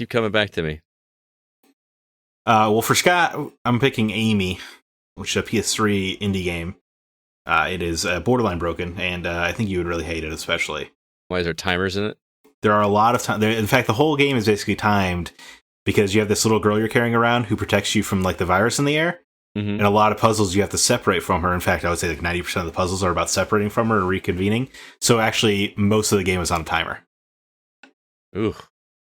coming back to me. Well, for Scott, I'm picking Amy, which is a PS3 indie game. It is borderline broken, and I think you would really hate it, especially. Why is there timers in it? There are a lot of time. In fact, the whole game is basically timed because you have this little girl you're carrying around who protects you from like the virus in the air. Mm-hmm. And a lot of puzzles you have to separate from her. In fact, I would say like 90% of the puzzles are about separating from her and reconvening. So actually, most of the game is on a timer. Ooh.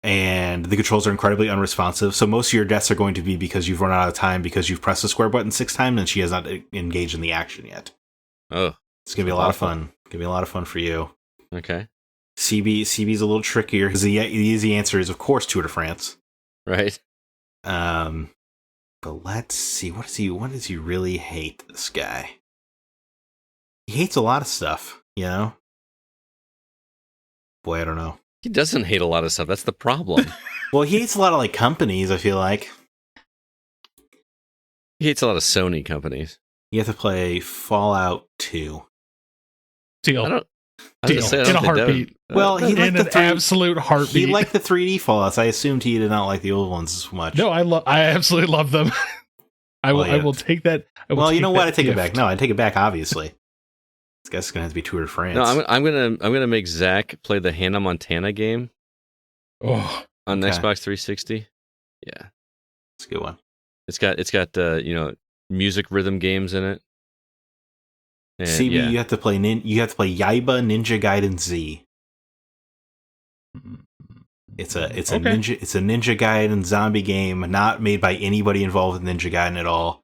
And the controls are incredibly unresponsive. So most of your deaths are going to be because you've run out of time because you've pressed the square button 6 times and she has not engaged in the action yet. Oh. It's going to be a lot of fun. Going to be a lot of fun for you. Okay. CB's a little trickier because the easy answer is, of course, Tour de France. Right. But let's see. What does he really hate, this guy? He hates a lot of stuff, you know? Boy, I don't know. He doesn't hate a lot of stuff. That's the problem. Well, he hates a lot of like companies, I feel like. He hates a lot of Sony companies. You have to play Fallout 2. Deal. I was Deal. gonna say, I In a don't think that heartbeat. would- Well, he In liked the an three, absolute heartbeat. he liked the 3D Fallouts. I assumed he did not like the old ones as much. No, I absolutely love them. I will. Well, yeah. I will take that. Well, you know what? I take it gift. back. No, I take it back. Obviously, this guy's gonna have to be Tour de France. No, I'm gonna make Zach play the Hannah Montana game Oh, on Okay. Xbox 360. Yeah, It's a good one. it's got music rhythm games in it. And, CB, yeah. you have to play Yaiba Ninja Gaiden Z. It's a Okay. Ninja Gaiden zombie game, not made by anybody involved with Ninja Gaiden at all.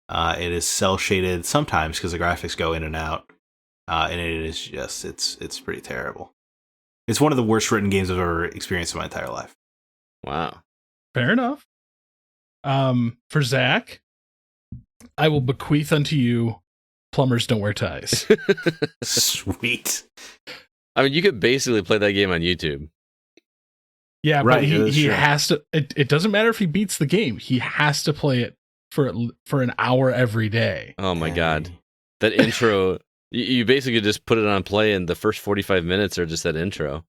It is cell shaded sometimes because the graphics go in and out, and it is just it's pretty terrible. It's one of the worst written games I've ever experienced in my entire life. Wow. fair enough. For Zach, I will bequeath unto you Plumbers Don't Wear Ties. Sweet. I mean, you could basically play that game on YouTube. Yeah, Right, but he sure. has to. It doesn't matter if he beats the game. He has to play it for an hour every day. Oh my god, that intro! You basically just put it on play, and the first 45 minutes are just that intro.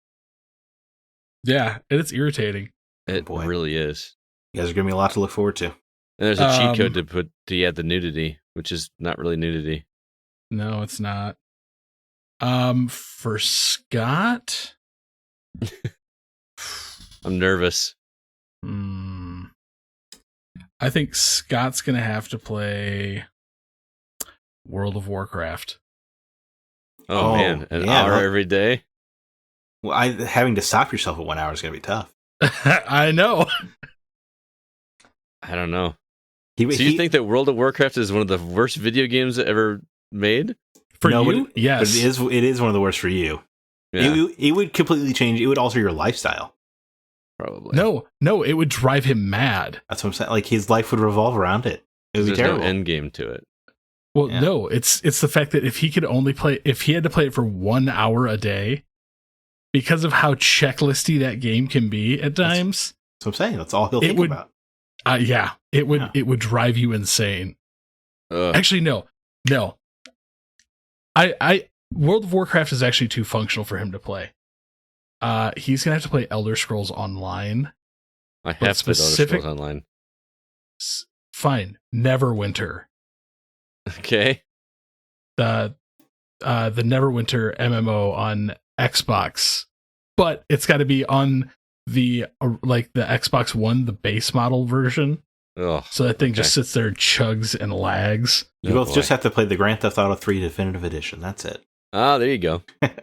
Yeah, and it's irritating. It boy. really is. You guys are giving me a lot to look forward to. And there's a cheat code Um, to add the nudity, which is not really nudity. No, it's not. For Scott, I'm nervous. I think Scott's gonna have to play World of Warcraft. Oh, Oh, man, an yeah, hour well- every day. Well, having to stop yourself at 1 hour is going to be tough. I know. I don't know. He, So you think that World of Warcraft is one of the worst video games ever made? For No, but you, but yes. it is one of the worst for you. Yeah, It would completely change. It would alter your lifestyle. probably. No, it would drive him mad. That's what I'm saying. Like his life would revolve around it. It would be There's terrible. no end game to it. Well, Yeah. no, it's the fact that if he had to play it for 1 hour a day, because of how checklisty that game can be at times, That's what I'm saying. That's all he'll It think would- about. yeah, it would Yeah. it would drive you insane. Ugh. Actually, no. I World of Warcraft is actually too functional for him to play. He's gonna have to play Elder Scrolls Online. I have to play Elder specific- Scrolls Online. Fine, Neverwinter. Okay. The Neverwinter MMO on Xbox, but it's got to be on the the Xbox One, the base model version. Oh, So that thing Okay. just sits there and chugs and lags. You both just have to play the Grand Theft Auto 3 Definitive Edition. That's it. Ah, there you go. That'd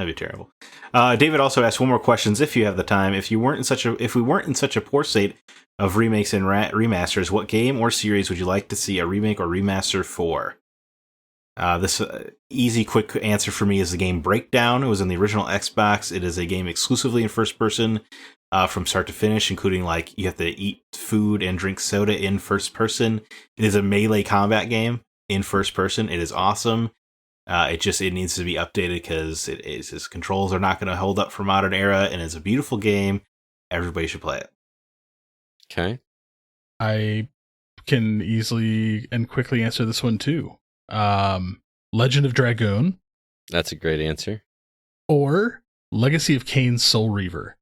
be terrible. David also asked one more questions if you have the time. If we weren't in such a poor state of remakes and remasters, what game or series would you like to see a remake or remaster for? This easy, quick answer for me is the game Breakdown. It was on the original Xbox. It is a game exclusively in first person from start to finish, including like you have to eat food and drink soda in first person. It is a melee combat game in first person. It is awesome. It needs to be updated because his controls are not going to hold up for modern era, and it's a beautiful game. Everybody should play it. Okay. I can easily and quickly answer this one too. Legend of Dragoon That's a great answer. or Legacy of Kain Soul Reaver.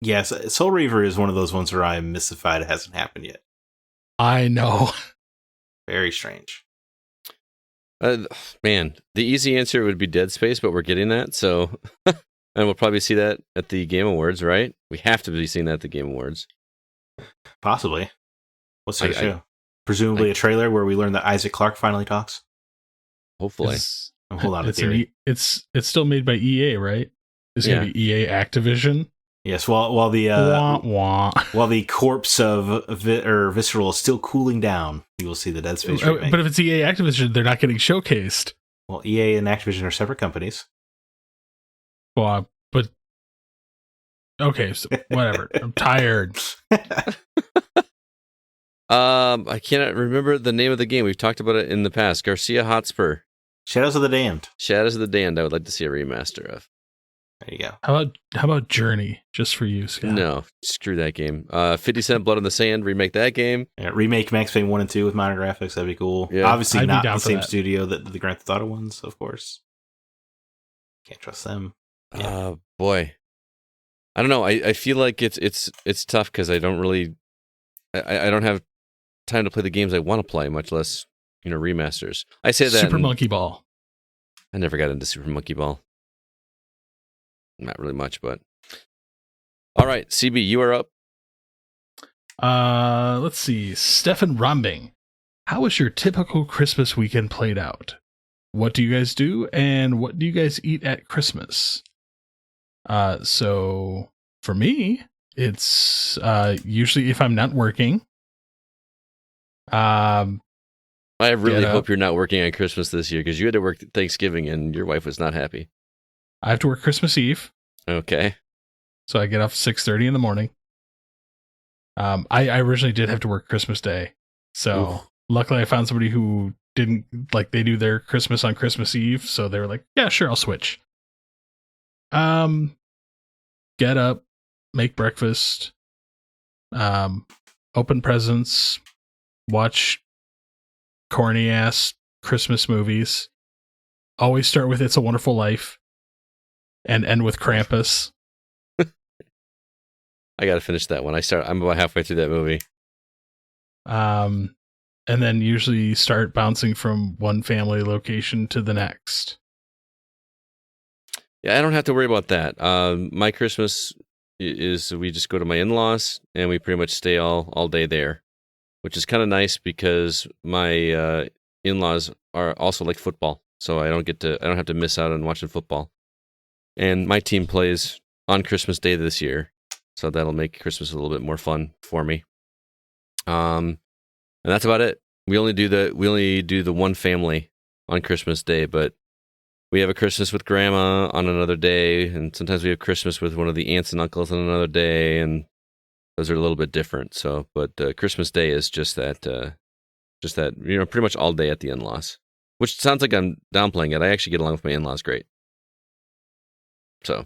Yes, Soul Reaver is one of those ones where I'm mystified it hasn't happened yet. I know. Very strange. Man, the easy answer would be Dead Space, but we're getting that, so and we'll probably see that at the Game Awards, right? We have to be seeing that at the Game Awards. Possibly. What's that I- show? Presumably a trailer where we learn that Isaac Clarke finally talks. Hopefully. Hold on to It's theory. it's still made by EA, right? It's Yeah. gonna be EA Activision. Yes, while the Wah, wah. while the corpse of Visceral is still cooling down, you will see the Dead Space remake. But if it's EA Activision, they're not getting showcased. Well, EA and Activision are separate companies. Well, but okay, so whatever. I'm tired. I cannot remember the name of the game. We've talked about it in the past. Garcia Hotspur. Shadows of the Damned. Shadows of the Damned, I would like to see a remaster of. There you go. How about Journey? Just for you, Scott. No, screw that game. 50 Cent Blood on the Sand, remake that game. Yeah, remake Max Payne 1 and 2 with modern graphics. That'd be cool. Yeah. Obviously I'd be not down the for same that. studio that the Grand Theft Auto ones, of course. Can't trust them. Yeah. Boy, I don't know. I feel like it's tough because I don't really, I don't have time to play the games I want to play, much less remasters. I say that Super Monkey Ball. I never got into Super Monkey Ball. Not really much, but all right, CB, you are up. Let's see. Stefan Rombing. How was your typical Christmas weekend played out? What do you guys do, and what do you guys eat at Christmas? So for me, it's usually if I'm not working. I really hope you're not working on Christmas this year because you had to work Thanksgiving and your wife was not happy. I have to work Christmas Eve. Okay. So I get off 6:30 in the morning. I originally did have to work Christmas Day. So luckily I found somebody who didn't they do their Christmas on Christmas Eve. So they were like, yeah, sure, I'll switch. Get up, make breakfast, open presents, watch corny ass Christmas movies. Always start with It's a Wonderful Life and end with Krampus. I got to finish that one. I'm about halfway through that movie. And then usually start bouncing from one family location to the next. Yeah, I don't have to worry about that. My Christmas is we just go to my in-laws and we pretty much stay all day there, which is kind of nice because my in-laws are also like football, so I don't have to miss out on watching football. And my team plays on Christmas Day this year, so that'll make Christmas a little bit more fun for me. And that's about it. We only do the one family on Christmas Day, but we have a Christmas with Grandma on another day, and sometimes we have Christmas with one of the aunts and uncles on another day, and those are a little bit different. So, but Christmas Day is just that pretty much all day at the in-laws, which sounds like I'm downplaying it. I actually get along with my in-laws great. So,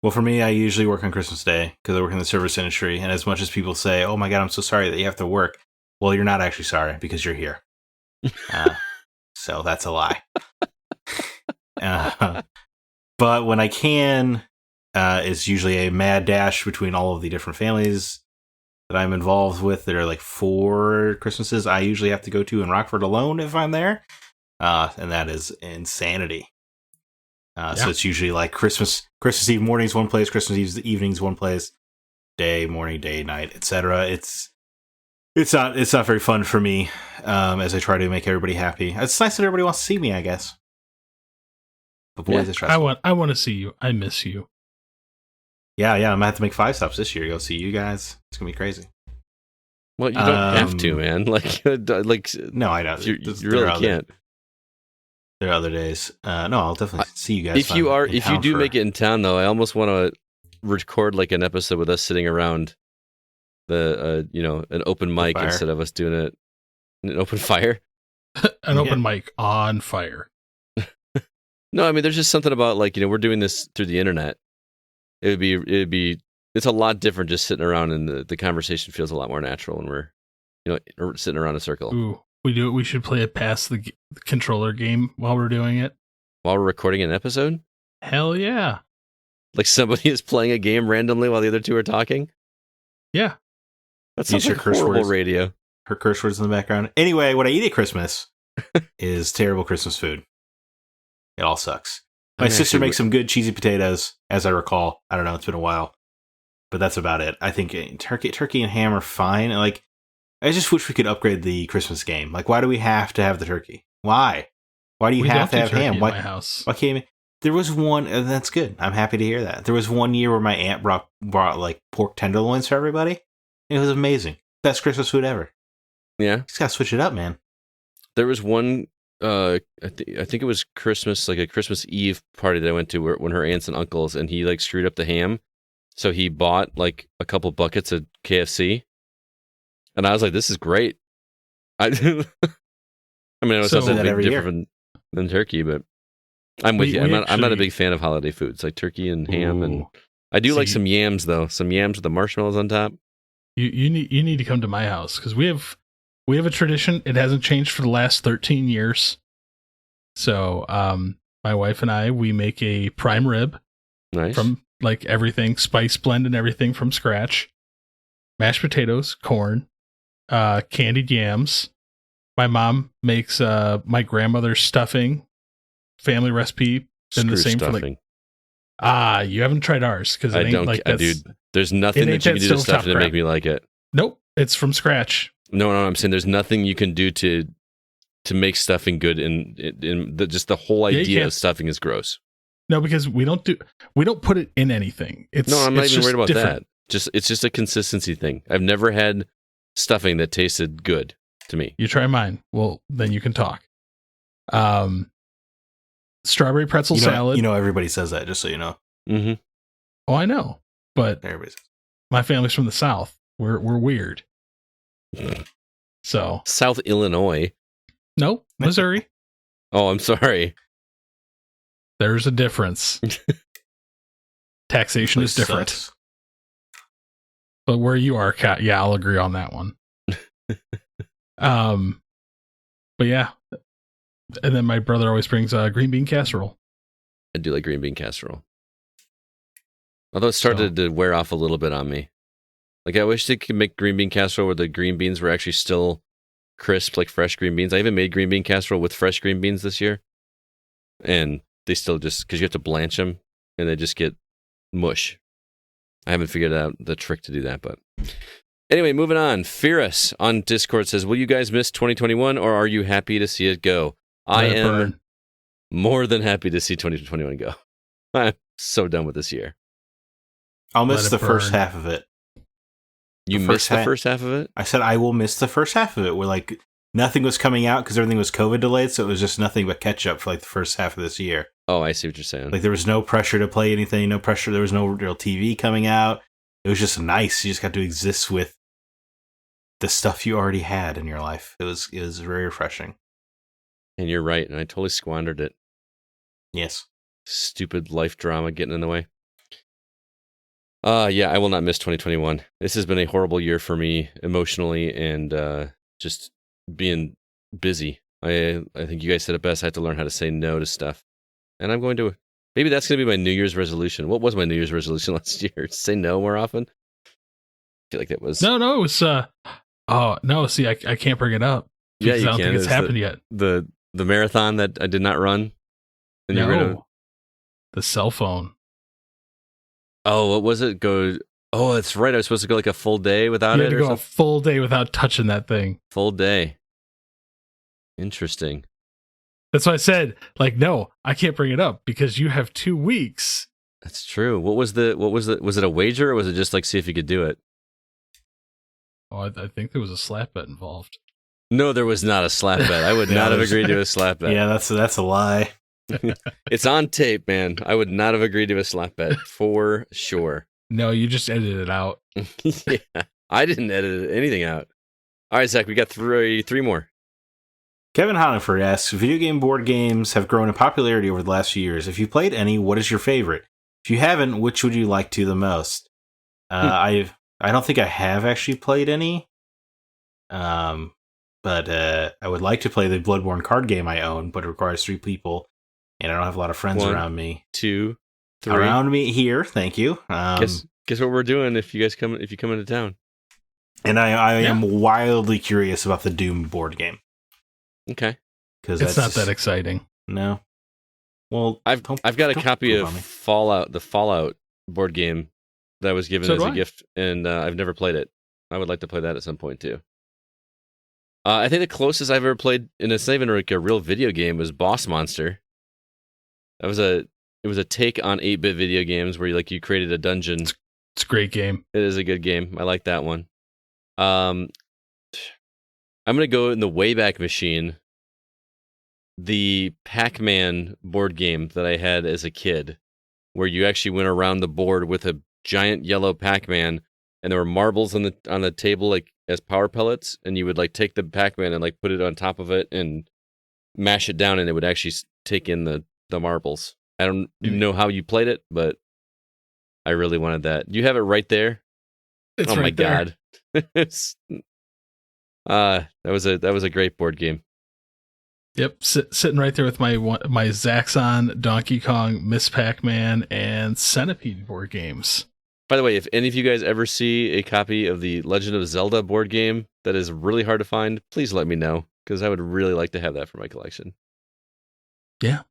well, for me, I usually work on Christmas Day because I work in the service industry, and as much as people say, "Oh my God, I'm so sorry that you have to work," well, you're not actually sorry because you're here. So that's a lie. But when I can, it's usually a mad dash between all of the different families that I'm involved with. There are like 4 Christmases I usually have to go to in Rockford alone if I'm there, and that is insanity. So it's usually like Christmas Eve mornings one place, Christmas Eve evenings one place, morning, day, night, etc. It's not very fun for me as I try to make everybody happy. It's nice that everybody wants to see me, I guess. But boy, it's stressful. I want to see you. I miss you. Yeah, I'm gonna have to make 5 stops this year to go see you guys. It's gonna be crazy. Well, you don't have to, man. No, I know. You really can't. There are other days. No, I'll definitely see you guys. If you do make it in town, though, I almost want to record like an episode with us sitting around the an open mic instead of us doing it an open fire. An open mic on fire. No, I mean there's just something about we're doing this through the internet. It's a lot different just sitting around, and the conversation feels a lot more natural when we're sitting around a circle. Ooh, we should play a pass the controller game while we're doing it. While we're recording an episode? Hell yeah. Like somebody is playing a game randomly while the other two are talking? Yeah. That sounds like horrible radio. Her curse words in the background. Anyway, what I eat at Christmas is terrible Christmas food. It all sucks. My sister makes some good cheesy potatoes, as I recall. I don't know, it's been a while. But that's about it. I think turkey and ham are fine. Like, I just wish we could upgrade the Christmas game. Like, why do we have to have the turkey? Why? Why do you have to have ham? Why? My house. Why can't there was one, and that's good. I'm happy to hear that. There was one year where my aunt brought like pork tenderloins for everybody. It was amazing. Best Christmas food ever. Yeah. Just gotta switch it up, man. There was one, I think it was Christmas, like a Christmas Eve party that I went to when her aunts and uncles, and he like screwed up the ham. So he bought like a couple buckets of KFC. And I was like, this is great. I mean, I know it's not that big different than turkey, but I'm with you. I'm not a big fan of holiday foods like turkey and ham, and I do like some yams though. Some yams with the marshmallows on top. You need to come to my house because we have a tradition. It hasn't changed for the last 13 years. So my wife and I, we make a prime rib Nice. from like everything, spice blend and everything from scratch. Mashed potatoes, corn, candied yams. My mom makes my grandmother's stuffing, family recipe. Been the Screw same stuffing. for like you haven't tried ours because I don't, dude. There's nothing that you can do to stuff to make me like it. Nope, it's from scratch. No, I'm saying there's nothing you can do to make stuffing good. Just the whole idea of stuffing is gross. No, because we don't put it in anything. No, I'm not even worried about different. that. It's just a consistency thing. I've never had stuffing that tasted good to me. You try mine. Well, then you can talk. Strawberry pretzel salad. You know, everybody says that, just so you know. Mm-hmm. Oh, I know, but Everybody says. my family's from the South. We're weird. So South Illinois. no, Missouri. Oh, I'm sorry. There's a difference. Taxation is different. Sucks. But where you are, Kat, yeah, I'll agree on that one. But yeah. And then my brother always brings green bean casserole. I do like green bean casserole. Although it started to wear off a little bit on me. Like, I wish they could make green bean casserole where the green beans were actually still crisp, like fresh green beans. I even made green bean casserole with fresh green beans this year. And they still just, because you have to blanch them, and they just get mush. I haven't figured out the trick to do that, but... Anyway, moving on. Fearus on Discord says, will you guys miss 2021, or are you happy to see it go? I am more than happy to see 2021 go. I'm so done with this year. I'll miss the first half of it. You missed the first half of it? I said I will miss the first half of it, where like nothing was coming out because everything was COVID delayed, so it was just nothing but catch up for like the first half of this year. Oh, I see what you're saying. Like there was no pressure to play anything, no pressure. There was no real TV coming out. It was just nice. You just got to exist with the stuff you already had in your life. It was very refreshing. And you're right, and I totally squandered it. Yes. Stupid life drama getting in the way. Yeah, I will not miss 2021. This has been a horrible year for me emotionally and just being busy. I think you guys said it best. I had to learn how to say no to stuff. And I'm going to... Maybe that's going to be my New Year's resolution. What was my New Year's resolution last year? Say no more often? I feel like that was... No, it was... Oh, no, see, I can't bring it up. Yeah, you I don't can. think it's happened yet. The marathon that I did not run? And no. The cell phone. Oh, what was it? Oh, that's right. I was supposed to go like a full day without it. You had to go a full day without touching that thing. Full day. Interesting. That's why I said, like, no, I can't bring it up because you have 2 weeks. That's true. Was it a wager or was it just like see if you could do it? Oh, I think there was a slap bet involved. No, there was not a slap bet. I would not have agreed to a slap bet. Yeah, that's a lie. It's on tape, man. I would not have agreed to a slap bet for sure. No, you just edited it out. Yeah, I didn't edit anything out. All right, Zach, we got three more. Kevin Honifer asks, video game board games have grown in popularity over the last few years. If you played any, what is your favorite? If you haven't, which would you like to the most? I don't think I have actually played any. But I would like to play the Bloodborne card game I own, but it requires 3 people, and I don't have a lot of friends around me. 2, 3. Around me here, thank you. Guess what we're doing if you come into town. And I am wildly curious about the Doom board game. Okay, because it's not that exciting. No. Well, I've got a copy of Fallout, the Fallout board game that I was given as a gift, and I've never played it. I would like to play that at some point too. I think the closest I've ever played, and it's not even like a real video game, was Boss Monster. It was a take on 8-bit video games where you created a dungeon. It's a great game. It is a good game. I like that one. I'm going to go in the Wayback Machine, the Pac-Man board game that I had as a kid, where you actually went around the board with a giant yellow Pac-Man, and there were marbles on the table like as power pellets, and you would take the Pac-Man and put it on top of it and mash it down, and it would actually take in the marbles. I don't know how you played it, but I really wanted that. You have it right there. It's my there. God. That was a great board game. Yep, sitting right there with my Zaxxon, Donkey Kong, Miss Pac-Man, and Centipede board games. By the way, if any of you guys ever see a copy of the Legend of Zelda board game that is really hard to find, please let me know, because I would really like to have that for my collection. Yeah.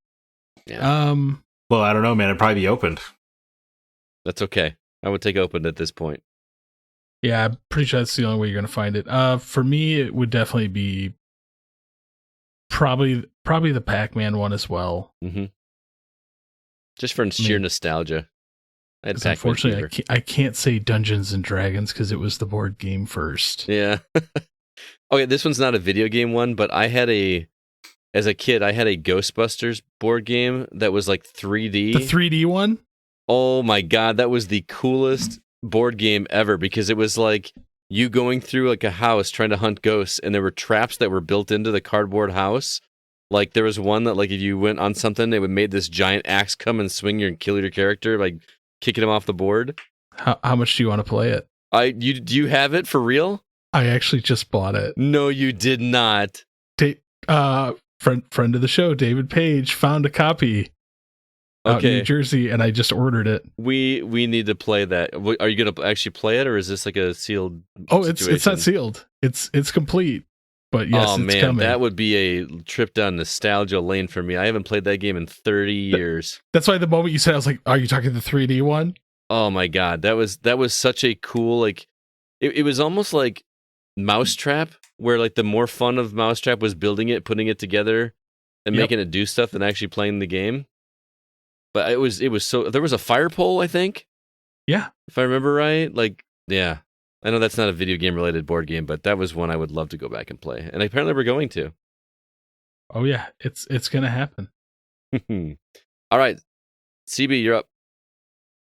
Well, I don't know, man. It'd probably be opened. That's okay. I would take open at this point. Yeah, I'm pretty sure that's the only way you're going to find it. For me, it would definitely be probably the Pac-Man one as well. Mm-hmm. Just for sheer nostalgia. Unfortunately, I can't say Dungeons and Dragons because it was the board game first. Yeah. Okay, this one's not a video game one, but as a kid, I had a Ghostbusters board game that was like 3D. The 3D one? Oh my God, that was the coolest board game ever because it was like you going through like a house trying to hunt ghosts, and there were traps that were built into the cardboard house. Like there was one that like if you went on something, it would make this giant axe come and swing you and kill your character, like kicking him off the board. How much do you want to play it? Do you have it for real? I actually just bought it. No, you did not. Friend of the show, David Page, found a copy out in New Jersey, and I just ordered it. We need to play that. Are you going to actually play it, or is this like a sealed? Oh, it's not sealed. It's complete. But yes, it's coming. That would be a trip down nostalgia lane for me. I haven't played that game in 30 years. That's why the moment you said, I was like, "Are you talking the 3D one?" Oh my God, that was such a cool like. It was almost like Mousetrap, where like the more fun of Mousetrap was building it, putting it together, and making it do stuff than actually playing the game. But it was so there was a fire pole, I think. Yeah, if I remember right. Like, yeah, I know that's not a video game related board game, but that was one I would love to go back and play, and apparently we're going to. Oh yeah, it's gonna happen. All right, CB, you're up.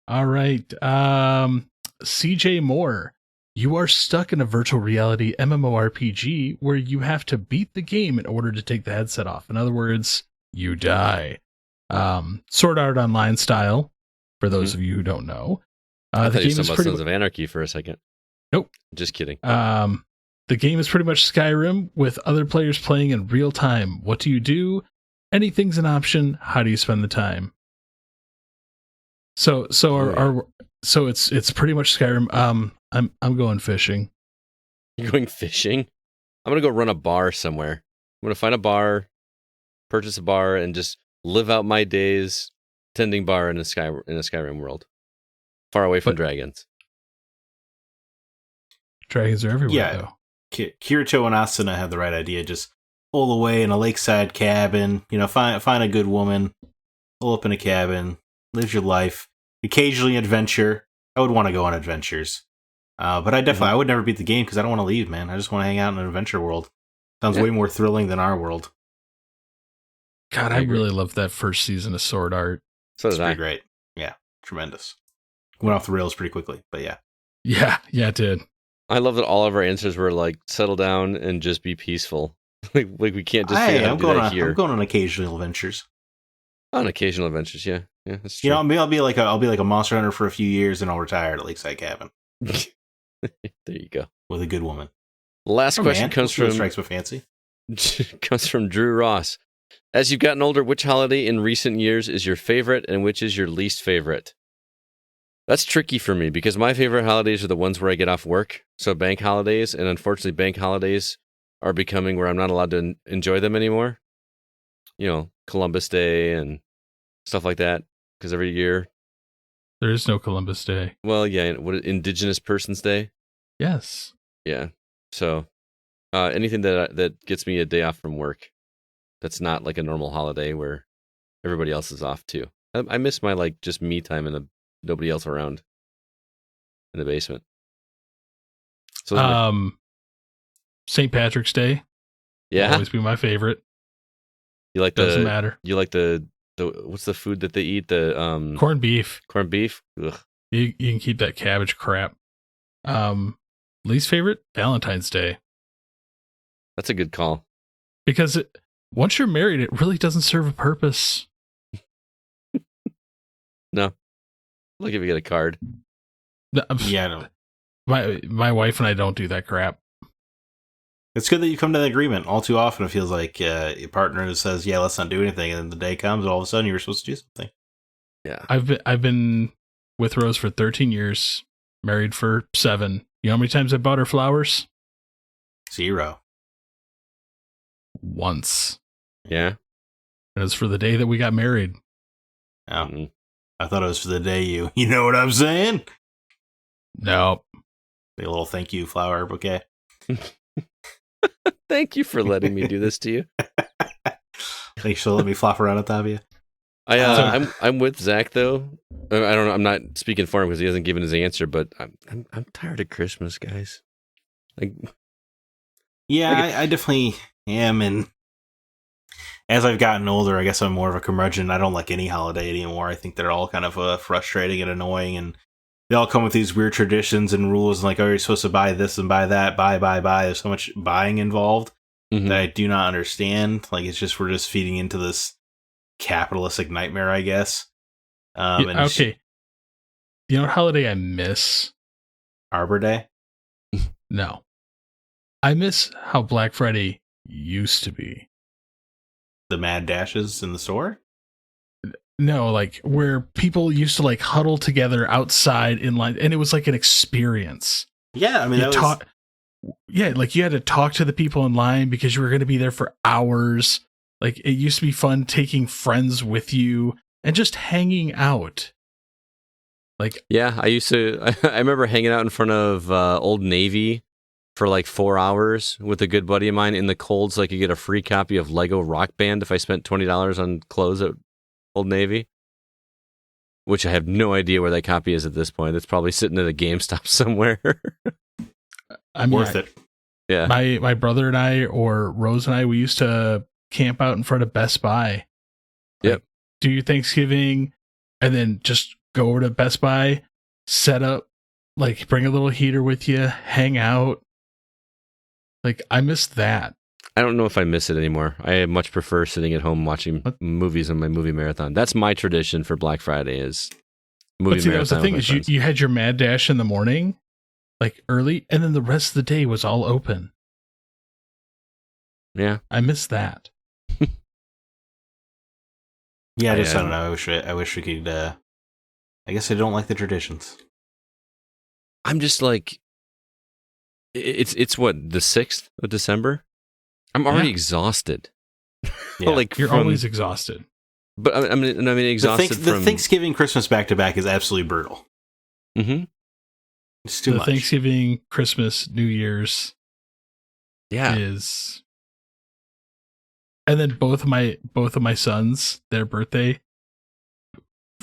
All right, CJ Moore. You are stuck in a virtual reality MMORPG where you have to beat the game in order to take the headset off. In other words, you die. Sword Art Online style, for those of you who don't know. I thought you were talking about Sons of Anarchy for a second. Nope. Just kidding. The game is pretty much Skyrim with other players playing in real time. What do you do? Anything's an option. How do you spend the time? So it's pretty much Skyrim. I'm going fishing. You're going fishing? I'm going to go run a bar somewhere. I'm going to find a bar, purchase a bar, and just live out my days tending bar in a Skyrim world. Far away from dragons. Dragons are everywhere, though. Kirito and Asuna have the right idea. Just hole away in a lakeside cabin. Find a good woman. Hole up in a cabin. Live your life. Occasionally adventure. I would want to go on adventures. But I would never beat the game because I don't want to leave, man. I just want to hang out in an adventure world. Sounds way more thrilling than our world. God, I really loved that first season of Sword Art. So did I. Pretty great. Yeah, tremendous. Went off the rails pretty quickly, but yeah. Yeah, it did. I love that all of our answers were like, settle down and just be peaceful. like we can't just figure out how to do that here. I'm going on occasional adventures. On occasional adventures, yeah. Yeah, that's true. I'll be like a monster hunter for a few years and I'll retire at a lakeside cabin. There you go. With a good woman. Last question comes from strikes with fancy. comes from Drew Ross. As you've gotten older, which holiday in recent years is your favorite and which is your least favorite? That's tricky for me because my favorite holidays are the ones where I get off work. So bank holidays, and unfortunately bank holidays are becoming where I'm not allowed to enjoy them anymore. Columbus Day and stuff like that. Because every year there is no Columbus Day. Well, yeah, Indigenous Persons Day? Yes. Yeah. So anything that gets me a day off from work that's not like a normal holiday where everybody else is off too. I miss my like just me time and nobody else around in the basement. So St. Patrick's Day. Yeah. Will always be my favorite. You like Doesn't matter. You like the what's the food that they eat? The corned beef. Corned beef? Ugh. You can keep that cabbage crap. Least favorite? Valentine's Day. That's a good call. Because once you're married, it really doesn't serve a purpose. No. Look if you get a card. Yeah, no. My wife and I don't do that crap. It's good that you come to an agreement. All too often, it feels like your partner says, "Yeah, let's not do anything," and then the day comes, and all of a sudden, you're supposed to do something. Yeah. I've been with Rose for 13 years, married for 7. You know how many times I bought her flowers? 0. Once. Yeah. It was for the day that we got married. Oh, Mhm. I thought it was for the day you know what I'm saying? No. A little thank you flower bouquet. Thank you for letting me do this to you. Thanks for letting me flop around on top of you. I'm with Zach though. I don't know. I'm not speaking for him because he hasn't given his answer, but I'm tired of Christmas, guys. Like, Yeah, I definitely am, and as I've gotten older, I guess I'm more of a curmudgeon. I don't like any holiday anymore. I think they're all kind of frustrating and annoying, and they all come with these weird traditions and rules, and like, oh, you're supposed to buy this and buy that, buy. There's so much buying involved mhm. that I do not understand. Like, it's just, we're just feeding into this capitalistic nightmare, I guess. And Okay. You know what holiday I miss? Arbor Day? No. I miss how Black Friday used to be. The mad dashes in the store? No, like where people used to like huddle together outside in line, and it was like an experience. Yeah, I mean, Like you had to talk to the people in line because you were going to be there for hours. Like it used to be fun taking friends with you and just hanging out. Like, Yeah, I used to. I remember hanging out in front of Old Navy for like 4 hours with a good buddy of mine in the cold, so I could get a free copy of Lego Rock Band if I spent $20 on clothes at Old Navy. Which I have no idea where that copy is at this point. It's probably sitting at a GameStop somewhere. I mean, worth it. Yeah. My brother and I, or Rose and I, we used to camp out in front of Best Buy. Yep. Do your Thanksgiving and then just go over to Best Buy, set up, like bring a little heater with you, hang out. Like I miss that. I don't know if I miss it anymore. I much prefer sitting at home watching movies on my movie marathon. That's my tradition for Black Friday is movie But see, marathon. that was the thing with is my friends. you had your mad dash in the morning, like early, and then the rest of the day was all open. Yeah. I miss that. Yeah, I Yeah. don't know. I wish we could. I guess I don't like the traditions. I'm just like, it's what, the 6th of December? I'm already Yeah. exhausted. Yeah. Like You're from- always exhausted. But I mean exhausted the from Thanksgiving Christmas back to back is absolutely brutal. Mhm. It's too The much. Thanksgiving, Christmas, New Year's Yeah. is, and then both of my sons, their birthday,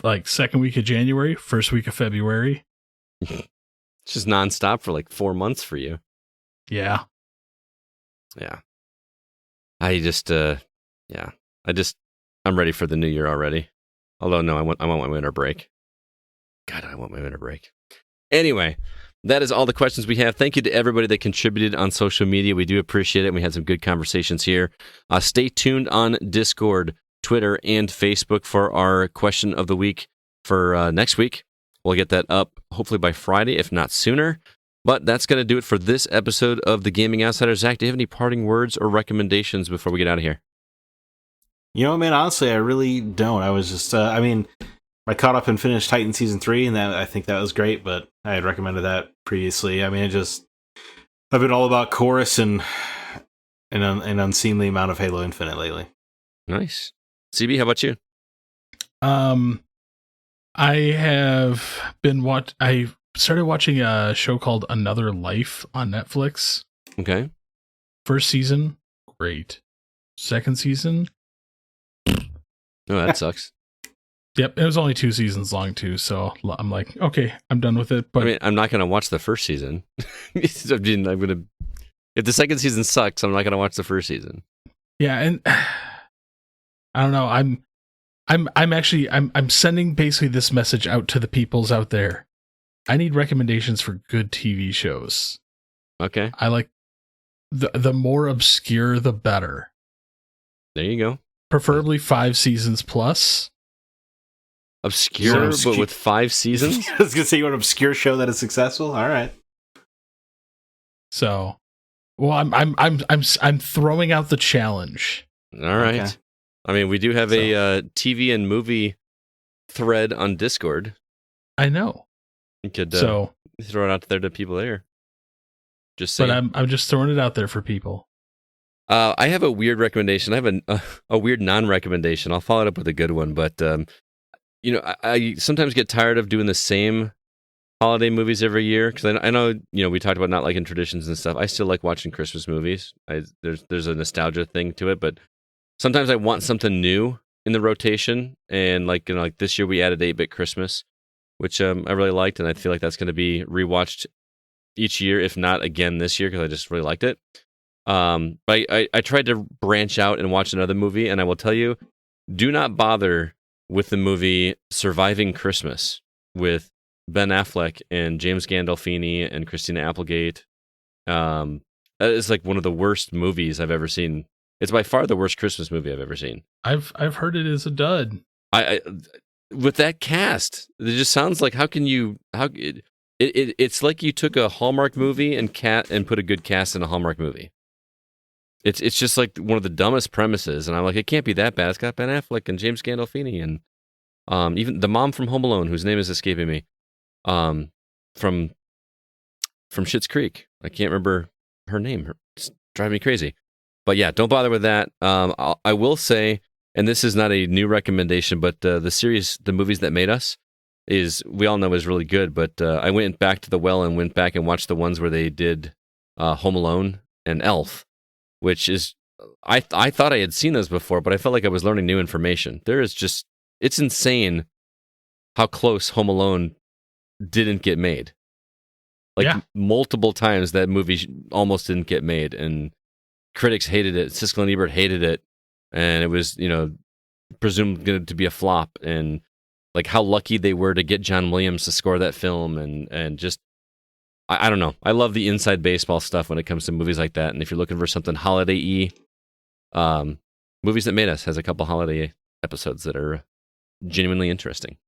like second week of January, first week of February. It's just nonstop for like 4 months for you. Yeah. Yeah. I'm ready for the new year already. Although no, I want my winter break. God, I want my winter break. Anyway, that is all the questions we have. Thank you to everybody that contributed on social media. We do appreciate it. And we had some good conversations here. Stay tuned on Discord, Twitter, and Facebook for our question of the week for next week. We'll get that up hopefully by Friday, if not sooner. But that's going to do it for this episode of The Gaming Outsider. Zach, do you have any parting words or recommendations before we get out of here? You know, man, honestly, I really don't. I was just, I caught up and finished Titan Season 3, and I think that was great, but I had recommended that previously. I mean, I've been all about Chorus and an unseemly amount of Halo Infinite lately. Nice. CB, how about you? I have been I started watching a show called Another Life on Netflix. Okay. First season, great. Second season, Oh, that sucks. yep, it was only 2 seasons long too, so I'm like, okay, I'm done with it. But I mean, I'm not going to watch the first season. I mean, if the second season sucks, I'm not going to watch the first season. yeah, and I don't know. I'm sending basically this message out to the peoples out there. I need recommendations for good TV shows. Okay. I like the more obscure, the better. There you go. Preferably 5 seasons plus. Obscure, So but with 5 seasons? I was going to say, you want an obscure show that is successful? All right. So, Well, I'm throwing out the challenge. All right. Okay. I mean, we do have a TV and movie thread on Discord. I know. You could So, throw it out there to people there. Just saying. but I'm just throwing it out there for people. I have a weird recommendation. I have a weird non-recommendation. I'll follow it up with a good one. But I sometimes get tired of doing the same holiday movies every year because I know we talked about not liking traditions and stuff. I still like watching Christmas movies. There's a nostalgia thing to it, but sometimes I want something new in the rotation. And like this year we added 8-Bit Christmas, which I really liked, and I feel like that's going to be rewatched each year, if not again this year, because I just really liked it. But I tried to branch out and watch another movie, and I will tell you, do not bother with the movie Surviving Christmas with Ben Affleck and James Gandolfini and Christina Applegate. That is like one of the worst movies I've ever seen. It's by far the worst Christmas movie I've ever seen. I've heard it is a dud. I with that cast, it just sounds like it's like you took a Hallmark movie and put a good cast in a Hallmark movie. It's just like one of the dumbest premises, and I'm like, it can't be that bad. It's got Ben Affleck and James Gandolfini and even the mom from Home Alone, whose name is escaping me, from Schitt's Creek. I can't remember her name. It's driving me crazy. But yeah, don't bother with that. I will say, and this is not a new recommendation, but the series, The Movies That Made Us, we all know is really good. But I went back to the well and went back and watched the ones where they did Home Alone and Elf, which is, I thought I had seen those before, but I felt like I was learning new information. It's insane how close Home Alone didn't get made. Multiple times that movie almost didn't get made, and critics hated it. Siskel and Ebert hated it, and it was, presumed going to be a flop, and like how lucky they were to get John Williams to score that film, and just, I don't know. I love the inside baseball stuff when it comes to movies like that, and if you're looking for something holiday-y, Movies That Made Us has a couple holiday episodes that are genuinely interesting.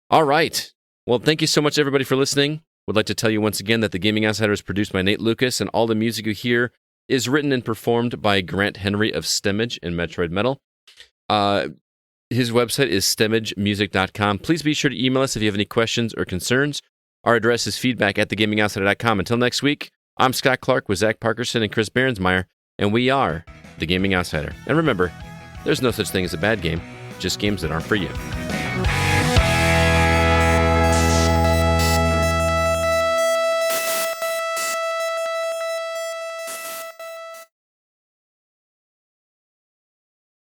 All right. Well, thank you so much, everybody, for listening. Would like to tell you once again that The Gaming Outsider is produced by Nate Lucas, and all the music you hear is written and performed by Grant Henry of Stemage and Metroid Metal. His website is stemagemusic.com. Please be sure to email us if you have any questions or concerns. Our address is feedback@thegamingoutsider.com. Until next week, I'm Scott Clark with Zach Parkerson and Chris Behrensmeyer, and we are The Gaming Outsider. And remember, there's no such thing as a bad game, just games that aren't for you.